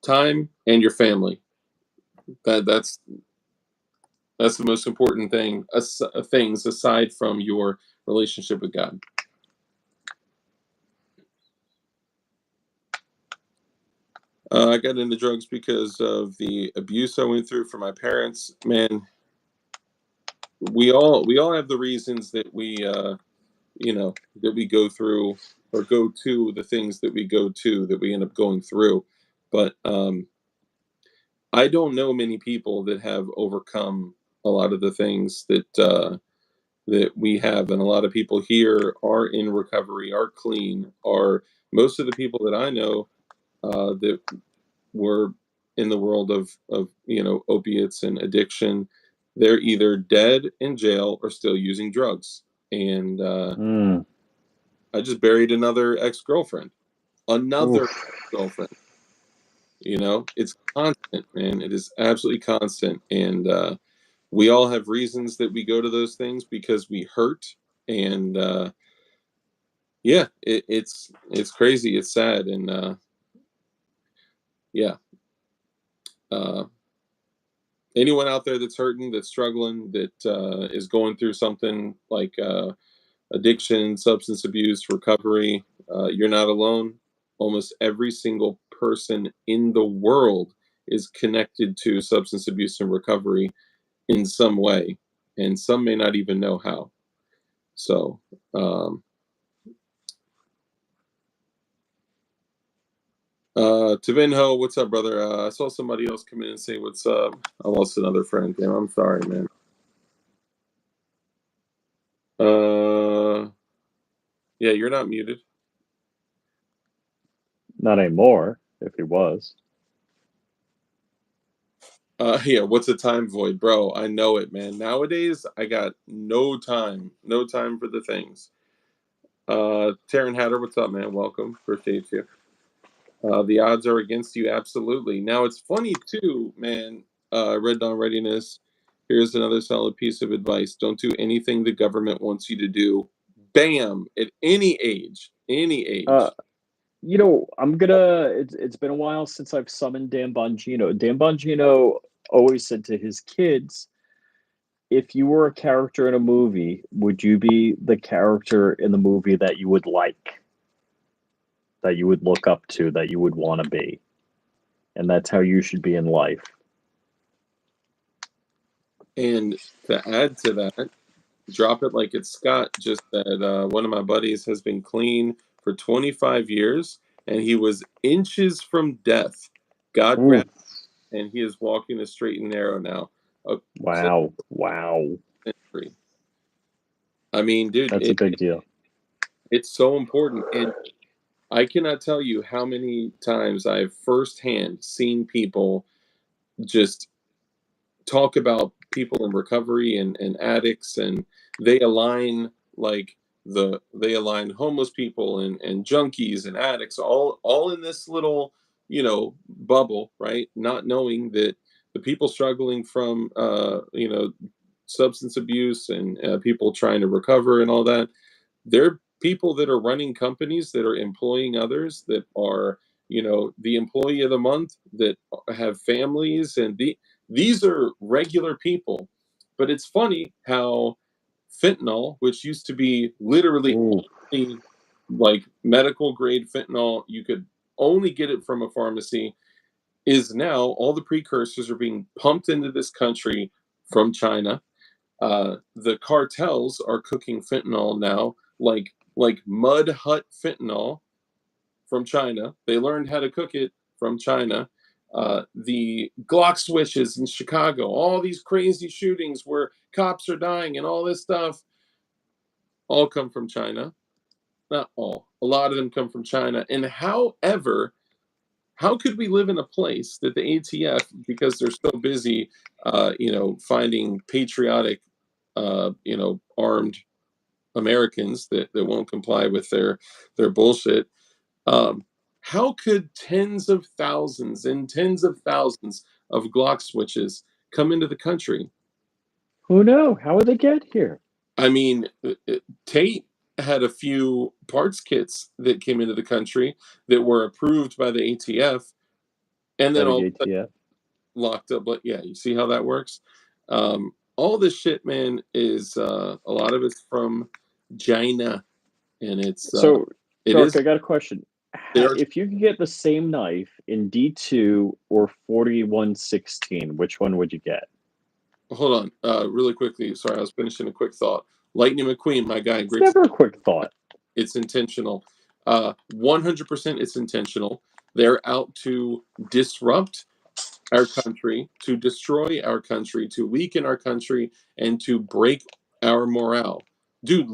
time, and your family. That's the most important thing. Things aside from your relationship with God. I got into drugs because of the abuse I went through from my parents. Man, we all have the reasons that we go through or go to the things that we go to that we end up going through. But I don't know many people that have overcome a lot of the things that we have, and a lot of people here are in recovery, are clean, are most of the people that I know that were in the world of opiates and addiction. They're either dead in jail or still using drugs. And I just buried another ex-girlfriend. Another girlfriend. It's constant, man. It is absolutely constant. And we all have reasons that we go to those things because we hurt. And yeah, it's crazy. It's sad. And yeah. Anyone out there that's hurting, that's struggling, that is going through something like addiction, substance abuse, recovery, you're not alone. Almost every single person in the world is connected to substance abuse and recovery in some way, and some may not even know how. So, Tavinho, what's up, brother? I saw somebody else come in and say, "What's up?" I lost another friend. Damn, I'm sorry, man. Yeah, you're not muted. Not anymore, if he was. Yeah, what's a time void, bro? I know it, man. Nowadays, I got no time for the things. Taryn Hatter, what's up, man? Welcome, appreciate you. The odds are against you, absolutely. Now it's funny too, man. Red Dawn Readiness. Here's another solid piece of advice: don't do anything the government wants you to do. Bam! At any age, any age. It's been a while since I've summoned Dan Bongino. Dan Bongino always said to his kids, if you were a character in a movie, would you be the character in the movie that you would like, that you would look up to, that you would want to be? And that's how you should be in life. And to add to that, drop it like it's Scott just said, one of my buddies has been clean for 25 years, and he was inches from death. God grabbed him, and he is walking a straight and narrow now. Wow. Century. I mean, dude, that's a big deal. It's so important. And I cannot tell you how many times I've firsthand seen people just talk about people in recovery and addicts, and they align they align homeless people and junkies and addicts all in this little bubble, right? Not knowing that the people struggling from substance abuse and people trying to recover and all that, they're people that are running companies that are employing others, that are the employee of the month, that have families, and these are regular people. But it's funny how fentanyl, which used to be literally only like medical grade fentanyl, you could only get it from a pharmacy, is now all the precursors are being pumped into this country from China. The cartels are cooking fentanyl now, like Mud Hut fentanyl from China. They learned how to cook it from China. the Glock switches in Chicago, all these crazy shootings where cops are dying and all this stuff, all come from China. Not all. A lot of them come from China. And however, how could we live in a place that the ATF, because they're so busy, finding patriotic, armed Americans that won't comply with their bullshit? How could tens of thousands and tens of thousands of Glock switches come into the country? Who knows? How would they get here? I mean, Tate had a few parts kits that came into the country that were approved by the ATF, and then all locked up. But yeah, you see how that works. All this shit, man, is a lot of it's from China, and it's so. It Dark, is. I got a question. If you could get the same knife in D2 or 4116, which one would you get? Hold on, really quickly. Sorry, I was finishing a quick thought. Lightning McQueen, my guy. It's never a quick thought. It's intentional. 100% it's intentional. They're out to disrupt our country, to destroy our country, to weaken our country, and to break our morale. Dude,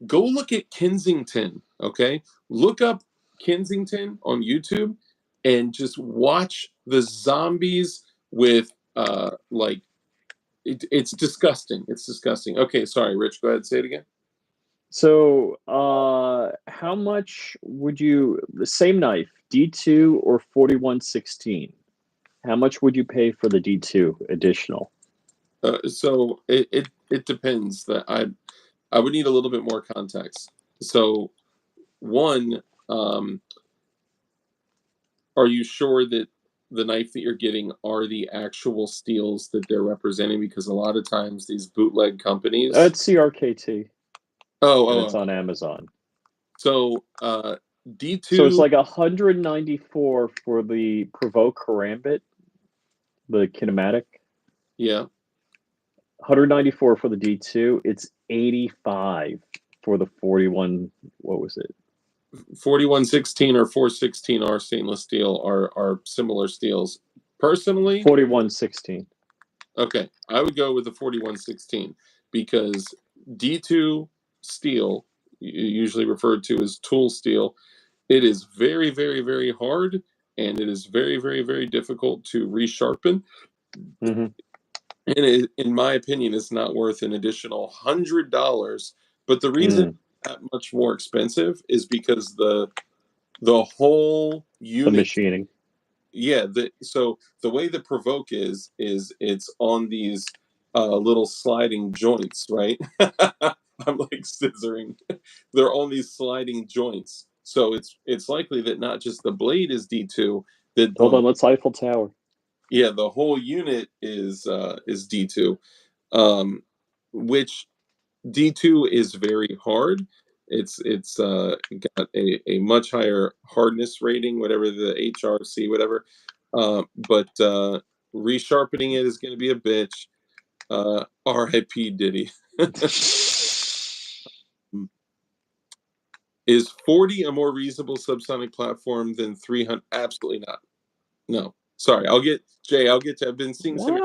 go look at Kensington, okay? Look up Kensington on YouTube and just watch the zombies with it's disgusting. It's disgusting. Okay, sorry, Rich, go ahead, say it again. So, how much would the same knife, D2 or 4116? How much would you pay for the D2 additional? So it depends. That I would need a little bit more context. So, one, are you sure that the knife that you're getting are the actual steels that they're representing? Because a lot of times these bootleg companies. It's CRKT. Oh, it's on Amazon. So D2. So it's like 194 for the Provoke Karambit, the kinematic. Yeah. 194 for the D2. It's 85 for the 41. What was it? 4116 or 416R stainless steel are similar steels. Personally, 4116. Okay, I would go with the 4116 because D2 steel, usually referred to as tool steel, it is very, very, very hard, and it is very, very, very difficult to resharpen. Mm-hmm. And it, in my opinion, it's not worth an additional $100. But the reason it's that much more expensive is because the whole unit, the machining. Yeah, so the way the Provoke is it's on these little sliding joints, right? I'm like scissoring. They're on these sliding joints, so it's likely that not just the blade is D2. Hold on, let's Eiffel Tower. Yeah, the whole unit is D2, which D2 is very hard. It's got a much higher hardness rating, whatever the HRC, whatever. But resharpening it is going to be a bitch. R.I.P. Diddy. Is 40 a more reasonable subsonic platform than 300? Absolutely not. No. Sorry. I'll get to. I've been seeing some.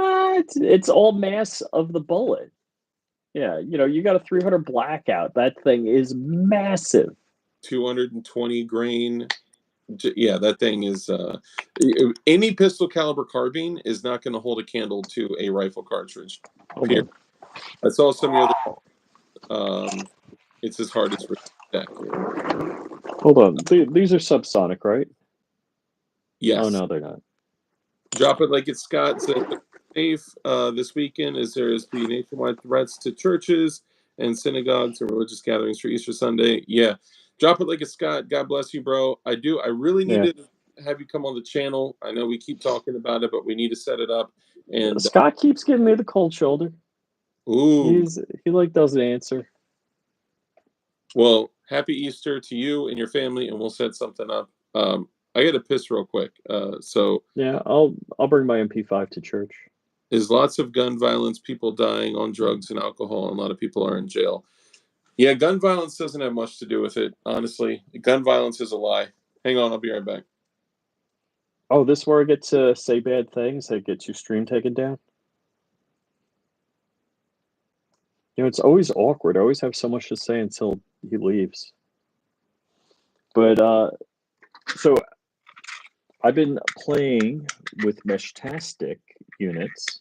It's all mass of the bullet. Yeah, you got a 300 blackout. That thing is massive. 220 grain. Yeah, that thing is. Any pistol caliber carbine is not going to hold a candle to a rifle cartridge. Period. I saw some of the other. It's as hard as deck. Hold on, these are subsonic, right? Yes. Oh no, they're not. Drop it like it's Scott said. Safe this weekend as there is the nationwide threats to churches and synagogues and religious gatherings for Easter Sunday. Yeah, drop it like it's Scott. God bless you, bro. I really need to have you come on the channel. I know we keep talking about it, but we need to set it up. And Scott keeps giving me the cold shoulder. Ooh, he doesn't answer. Well, happy Easter to you and your family, and we'll set something up. I got to piss real quick. So yeah, I'll bring my MP5 to church. There's lots of gun violence, people dying on drugs and alcohol, and a lot of people are in jail. Yeah, gun violence doesn't have much to do with it, honestly. Gun violence is a lie. Hang on, I'll be right back. Oh, this where I get to say bad things that gets your stream taken down? You know, it's always awkward. I always have so much to say until he leaves. But, so I've been playing with Meshtastic units,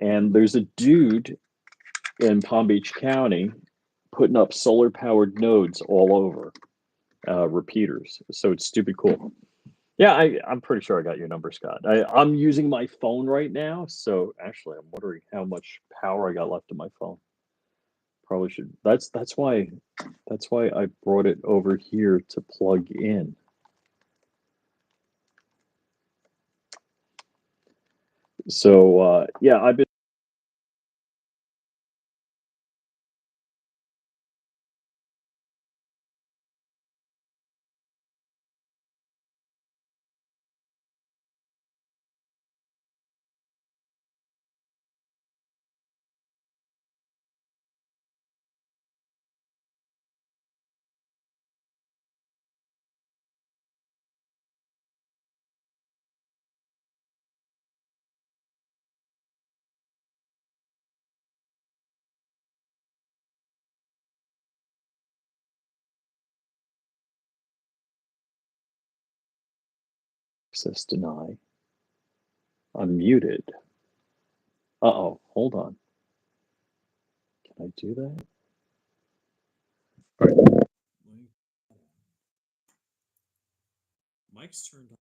and there's a dude in Palm Beach County putting up solar-powered nodes all over, repeaters. So it's stupid cool. Yeah, I'm pretty sure I got your number, Scott. I'm using my phone right now, so actually, I'm wondering how much power I got left in my phone. Probably should. That's why I brought it over here to plug in. So yeah, I've been. Access deny. I'm muted. Uh-oh, hold on. Can I do that? All right. Mike's turned on.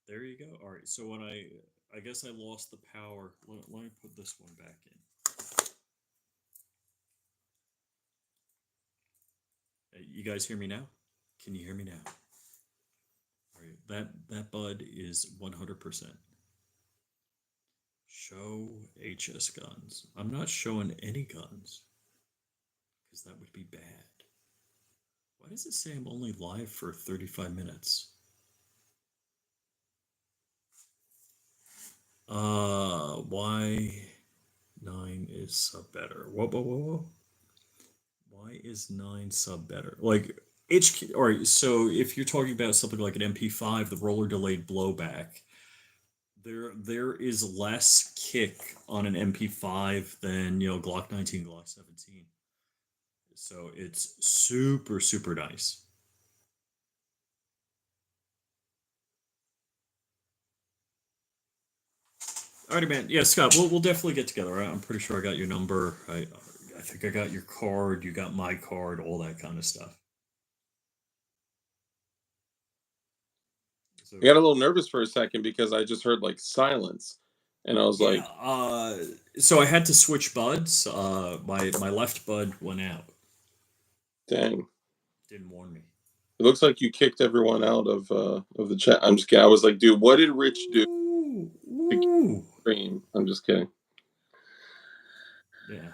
There you go. All right. So when I guess I lost the power. Let me put this one back in. You guys hear me now? Can you hear me now? All right. That bud is 100%. Show HS guns. I'm not showing any guns because that would be bad. Why does it say I'm only live for 35 minutes? Why 9 is sub better? Whoa. Why is 9 sub better? Like HQ, all right, so if you're talking about something like an MP5, the roller delayed blowback, there is less kick on an MP5 than, Glock 19, Glock 17. So it's super nice. Alrighty, man. Yeah, Scott, we'll definitely get together. Right? I'm pretty sure I got your number. I think I got your card. You got my card. All that kind of stuff. So, I got a little nervous for a second because I just heard like silence, and I was like, so I had to switch buds. My left bud went out. "Dang!" Didn't warn me. It looks like you kicked everyone out of the chat. I'm just kidding. I was like, "Dude, what did Rich do?" Ooh. Stream. I'm just kidding. Yeah.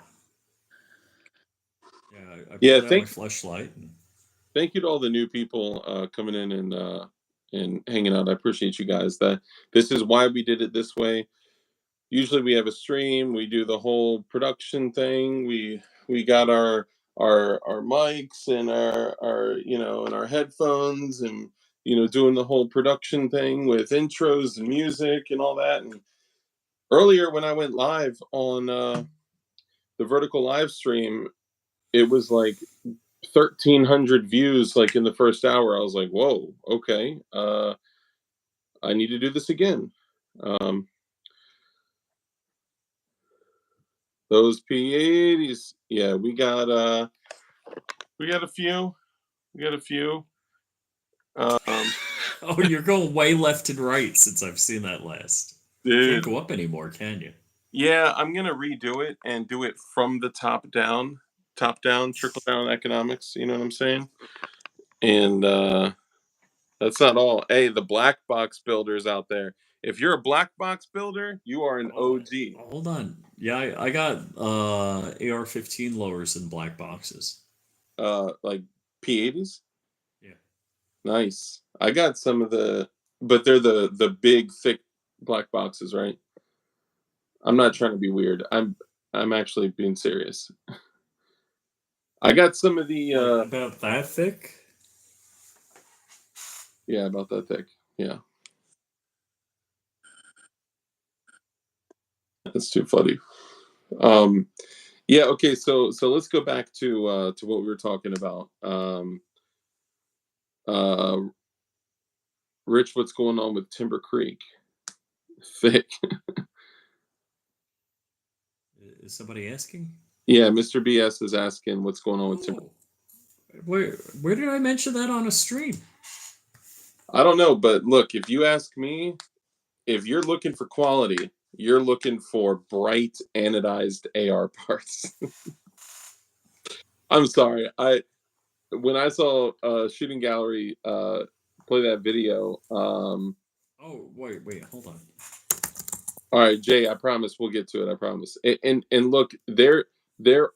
I put out my flashlight. Thank you to all the new people coming in and hanging out. I appreciate you guys. This is why we did it this way. Usually we have a stream. We do the whole production thing. We got our mics and our and our headphones and doing the whole production thing with intros and music and all that. And earlier when I went live on the vertical live stream, it was like 1,300 views like in the first hour. I was like, whoa, okay, I need to do this again. Those P80s, yeah, we got a few. Oh, you're going way left and right since I've seen that last. Dude. Can't go up anymore, can you? Yeah, I'm gonna redo it and do it from the top down, trickle down economics. You know what I'm saying? And that's not all. Hey, the black box builders out there. If you're a black box builder, you are an OG. Hold on. Yeah, I got AR-15 lowers in black boxes. Like P80s? Yeah. Nice. I got some of but they're the big thick black boxes, right? I'm not trying to be weird. I'm actually being serious. I got some of the about that thick. Yeah, about that thick. Yeah, that's too funny. Yeah. Okay. So let's go back to what we were talking about. Uh, Rich, what's going on with Timber Creek? Thick. Is somebody asking? Yeah, Mr. BS is asking what's going on with Timber. Oh, where did I mention that on a stream? I don't know, but look, if you ask me, if you're looking for quality, you're looking for bright anodized AR parts. I'm sorry. When I saw Shooting Gallery play that video. Oh, wait, hold on. All right, Jay. I promise we'll get to it. I promise. And look, there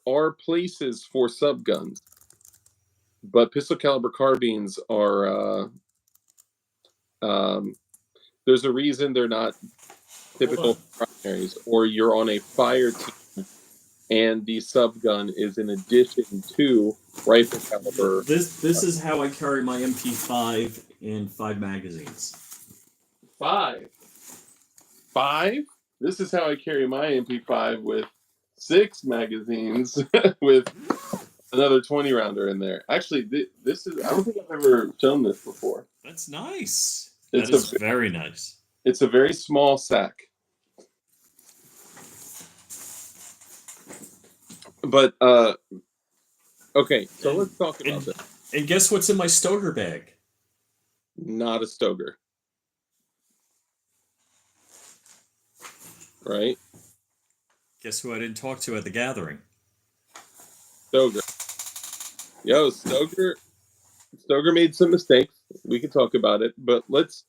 are places for sub guns, but pistol caliber carbines are. There's a reason they're not typical primaries, or you're on a fire team, and the sub gun is in addition to rifle caliber. This is how I carry my MP5 in 5 magazines. Five. This is how I carry my MP5 with 6 magazines with another 20 rounder in there. Actually, this is. I don't think I've ever shown this before. That's nice. It's That is very nice. It's a very small sack. But okay, so let's talk about this. And guess what's in my Stoker bag? Not a Stoker. Right? Guess who I didn't talk to at the gathering? Stoker. Yo, Stoker made some mistakes. We can talk about it, but let's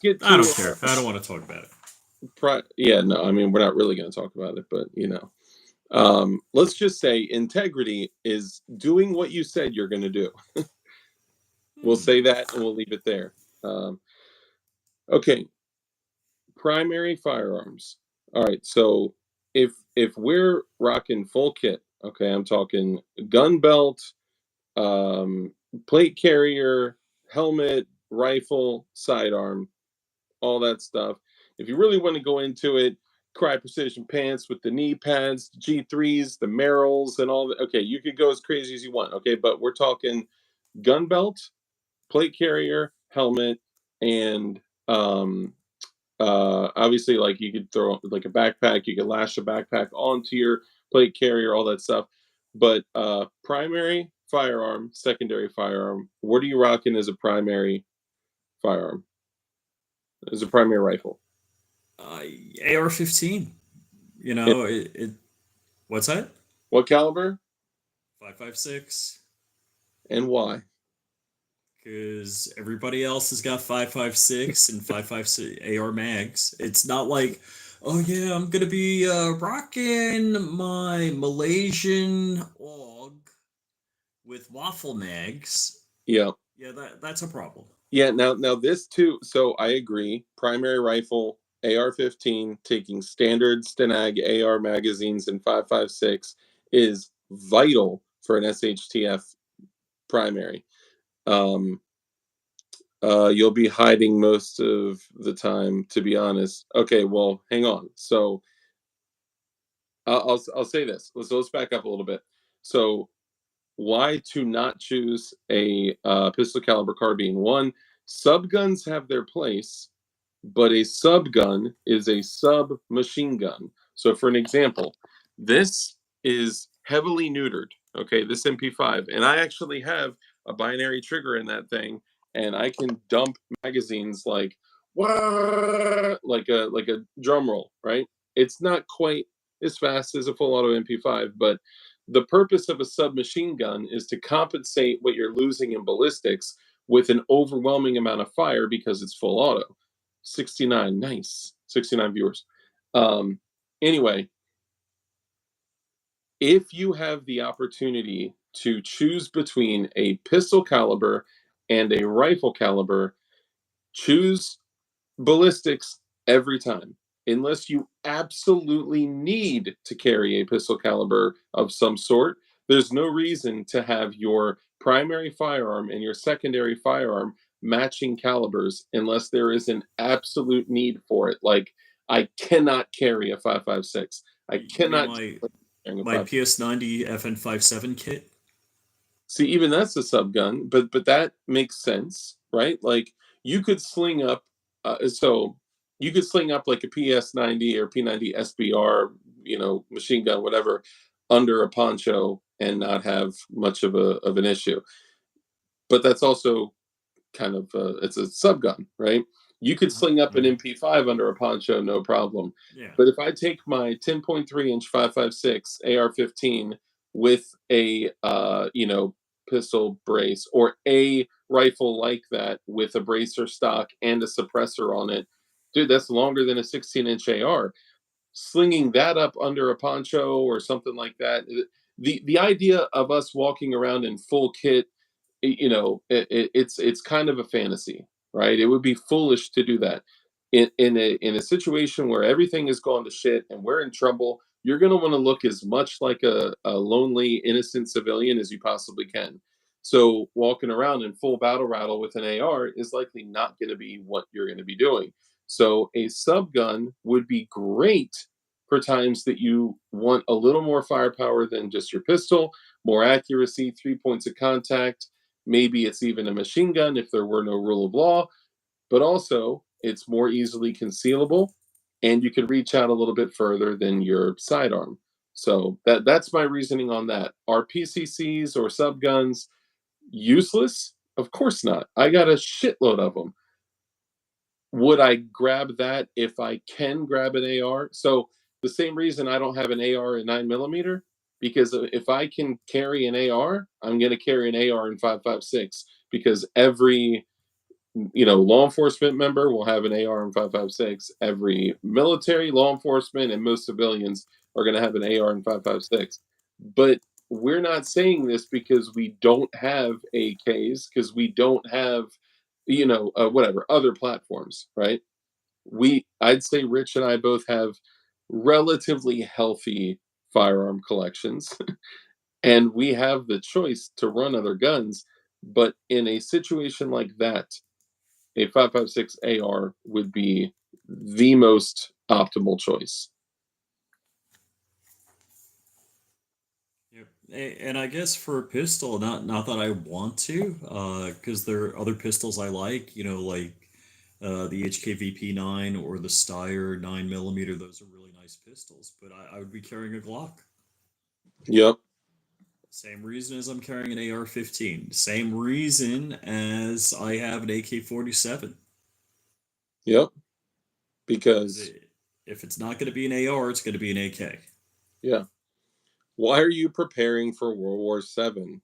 get to. I don't care. I don't want to talk about it. Yeah, no, I mean we're not really going to talk about it, but let's just say integrity is doing what you said you're going to do. We'll say that and we'll leave it there. Okay, primary firearms. All right, so if we're rocking full kit, okay, I'm talking gun belt, plate carrier, helmet, rifle, sidearm, all that stuff. If you really want to go into it, Cry Precision pants with the knee pads, the G3s, the Merrills, and all that. Okay, you could go as crazy as you want. Okay, but we're talking gun belt, plate carrier, helmet, and obviously, like you could throw like a backpack, you could lash a backpack onto your plate carrier, all that stuff. But primary firearm, secondary firearm, what are you rocking as a primary firearm? As a primary rifle? AR-15. You know, it what's that? What caliber? 5.56. And why? Because everybody else has got 5.56 and 5.56 AR mags. It's not like, oh yeah, I'm gonna be rocking my Malaysian AUG with waffle mags. Yeah. Yeah, that's a problem. Yeah. Now this too. So I agree. Primary rifle, AR-15, taking standard Stenag AR magazines in 5.56 is vital for an SHTF primary. You'll be hiding most of the time, to be honest. Okay, well, hang on. So I'll say this. Let's back up a little bit. So why to not choose a pistol caliber carbine? One, subguns have their place, but a subgun is a submachine gun. So for an example, this is heavily neutered. Okay, this MP5, and I actually have a binary trigger in that thing, and I can dump magazines like like a drum roll. Right? It's not quite as fast as a full auto MP5, but the purpose of a submachine gun is to compensate what you're losing in ballistics with an overwhelming amount of fire because it's full auto. 69, nice. 69 viewers. Anyway, if you have the opportunity to choose between a pistol caliber and a rifle caliber, choose ballistics every time, unless you absolutely need to carry a pistol caliber of some sort. There's no reason to have your primary firearm and your secondary firearm matching calibers unless there is an absolute need for it. Like, I cannot carry a 5.56. I You mean cannot my carry a my 5. PS90 FN57 kit? See, even that's a sub gun, but that makes sense, right? Like, you could sling up, so you could sling up like a PS90 or P90 SBR, machine gun, whatever, under a poncho and not have much of an issue. But that's also kind of it's a sub gun, right? You could Mhm, sling up an mhm. MP5 under a poncho, no problem. Yeah. But if I take my 10.3-inch 5.56 AR-15 with a pistol brace or a rifle like that with a bracer stock and a suppressor on it, dude, that's longer than a 16-inch AR. Slinging that up under a poncho or something like that. The idea of us walking around in full kit, it's kind of a fantasy, right? It would be foolish to do that in a situation where everything has gone to shit and we're in trouble. You're going to want to look as much like a lonely innocent civilian as you possibly can. So walking around in full battle rattle with an AR is likely not going to be what you're going to be doing. So a sub gun would be great for times that you want a little more firepower than just your pistol, more accuracy, 3 points of contact. Maybe it's even a machine gun if there were no rule of law, but also it's more easily concealable and you can reach out a little bit further than your sidearm. So that's my reasoning on that. Are PCCs or sub guns useless? Of course not. I got a shitload of them. Would I grab that if I can grab an AR? So the same reason I don't have an AR in 9 millimeter, because if I can carry an AR, I'm going to carry an AR in 5.56 because every law enforcement member will have an AR in 5.56. Every military, law enforcement, and most civilians are going to have an AR in 5.56. But we're not saying this because we don't have AKs, because we don't have, whatever other platforms, right? I'd say Rich and I both have relatively healthy firearm collections, and we have the choice to run other guns. But in a situation like that, a 5.56 AR would be the most optimal choice. Yep. And I guess for a pistol, not that I want to, because there are other pistols I like, like the HKVP9 or the Steyr 9 millimeter. Those are really nice pistols, but I would be carrying a Glock. Yep, Same reason as I'm carrying an AR-15. Same reason as I have an AK-47. yep. Because Because if it's not going to be an AR, it's going to be an AK. yeah, why are you preparing for World War VII?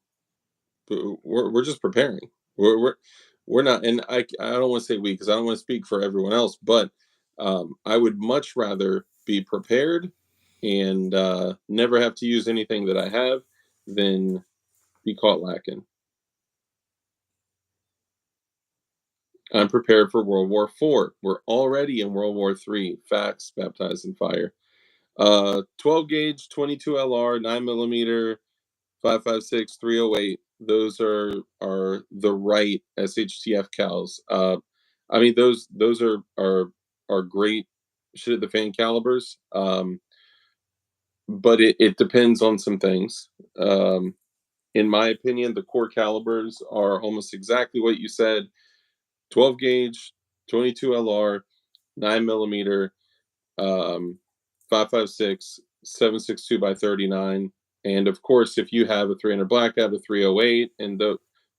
We're just preparing. We're not, and I don't want to say we because I don't want to speak for everyone else, but I would much rather be prepared and never have to use anything that I have than be caught lacking. I'm prepared for World War IV. We're already in World War III. Facts, baptized in fire. 12 gauge, 22 LR, 9 millimeter, 5.56, 308. Those are the right SHTF cows. I mean those are great shit at the fan calibers. But it depends on some things. In my opinion, the core calibers are almost exactly what you said: 12 gauge, 22 LR, 9 millimeter, 5.56, 7.62 by 39, and of course, if you have a 300 blackout, a 308, and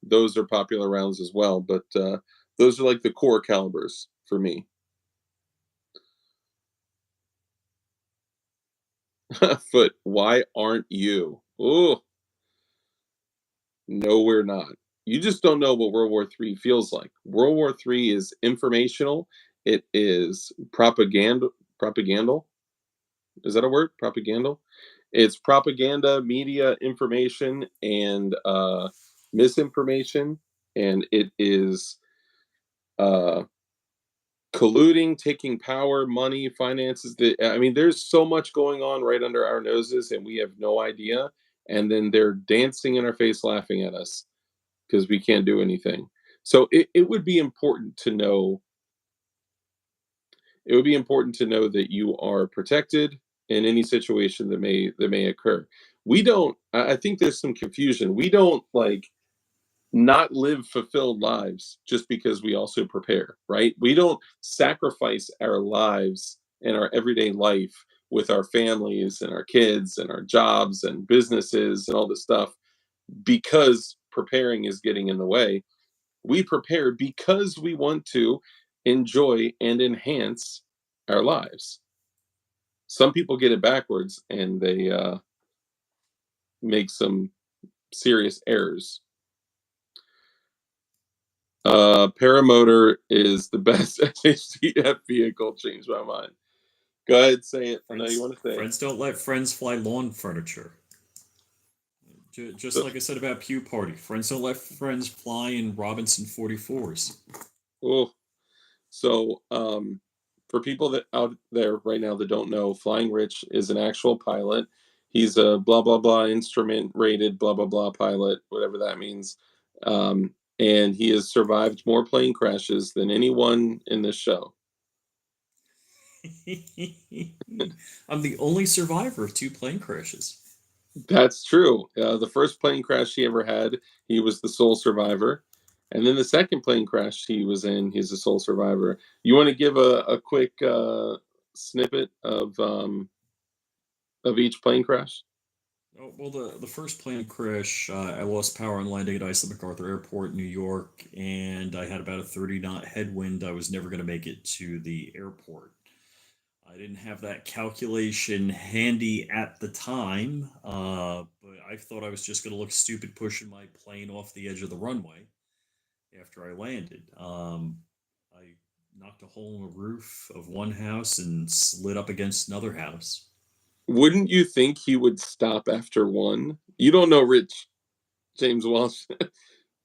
those are popular rounds as well. But those are like the core calibers for me. Foot, why aren't you? Oh, no, we're not. You just don't know what World War III feels like. World War III is informational. It is propagandal. Is that a word? Propagandal? It's propaganda, media, information, and misinformation, and it is uh, colluding, taking power, money, finances. I mean, there's so much going on right under our noses, and we have no idea. and then they're dancing in our face, laughing at us because we can't do anything. So it would be important to know. It would be important to know that you are protected in any situation that may occur. We don't. I think there's some confusion. We don't like not live fulfilled lives just because we also prepare, right? We don't sacrifice our lives and our everyday life with our families and our kids and our jobs and businesses and all this stuff because preparing is getting in the way. We prepare because we want to enjoy and enhance our lives. Some people get it backwards and they make some serious errors. Paramotor is the best SHTF vehicle. Changed my mind. Go ahead, say it. I know you want to say it. Friends don't let friends fly lawn furniture. Just So, like I said about Pew Party, friends don't let friends fly in Robinson 44s. oh, so for people that out there right now that don't know, Flying Rich is an actual pilot. He's a blah blah blah instrument rated blah blah blah pilot, whatever that means. And he has survived more plane crashes than anyone in this show. I'm the only survivor of 2 plane crashes. That's true. The first plane crash he ever had, he was the sole survivor. And then the second plane crash he was in, he's the sole survivor. You want to give a quick snippet of each plane crash? Oh, well, the first plane crash, I lost power on landing at Iceland MacArthur Airport, New York, and I had about a 30-knot headwind. I was never going to make it to the airport. I didn't have that calculation handy at the time, but I thought I was just going to look stupid pushing my plane off the edge of the runway after I landed. I knocked a hole in the roof of one house and slid up against another house. Wouldn't you think he would stop after one? You don't know Rich. James Walsh.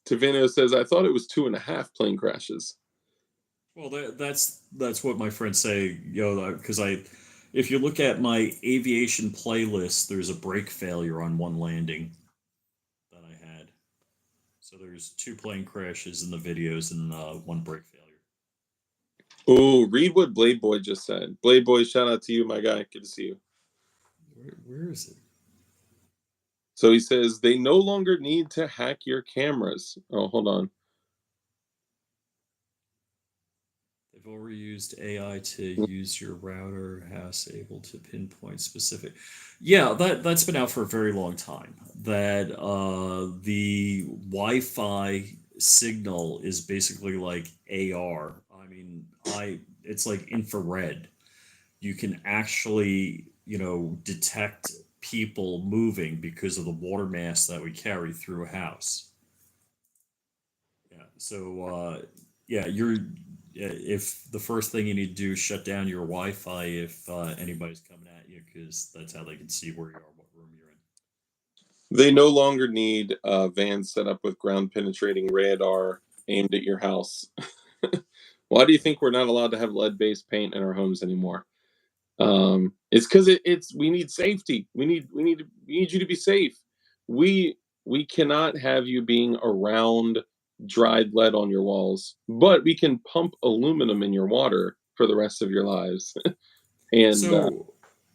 Tavino says, I thought it was 2.5 plane crashes. Well, that's what my friends say, because if you look at my aviation playlist, there's a brake failure on one landing that I had. So there's 2 plane crashes in the videos and one brake failure. Oh, read what Blade Boy just said. Blade Boy, shout out to you, my guy. Good to see you. Where is it? So he says they no longer need to hack your cameras. Oh, hold on. They've already used AI to use your router house able to pinpoint specific. Yeah, that's been out for a very long time. That the Wi-Fi signal is basically like AR. I mean, it's like infrared. You can actually, detect people moving because of the water mass that we carry through a house. Yeah. So, yeah, if the first thing you need to do is shut down your Wi-Fi if anybody's coming at you, because that's how they can see where you are, what room you're in. They no longer need vans set up with ground penetrating radar aimed at your house. Why do you think we're not allowed to have lead-based paint in our homes anymore? It's because it's we need safety. We need you to be safe. We cannot have you being around dried lead on your walls, but we can pump aluminum in your water for the rest of your lives. and So,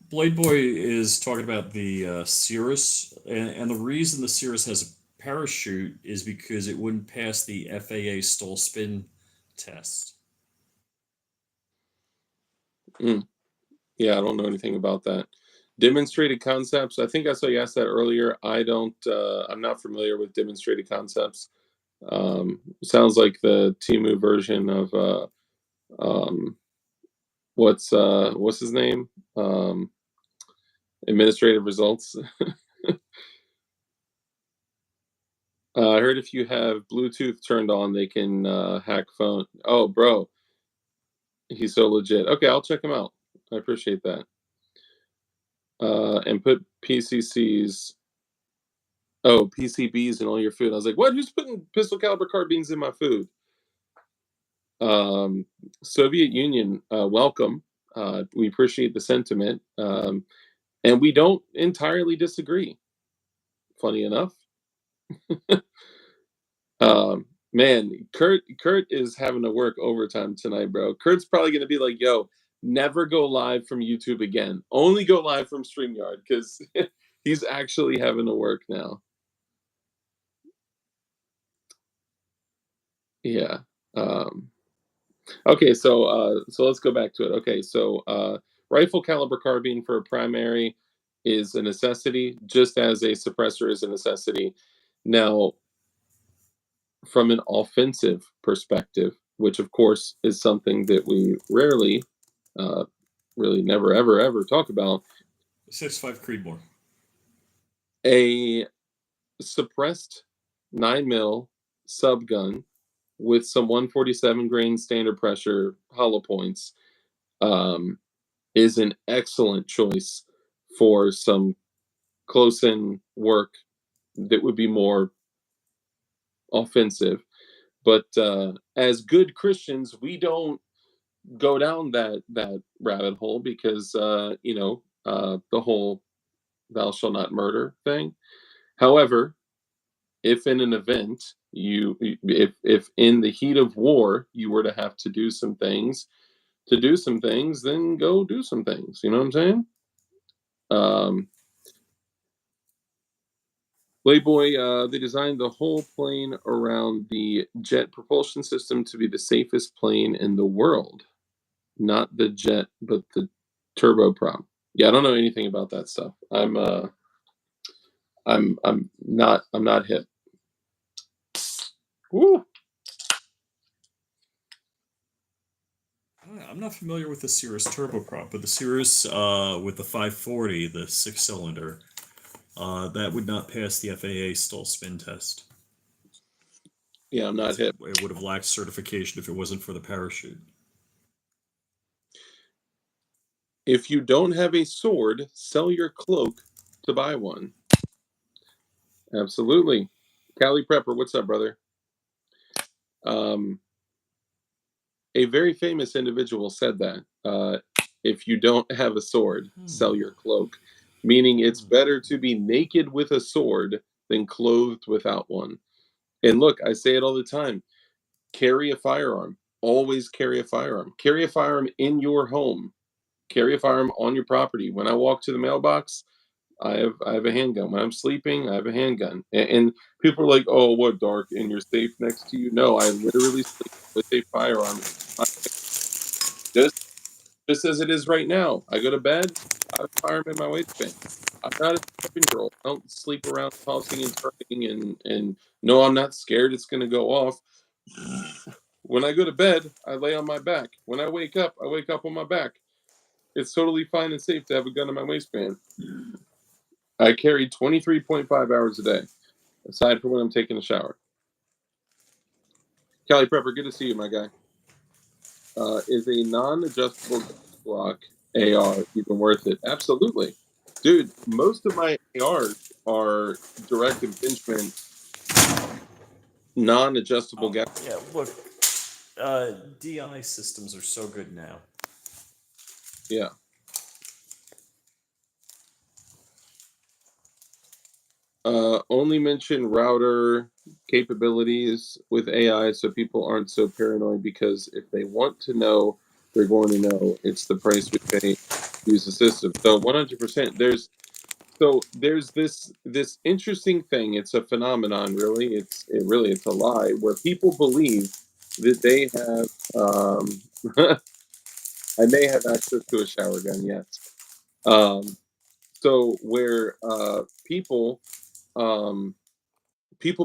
Blade Boy is talking about the Cirrus, and the reason the Cirrus has a parachute is because it wouldn't pass the FAA stall spin test. mm, yeah, I don't know anything about that. Demonstrated concepts. I think I saw you asked that earlier. I don't. I'm not familiar with demonstrated concepts. Sounds like the Timu version of um, what's his name? Administrative results. I heard if you have Bluetooth turned on, they can hack phone. Oh, bro, he's so legit. Okay, I'll check him out. I appreciate that. And put PCCs. Oh, PCBs in all your food. I was like, what? Who's putting pistol caliber carbines in my food? Um, Soviet Union, welcome. We appreciate the sentiment, and we don't entirely disagree. funny enough. Man, Kurt is having to work overtime tonight, bro. Kurt's probably gonna be like, "Yo, never go live from YouTube again. Only go live from StreamYard," because he's actually having to work now. Yeah. Okay, so let's go back to it. Okay, so rifle caliber carbine for a primary is a necessity, just as a suppressor is a necessity. Now, from an offensive perspective, which of course is something that we rarely, uh, really never ever ever talk about, 6.5 Creedmoor. a suppressed 9 mil subgun with some 147 grain standard pressure hollow points is an excellent choice for some close in work that would be more offensive. But as good Christians, we don't go down that rabbit hole because the whole "thou shalt not murder" thing. However, if in an event if in the heat of war you were to have to do some things, then go do some things. You know what I'm saying? Um, Playboy, they designed the whole plane around the jet propulsion system to be the safest plane in the world. Not the jet, but the turboprop. Yeah, I don't know anything about that stuff. I'm not hip. Woo. I'm not familiar with the Cirrus turboprop, but the Cirrus with the 540, the 6-cylinder, that would not pass the FAA stall spin test. Yeah, I'm not hip. It would have lacked certification if it wasn't for the parachute. If you don't have a sword, sell your cloak to buy one. Absolutely. Cali Prepper, what's up, brother? A very famous individual said that. If you don't have a sword, sell your cloak. Meaning it's better to be naked with a sword than clothed without one. And look, I say it all the time. Carry a firearm. Always carry a firearm. Carry a firearm in your home. Carry a firearm on your property. When I walk to the mailbox, I have a handgun. When I'm sleeping, I have a handgun. And people are like, "Oh, what, Dark? And you're safe next to you?" No, I literally sleep with a firearm. Just just as it is right now. I go to bed, I have a firearm in my waistband. I'm not a 7-year-old. I don't sleep around tossing and turning and no, I'm not scared it's gonna go off. When I go to bed, I lay on my back. When I wake up on my back. It's totally fine and safe to have a gun in my waistband. I carry 23.5 hours a day, aside from when I'm taking a shower. Cali Prepper, good to see you, my guy. Is a non-adjustable Glock AR even worth it? Absolutely. Dude, most of my ARs are direct impingement, non-adjustable gas. Yeah, look, DI systems are so good now. Yeah. Only mention router capabilities with AI so people aren't so paranoid, because if they want to know, they're going to know. It's the price we pay to use the system. So 100%. There's this interesting thing. It's a phenomenon, really. It's a lie where people believe that they have. I may have access to a shower gun. Yes. So where people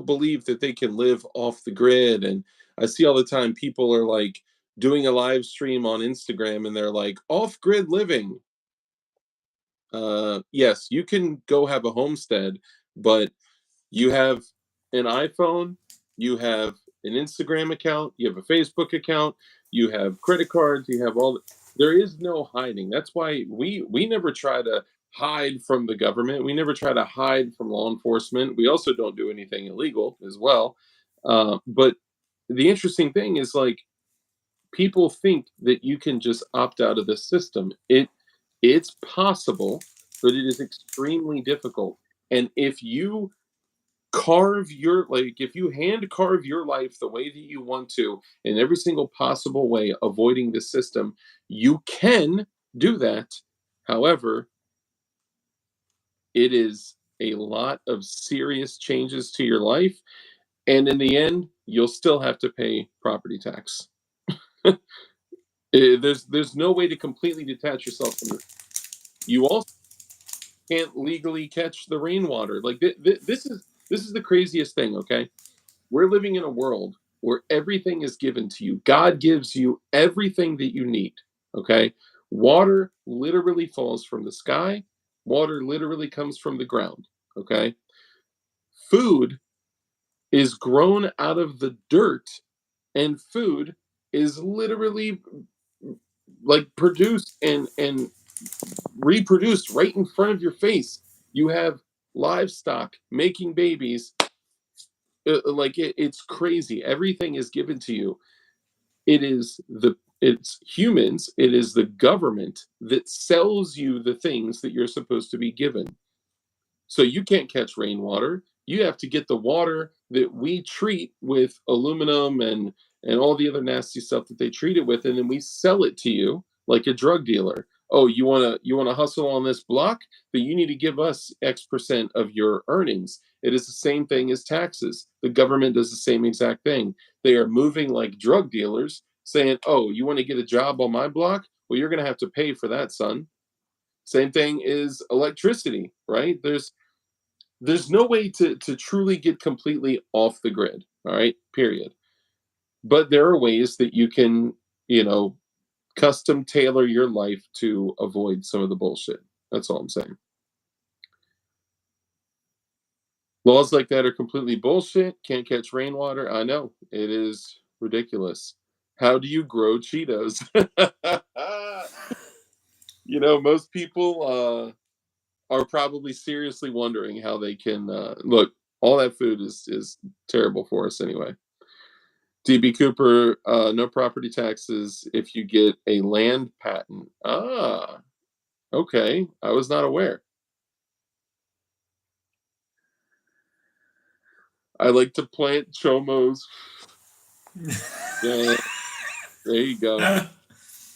believe that they can live off the grid, and I see all the time people are like doing a live stream on Instagram and they're like off grid living. Yes, you can go have a homestead, but you have an iPhone, you have an Instagram account, you have a Facebook account, you have credit cards, you have there is no hiding. That's why we never try to hide from the government. We never try to hide from law enforcement. We also don't do anything illegal as well. But the interesting thing is, like, people think that you can just opt out of the system. It's possible, but it is extremely difficult. And if you if you hand carve your life the way that you want to in every single possible way, avoiding the system, you can do that. However, it is a lot of serious changes to your life, and in the end, you'll still have to pay property tax. There's no way to completely detach yourself from this. You also can't legally catch the rainwater. Like this is the craziest thing. Okay, we're living in a world where everything is given to you. God gives you everything that you need. Okay, water literally falls from the sky. Water literally comes from the ground. Okay, food is grown out of the dirt, and food is literally like produced and reproduced right in front of your face. You have livestock making babies. It's crazy. Everything is given to you. It's humans. It is the government that sells you the things that you're supposed to be given. So you can't catch rainwater. You have to get the water that we treat with aluminum and all the other nasty stuff that they treat it with, and then we sell it to you like a drug dealer. Oh, you wanna hustle on this block? Then you need to give us X% of your earnings. It is the same thing as taxes. The government does the same exact thing. They are moving like drug dealers, saying, "Oh, you want to get a job on my block? Well, you're gonna have to pay for that, son." Same thing is electricity, right? There's no way to truly get completely off the grid, all right, period. But there are ways that you can, custom tailor your life to avoid some of the bullshit. That's all I'm saying. Laws like that are completely bullshit. Can't catch rainwater. I know. It is ridiculous. How do you grow Cheetos? Most people are probably seriously wondering how they can look. All that food is terrible for us anyway. DB Cooper, no property taxes if you get a land patent. Ah, okay. I was not aware. I like to plant chomos. Yeah, there you go.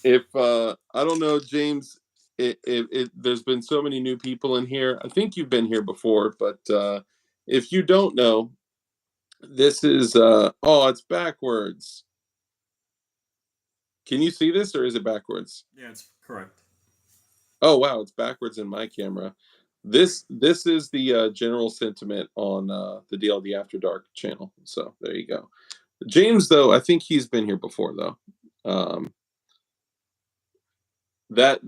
If I don't know, James, there's been so many new people in here. I think you've been here before, but if you don't know, this is it's backwards. Can you see this, or is it backwards? Yeah, it's correct. Oh wow, it's backwards in my camera. This is the general sentiment on the DLD After Dark channel. So there you go. James, though, I think he's been here before, though. That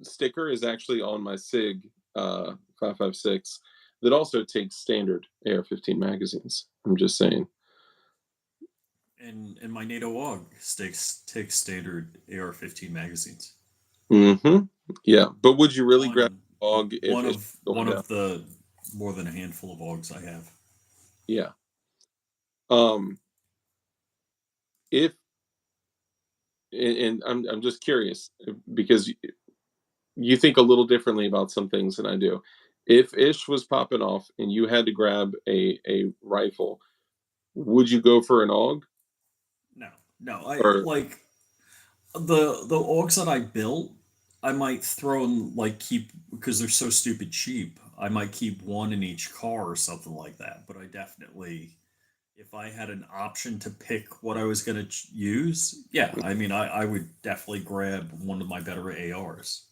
sticker is actually on my SIG 556 that also takes standard AR-15 magazines. I'm just saying. And my NATO AUG takes standard AR-15 magazines. Mm-hmm. Yeah, but would you really grab AUG if one of the more than a handful of AUGs I have? Yeah. If and I'm just curious because you think a little differently about some things than I do. If Ish was popping off and you had to grab a rifle, would you go for an AUG? No. I Or like the AUGs that I built. I might throw in keep because they're so stupid cheap. I might keep one in each car or something like that. But I definitely, if I had an option to pick what I was going to use, yeah, I mean, I would definitely grab one of my better ARs.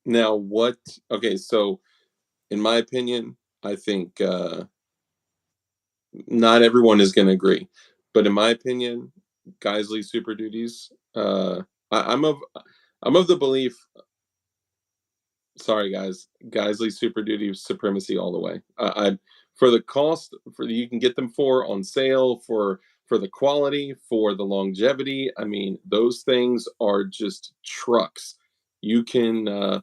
now what? Okay, so in my opinion, I think not everyone is going to agree, but in my opinion, Geisley Super Duties. I'm of the belief. Sorry, guys. Geisley Super Duty supremacy all the way. I for the cost you can get them for on sale for the quality for the longevity. I mean, those things are just trucks. You can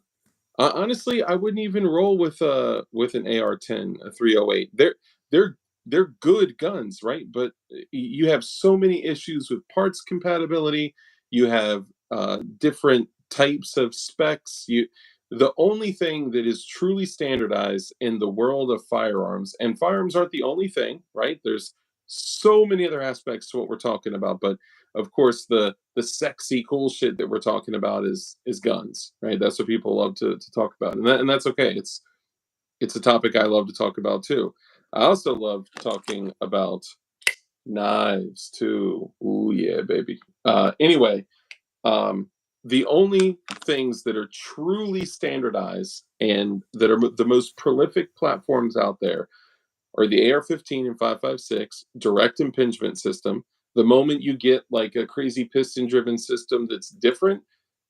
honestly, I wouldn't even roll with an AR-10, a 308. They're good guns, right? But you have so many issues with parts compatibility. You have different types of specs. The only thing that is truly standardized in the world of firearms, and firearms aren't the only thing, right? There's so many other aspects to what we're talking about, but of course, the sexy, cool shit that we're talking about is guns, right? That's what people love to talk about, and that's okay. It's a topic I love to talk about too. I also love talking about knives too. Ooh yeah, baby. Anyway, um, the only things that are truly standardized and that are the most prolific platforms out there are the AR-15 and 5.56 direct impingement system. The moment you get like a crazy piston-driven system that's different,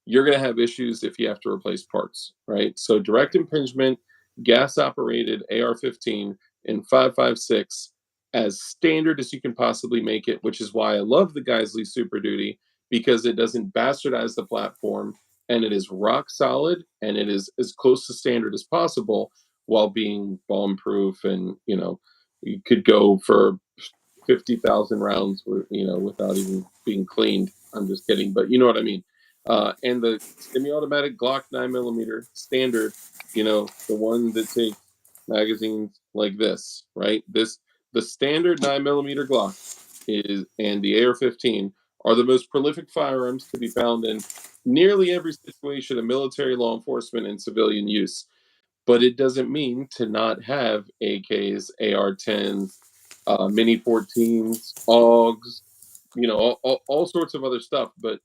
you're going to have issues if you have to replace parts, right? So direct impingement, gas-operated AR-15 and 5.56 as standard as you can possibly make it, which is why I love the Geisley Super Duty, because it doesn't bastardize the platform and it is rock solid and it is as close to standard as possible while being bomb proof, and you could go for 50,000 rounds without even being cleaned. I'm just kidding, but you know what I mean. And the semi-automatic Glock 9mm standard, the one that takes magazines like this, right? The standard 9mm Glock and the AR-15 are the most prolific firearms to be found in nearly every situation of military, law enforcement, and civilian use. But it doesn't mean to not have AKs, AR-10s, Mini 14s, AUGs, all sorts of other stuff. But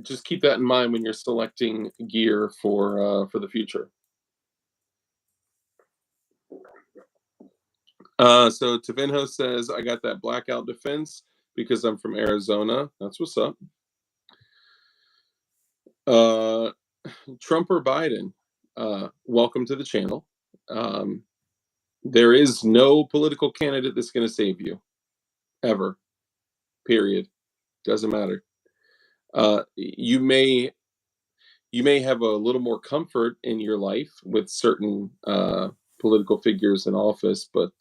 just keep that in mind when you're selecting gear for the future. So Tavinho says, I got that blackout defense because I'm from Arizona. That's what's up. Trump or Biden, welcome to the channel. There is no political candidate that's going to save you, ever. Period. Doesn't matter. You may have a little more comfort in your life with certain political figures in office, but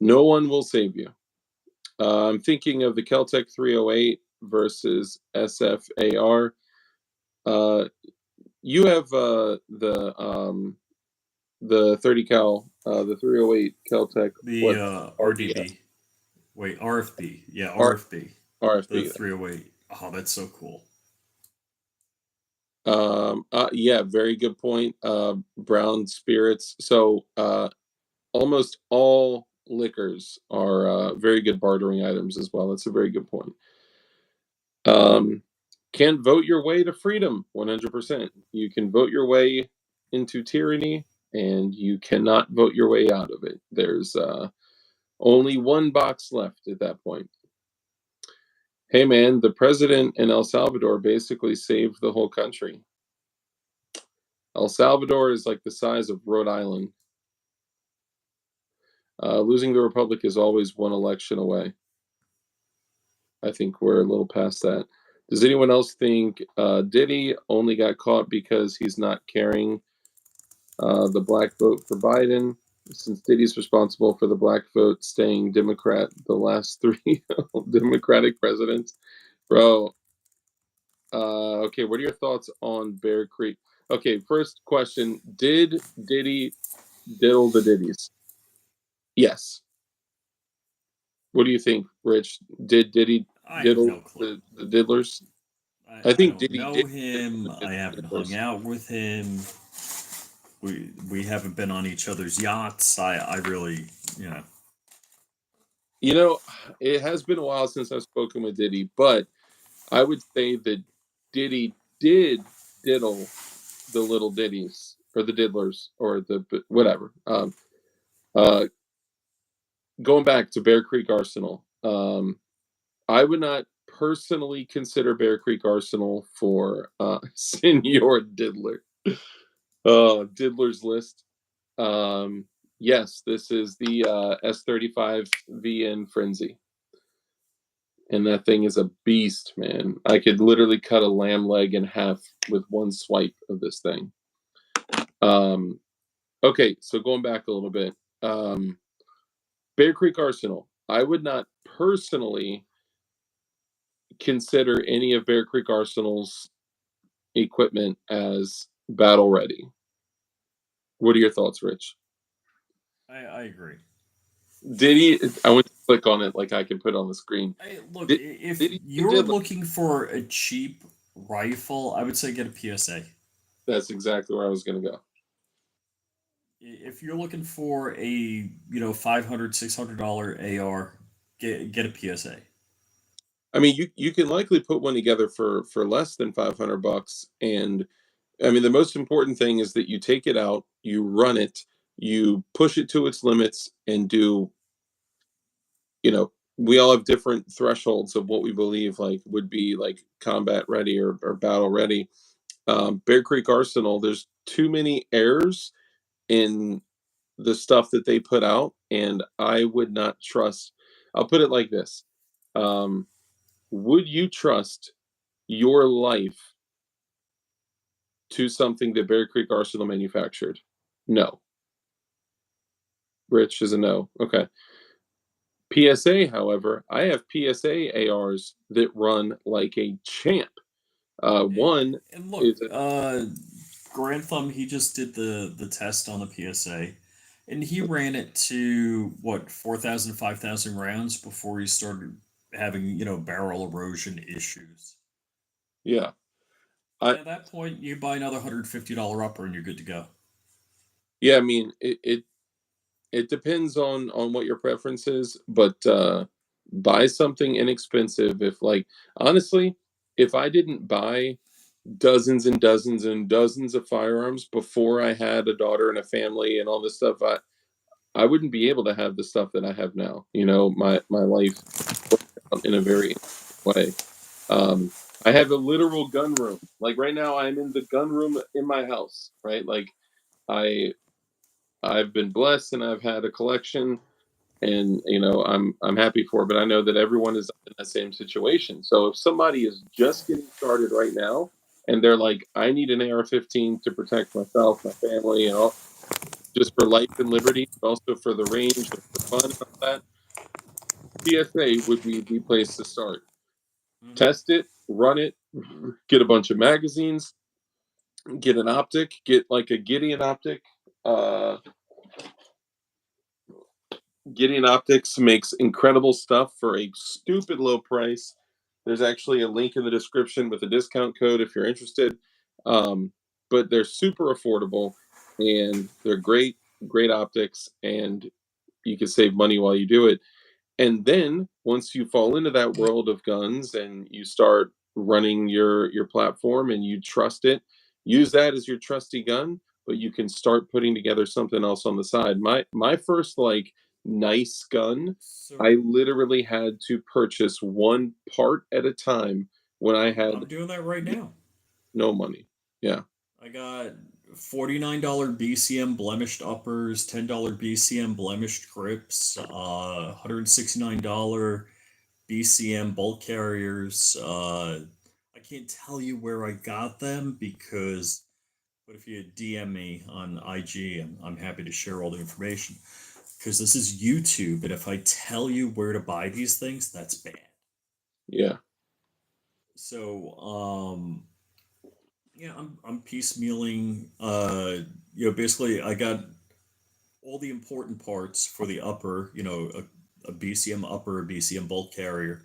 no one will save you. I'm thinking of the Keltec 308 versus SFAR. You have the 30 cal, the 308 Keltec. The RDB. Wait, RFB. Yeah, RFB. RFB. The 308. Oh, that's so cool. Yeah, very good point. Brown spirits. So almost all liquors are very good bartering items as well. That's a very good point. Can't vote your way to freedom. 100%. You can vote your way into tyranny, and you cannot vote your way out of it. There's only one box left at that point. Hey man, the president in El Salvador basically saved the whole country. El Salvador is like the size of Rhode Island. Losing the republic is always one election away. I think we're a little past that. Does anyone else think Diddy only got caught because he's not carrying the black vote for Biden? Since Diddy's responsible for the black vote staying Democrat the last 3 Democratic presidents. Bro, okay, what are your thoughts on Bear Creek? Okay, first question, did Diddy diddle the Diddies? Yes. What do you think, Rich? Did Diddy diddle the diddlers? I think Diddy know did him. I haven't hung out with him. We haven't been on each other's yachts. I really, it has been a while since I've spoken with Diddy, but I would say that Diddy did diddle the little Diddies or the diddlers or the whatever. Going back to Bear Creek Arsenal, I would not personally consider Bear Creek Arsenal for Senior Diddler. Diddler's List. Yes, this is the S35 VN Frenzy. And that thing is a beast, man. I could literally cut a lamb leg in half with one swipe of this thing. Okay, so going back a little bit. Bear Creek Arsenal. I would not personally consider any of Bear Creek Arsenal's equipment as battle ready. What are your thoughts, Rich? I agree. Did he? I went to click on it like I can put on the screen. Look, Did, if did he you're looking for a cheap rifle, I would say get a PSA. That's exactly where I was going to go. If you're looking for a $500, $600 AR, get a PSA. I mean, you can likely put one together for less than $500, and I mean the most important thing is that you take it out, you run it, you push it to its limits, and do. We all have different thresholds of what we believe like would be like combat ready or battle ready. Bear Creek Arsenal, there's too many errors in the stuff that they put out, and I would not trust. I'll put it like this: would you trust your life to something that Bear Creek Arsenal manufactured? No. Rich is a no. Okay. PSA, however, I have PSA ARs that run like a champ. One And look, is Grand Thumb, he just did the test on the PSA, and he ran it to what 4,000, 5,000 rounds before he started having barrel erosion issues. yeah. And at that point, you buy another $150 upper, and you're good to go. Yeah, I mean it depends on what your preference is, but buy something inexpensive. If like honestly, if I didn't buy dozens and dozens and dozens of firearms before I had a daughter and a family and all this stuff, I wouldn't be able to have the stuff that I have now. My life in a very way. I have a literal gun room. Like right now, I'm in the gun room in my house. Right, like I I've been blessed and I've had a collection, and I'm happy for it. But I know that everyone is in that same situation. So if somebody is just getting started right now and they're like, I need an AR-15 to protect myself, my family, and all, just for life and liberty, but also for the range and for fun and all that, PSA would be the place to start. Test it, run it, get a bunch of magazines, get an optic, get like a Gideon optic. Gideon Optics makes incredible stuff for a stupid low price. There's actually a link in the description with a discount code if you're interested. But they're super affordable and they're great, great optics, and you can save money while you do it. And then once you fall into that world of guns and you start running your platform and you trust it, use that as your trusty gun, but you can start putting together something else on the side. My first like nice gun, So I literally had to purchase one part at a time when I had I'm doing that right now. no money. Yeah. I got $49 BCM blemished uppers, $10 BCM blemished grips, $169 BCM bolt carriers. I can't tell you where I got them but if you DM me on IG, I'm happy to share all the information. Because this is YouTube, and if I tell you where to buy these things, that's bad. Yeah. So, yeah, I'm piecemealing. Basically, I got all the important parts for the upper. A BCM upper, a BCM bolt carrier.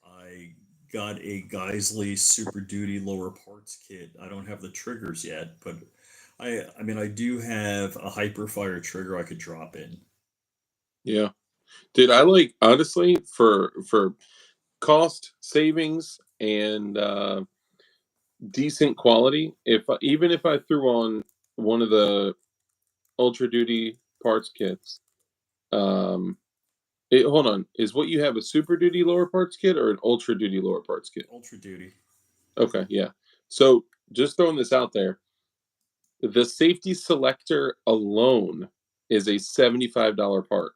I got a Geisley Super Duty lower parts kit. I don't have the triggers yet, but I mean I do have a Hyperfire trigger I could drop in. Yeah. Dude, I like honestly for cost savings and decent quality. Even if I threw on one of the Ultra Duty parts kits, hold on, is what you have a Super Duty lower parts kit or an Ultra Duty lower parts kit? Ultra Duty. Okay, yeah. So just throwing this out there, the safety selector alone is a $75 part.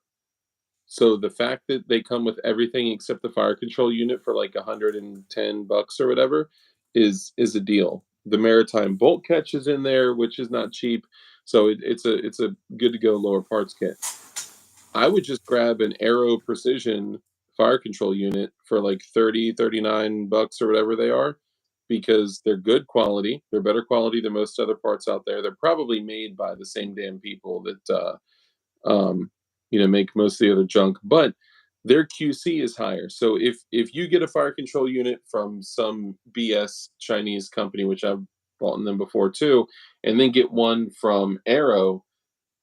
So the fact that they come with everything except the fire control unit for like $110 or whatever is a deal. The maritime bolt catch is in there, which is not cheap. So it's a good to go lower parts kit. I would just grab an Aero Precision fire control unit for like $30, $39 or whatever they are, because they're good quality. They're better quality than most other parts out there. They're probably made by the same damn people that make most of the other junk, but their QC is higher. So if you get a fire control unit from some BS Chinese company, which I've bought them before too, and then get one from Arrow,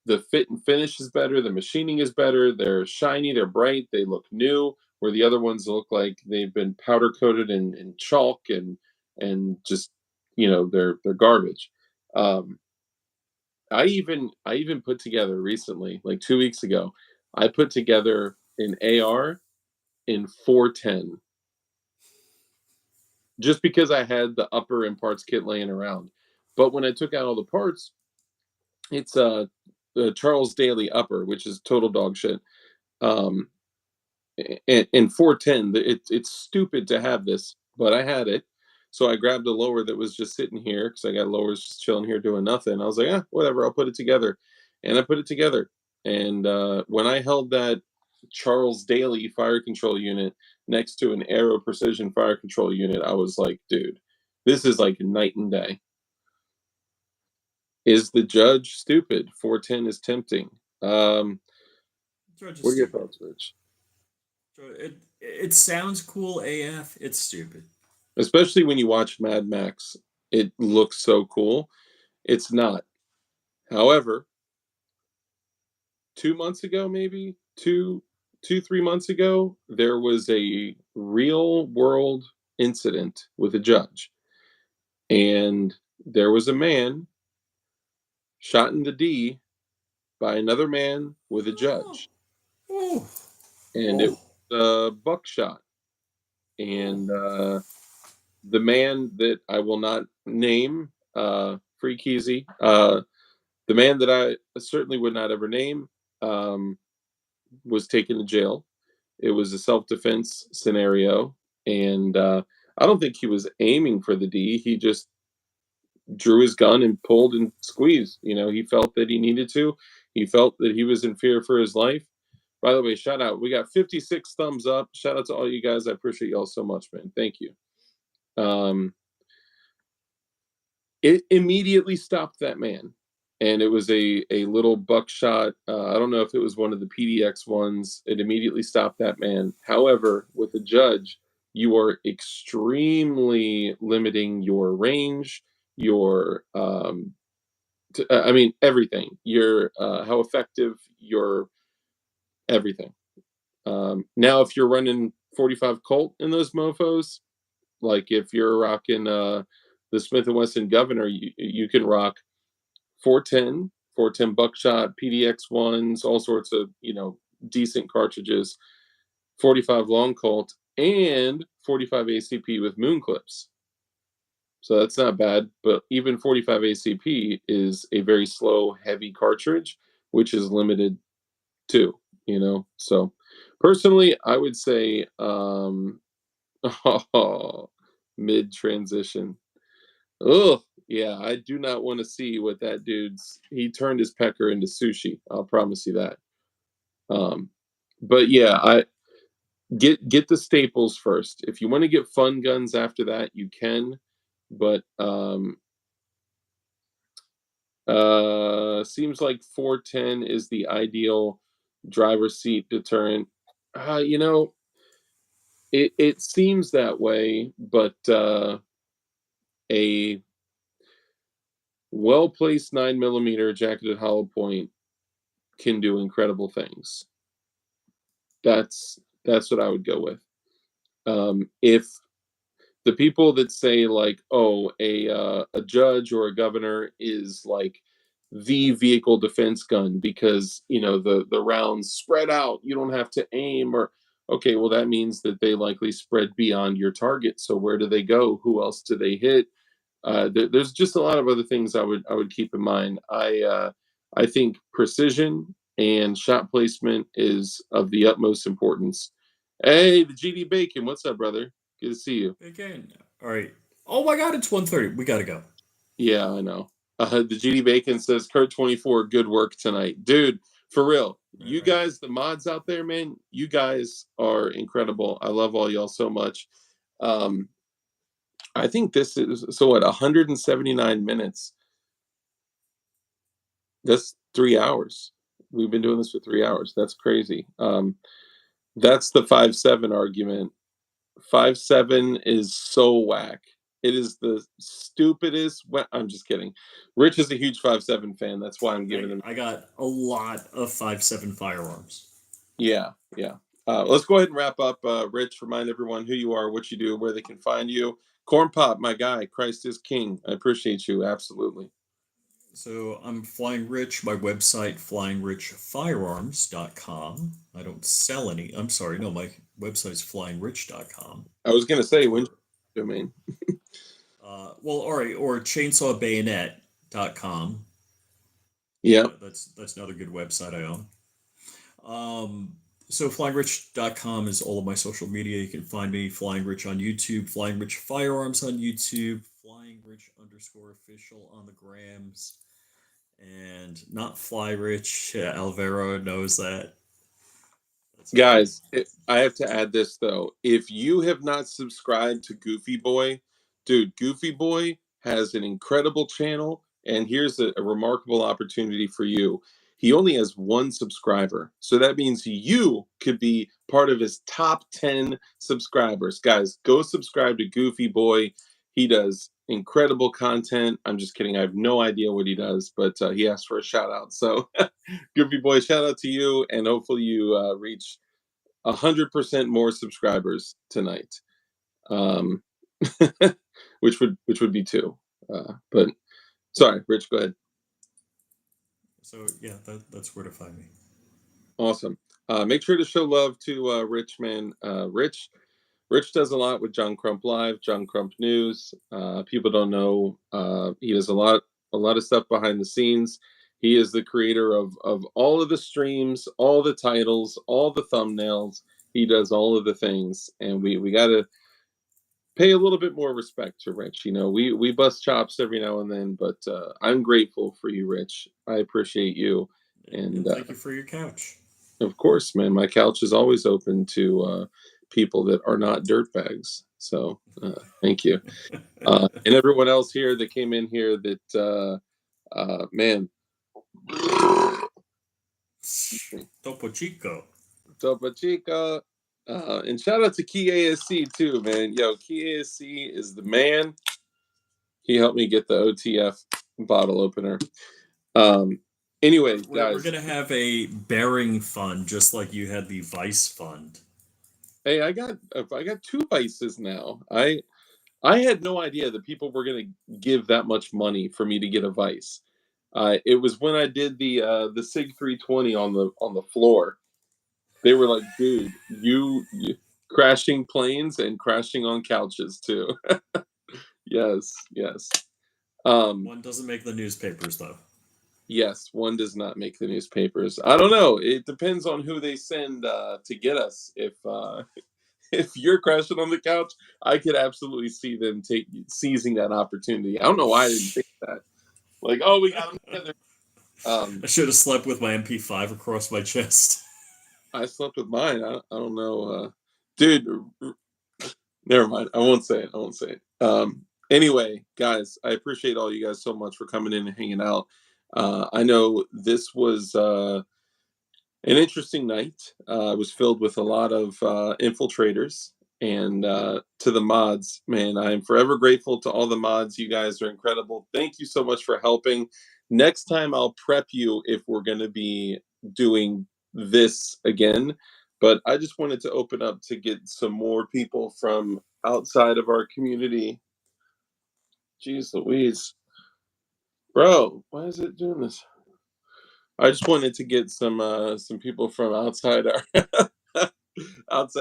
the fit and finish is better, the machining is better, they're shiny, they're bright, they look new, where the other ones look like they've been powder coated in chalk and just they're garbage. I even put together recently, like 2 weeks ago, I put together an AR in 410 just because I had the upper and parts kit laying around. But when I took out all the parts, it's the Charles Daly upper, which is total dog shit. Um, and 410, it's stupid to have this, but I had it. So I grabbed a lower that was just sitting here because I got lowers just chilling here doing nothing. I was like, whatever, I'll put it together. And I put it together. And when I held that Charles Daly fire control unit next to an Aero Precision fire control unit, I was like, dude, this is like night and day. Is the judge stupid? 410 is tempting. Judge is What are your stupid. thoughts, Rich? It sounds cool AF. It's stupid. Especially when you watch Mad Max, it looks so cool. It's not. However, 2 months ago, maybe 3 months ago, there was a real world incident with a judge, and there was a man shot in the D by another man with a judge, Oh, and it was a buckshot, and the man that I will not name, Free Keezy, the man that I certainly would not ever name, was taken to jail. It was a self-defense scenario, and I don't think he was aiming for the D. He just drew his gun and pulled and squeezed. He felt that he needed to. He felt that he was in fear for his life. By the way, shout out. We got 56 thumbs up. Shout out to all you guys. I appreciate y'all so much, man. Thank you. It immediately stopped that man. And it was a little buckshot. I don't know if it was one of the PDX ones. It immediately stopped that man. However, with a judge, you are extremely limiting your range, your everything. Your how effective your everything. Now, if you're running 45 Colt in those mofos, like if you're rocking the Smith & Wesson Governor, you can rock 410 buckshot, PDX ones, all sorts of, decent cartridges, 45 long Colt, and 45 ACP with moon clips. So that's not bad, but even 45 ACP is a very slow, heavy cartridge, which is limited too, So personally, I would say mid transition. Oh, yeah, I do not want to see what that he turned his pecker into sushi. I'll promise you that. But yeah, I get the staples first. If you want to get fun guns after that, you can. But seems like 410 is the ideal driver's seat deterrent. It seems that way, but a well-placed 9mm jacketed hollow point can do incredible things. That's what I would go with. If the people that say like, oh, a judge or a governor is like the vehicle defense gun because the rounds spread out, you don't have to aim, or okay, well that means that they likely spread beyond your target. So where do they go? Who else do they hit? There's just a lot of other things I would keep in mind. I think precision and shot placement is of the utmost importance. Hey, the GD Bacon, what's up, brother? Good to see you. Again, all right. Oh my God, it's 1:30. We gotta go. Yeah, I know. The GD Bacon says, Kurt 24, good work tonight, dude. For real, you guys, the mods out there, man, you guys are incredible. I love all y'all so much. I think this is, so what, 179 minutes. That's 3 hours. We've been doing this for 3 hours. That's crazy. That's the 5.7 argument. 5.7 is so whack. It is the stupidest. I'm just kidding. Rich is a huge 5.7 fan. That's why I'm giving him. I got a lot of 5.7 firearms. Yeah, yeah. Let's go ahead and wrap up. Rich, remind everyone who you are, what you do, where they can find you. Corn Pop, my guy. Christ is King. I appreciate you. Absolutely. So I'm Flying Rich. My website, flyingrichfirearms.com. I don't sell any. I'm sorry. No, my website's flyingrich.com. I was going to say, when domain. Well, all right. Or chainsawbayonet.com. Yeah. That's another good website I own. So flyingrich.com is all of my social media. You can find me Flying Rich on YouTube, Flying Rich Firearms on YouTube, Flying Rich _official on the grams, and not Fly Rich. Alvaro knows that. Guys, I have to add this though. If you have not subscribed to Goofy Boy, dude, Goofy Boy has an incredible channel, and here's a remarkable opportunity for you. He only has 1 subscriber, so that means you could be part of his top 10 subscribers. Guys, go subscribe to Goofy Boy. He does incredible content. I'm just kidding. I have no idea what he does, but he asked for a shout out. So Goofy Boy, shout out to you, and hopefully you reach 100% more subscribers tonight, which would be 2. But sorry, Rich, go ahead. So yeah, that's where to find me. Awesome. Make sure to show love to Rich, man. Rich does a lot with John Crump Live, John Crump News. People don't know he does a lot of stuff behind the scenes. He is the creator of all of the streams, all the titles, all the thumbnails. He does all of the things, and we got to pay a little bit more respect to Rich. You know, we bust chops every now and then, but I'm grateful for you, Rich. I appreciate you, and thank you for your couch. Of course, man. My couch is always open to people that are not dirtbags. So thank you. And everyone else here that came in here that, man. Topo Chico. Topo Chico. And shout out to Key ASC too, man. Yo, Key ASC is the man. He helped me get the OTF bottle opener. Anyway, guys, we're gonna have a bearing fund, just like you had the Vice fund. Hey, I got 2 vices now. I had no idea that people were gonna give that much money for me to get a vice. It was when I did the SIG 320 on the floor. They were like, dude, you crashing planes and crashing on couches too. Yes. One doesn't make the newspapers though. Yes, one does not make the newspapers. I don't know. It depends on who they send to get us. If you're crashing on the couch, I could absolutely see them seizing that opportunity. I don't know why I didn't think that. Like, oh, we got them together. I should have slept with my MP5 across my chest. I slept with mine. I don't know, dude. Never mind. I won't say it. Anyway, guys, I appreciate all you guys so much for coming in and hanging out. I know this was an interesting night. It was filled with a lot of infiltrators, and to the mods, man, I am forever grateful to all the mods. You guys are incredible. Thank you so much for helping. Next time I'll prep you if we're going to be doing this again, but I just wanted to open up to get some more people from outside of our community. Jeez Louise. Bro, why is it doing this? I just wanted to get some people from outside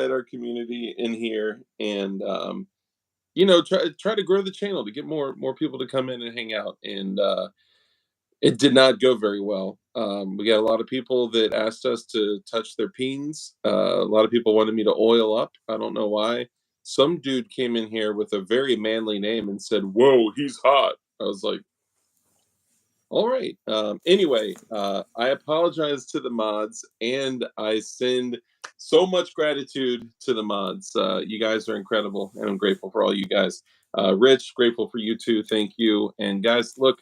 our community in here, and try to grow the channel to get more people to come in and hang out. And it did not go very well. We got a lot of people that asked us to touch their peens. A lot of people wanted me to oil up. I don't know why. Some dude came in here with a very manly name and said, "Whoa, he's hot." I was like, all right. Anyway, I apologize to the mods, and I send so much gratitude to the mods. You guys are incredible, and I'm grateful for all you guys. Rich, grateful for you too. Thank you. And guys, look,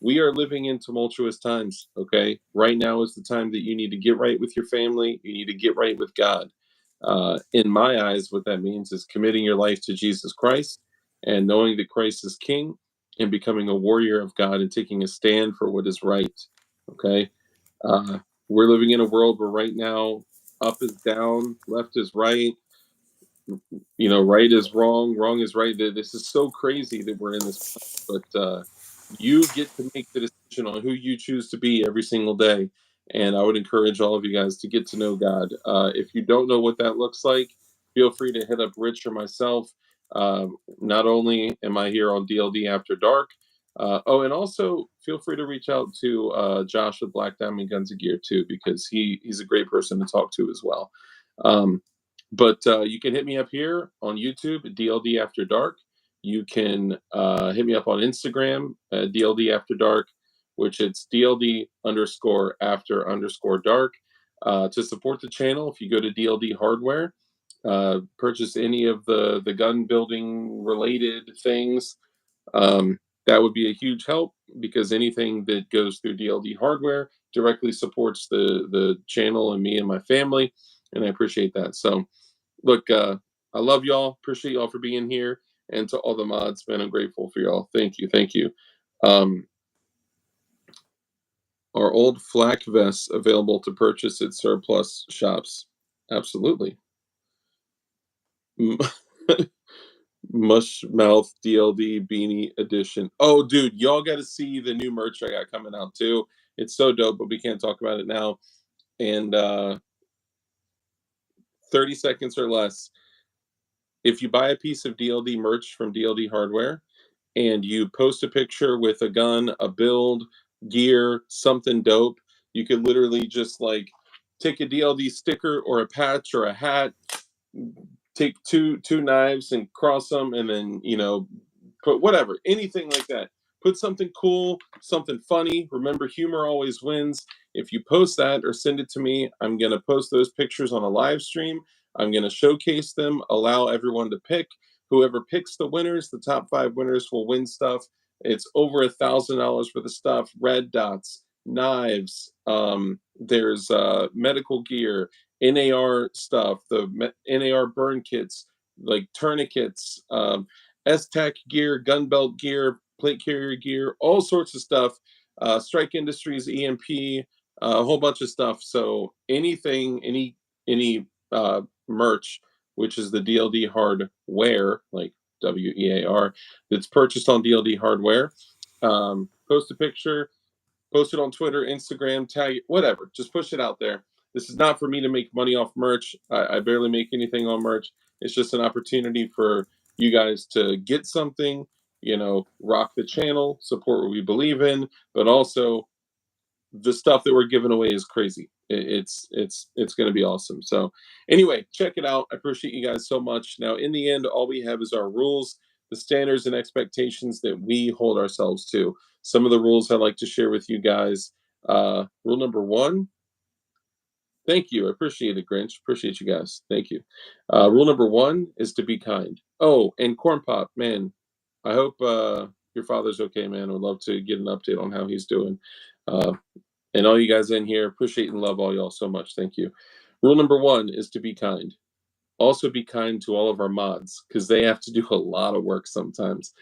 we are living in tumultuous times. Okay, right now is the time that you need to get right with your family. You need to get right with God. In my eyes, what that means is committing your life to Jesus Christ and knowing that Christ is King and becoming a warrior of God and taking a stand for what is right. Okay, we're living in a world where right now up is down, left is right, right is wrong, wrong is right. This is so crazy that we're in this place, but you get to make the decision on who you choose to be every single day. And I would encourage all of you guys to get to know God. If you don't know what that looks like, feel free to hit up Rich or myself. Not only am I here on DLD After Dark, and also feel free to reach out to Josh with Black Diamond Guns and Gear too, because he's a great person to talk to as well. But you can hit me up here on YouTube at DLD After Dark. You can hit me up on Instagram at DLD After Dark, which it's DLD _ after _ dark. To support the channel, if you go to DLD Hardware, purchase any of the gun building related things, that would be a huge help, because anything that goes through DLD Hardware directly supports the channel and me and my family, and I appreciate that. So look, I love y'all. Appreciate y'all for being here. And to all the mods, man, I'm grateful for y'all. Thank you. Thank you. Are old flak vests available to purchase at surplus shops? Absolutely. Mushmouth DLD beanie edition. Oh, dude, y'all got to see the new merch I got coming out too. It's so dope, but we can't talk about it now. And 30 seconds or less. If you buy a piece of DLD merch from DLD Hardware and you post a picture with a gun, a build, gear, something dope, you could literally just like take a DLD sticker or a patch or a hat, take two knives and cross them, and then put whatever, anything like that. Put something cool, something funny. Remember, humor always wins. If you post that or send it to me, I'm going to post those pictures on a live stream. I'm going to showcase them, allow everyone to pick. Whoever picks the winners, the top 5 winners, will win stuff. It's over $1,000 for the stuff. Red dots, knives. There's medical gear, NAR stuff, the NAR burn kits, like tourniquets, S-Tech gear, gun belt gear, plate carrier gear, all sorts of stuff. Strike Industries, EMP, a whole bunch of stuff. So anything, any merch, which is the DLD hardware, like WEAR, that's purchased on DLD hardware, post a picture, post it on Twitter, Instagram, tag it, whatever. Just push it out there. This is not for me to make money off merch. I barely make anything on merch. It's just an opportunity for you guys to get something, rock the channel, support what we believe in, but also the stuff that we're giving away is crazy. It's going to be awesome. So anyway, check it out. I appreciate you guys so much. Now, in the end, all we have is our rules, the standards and expectations that we hold ourselves to. Some of the rules I'd like to share with you guys. Rule number 1. Thank you. I appreciate it, Grinch. Appreciate you guys. Thank you. Rule number 1 is to be kind. Oh, and Corn Pop, man, I hope your father's okay, man. I would love to get an update on how he's doing. And all you guys in here, appreciate and love all y'all so much. Thank you. Rule number 1 is to be kind. Also be kind to all of our mods, because they have to do a lot of work sometimes.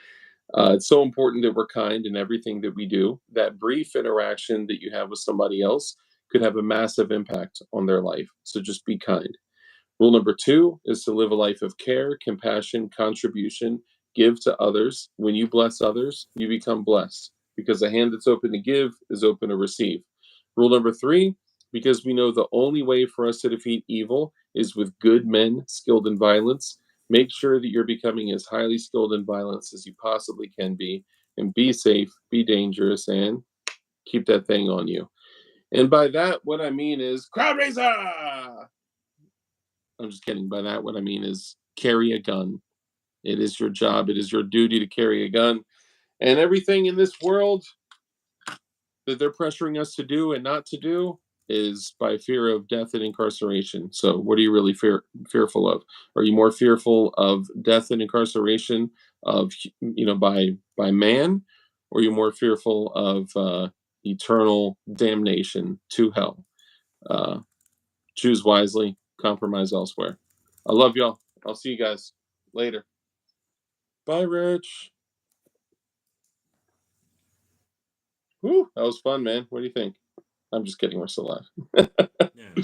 It's so important that we're kind in everything that we do. That brief interaction that you have with somebody else could have a massive impact on their life. So just be kind. Rule number 2 is to live a life of care, compassion, contribution, give to others. When you bless others, you become blessed, because a hand that's open to give is open to receive. Rule number 3, because we know the only way for us to defeat evil is with good men skilled in violence. Make sure that you're becoming as highly skilled in violence as you possibly can be, and be safe, be dangerous, and keep that thing on you. And by that, what I mean is crowd raiser. I'm just kidding. By that, what I mean is carry a gun. It is your job. It is your duty to carry a gun. And everything in this world that they're pressuring us to do and not to do is by fear of death and incarceration. So what are you really fearful of? Are you more fearful of death and incarceration of by man, or are you more fearful of eternal damnation to hell? Choose wisely, compromise elsewhere. I love y'all. I'll see you guys later. Bye, Rich. Whew, that was fun, man. What do you think? I'm just kidding. We're still live. Yeah,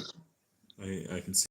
I can see.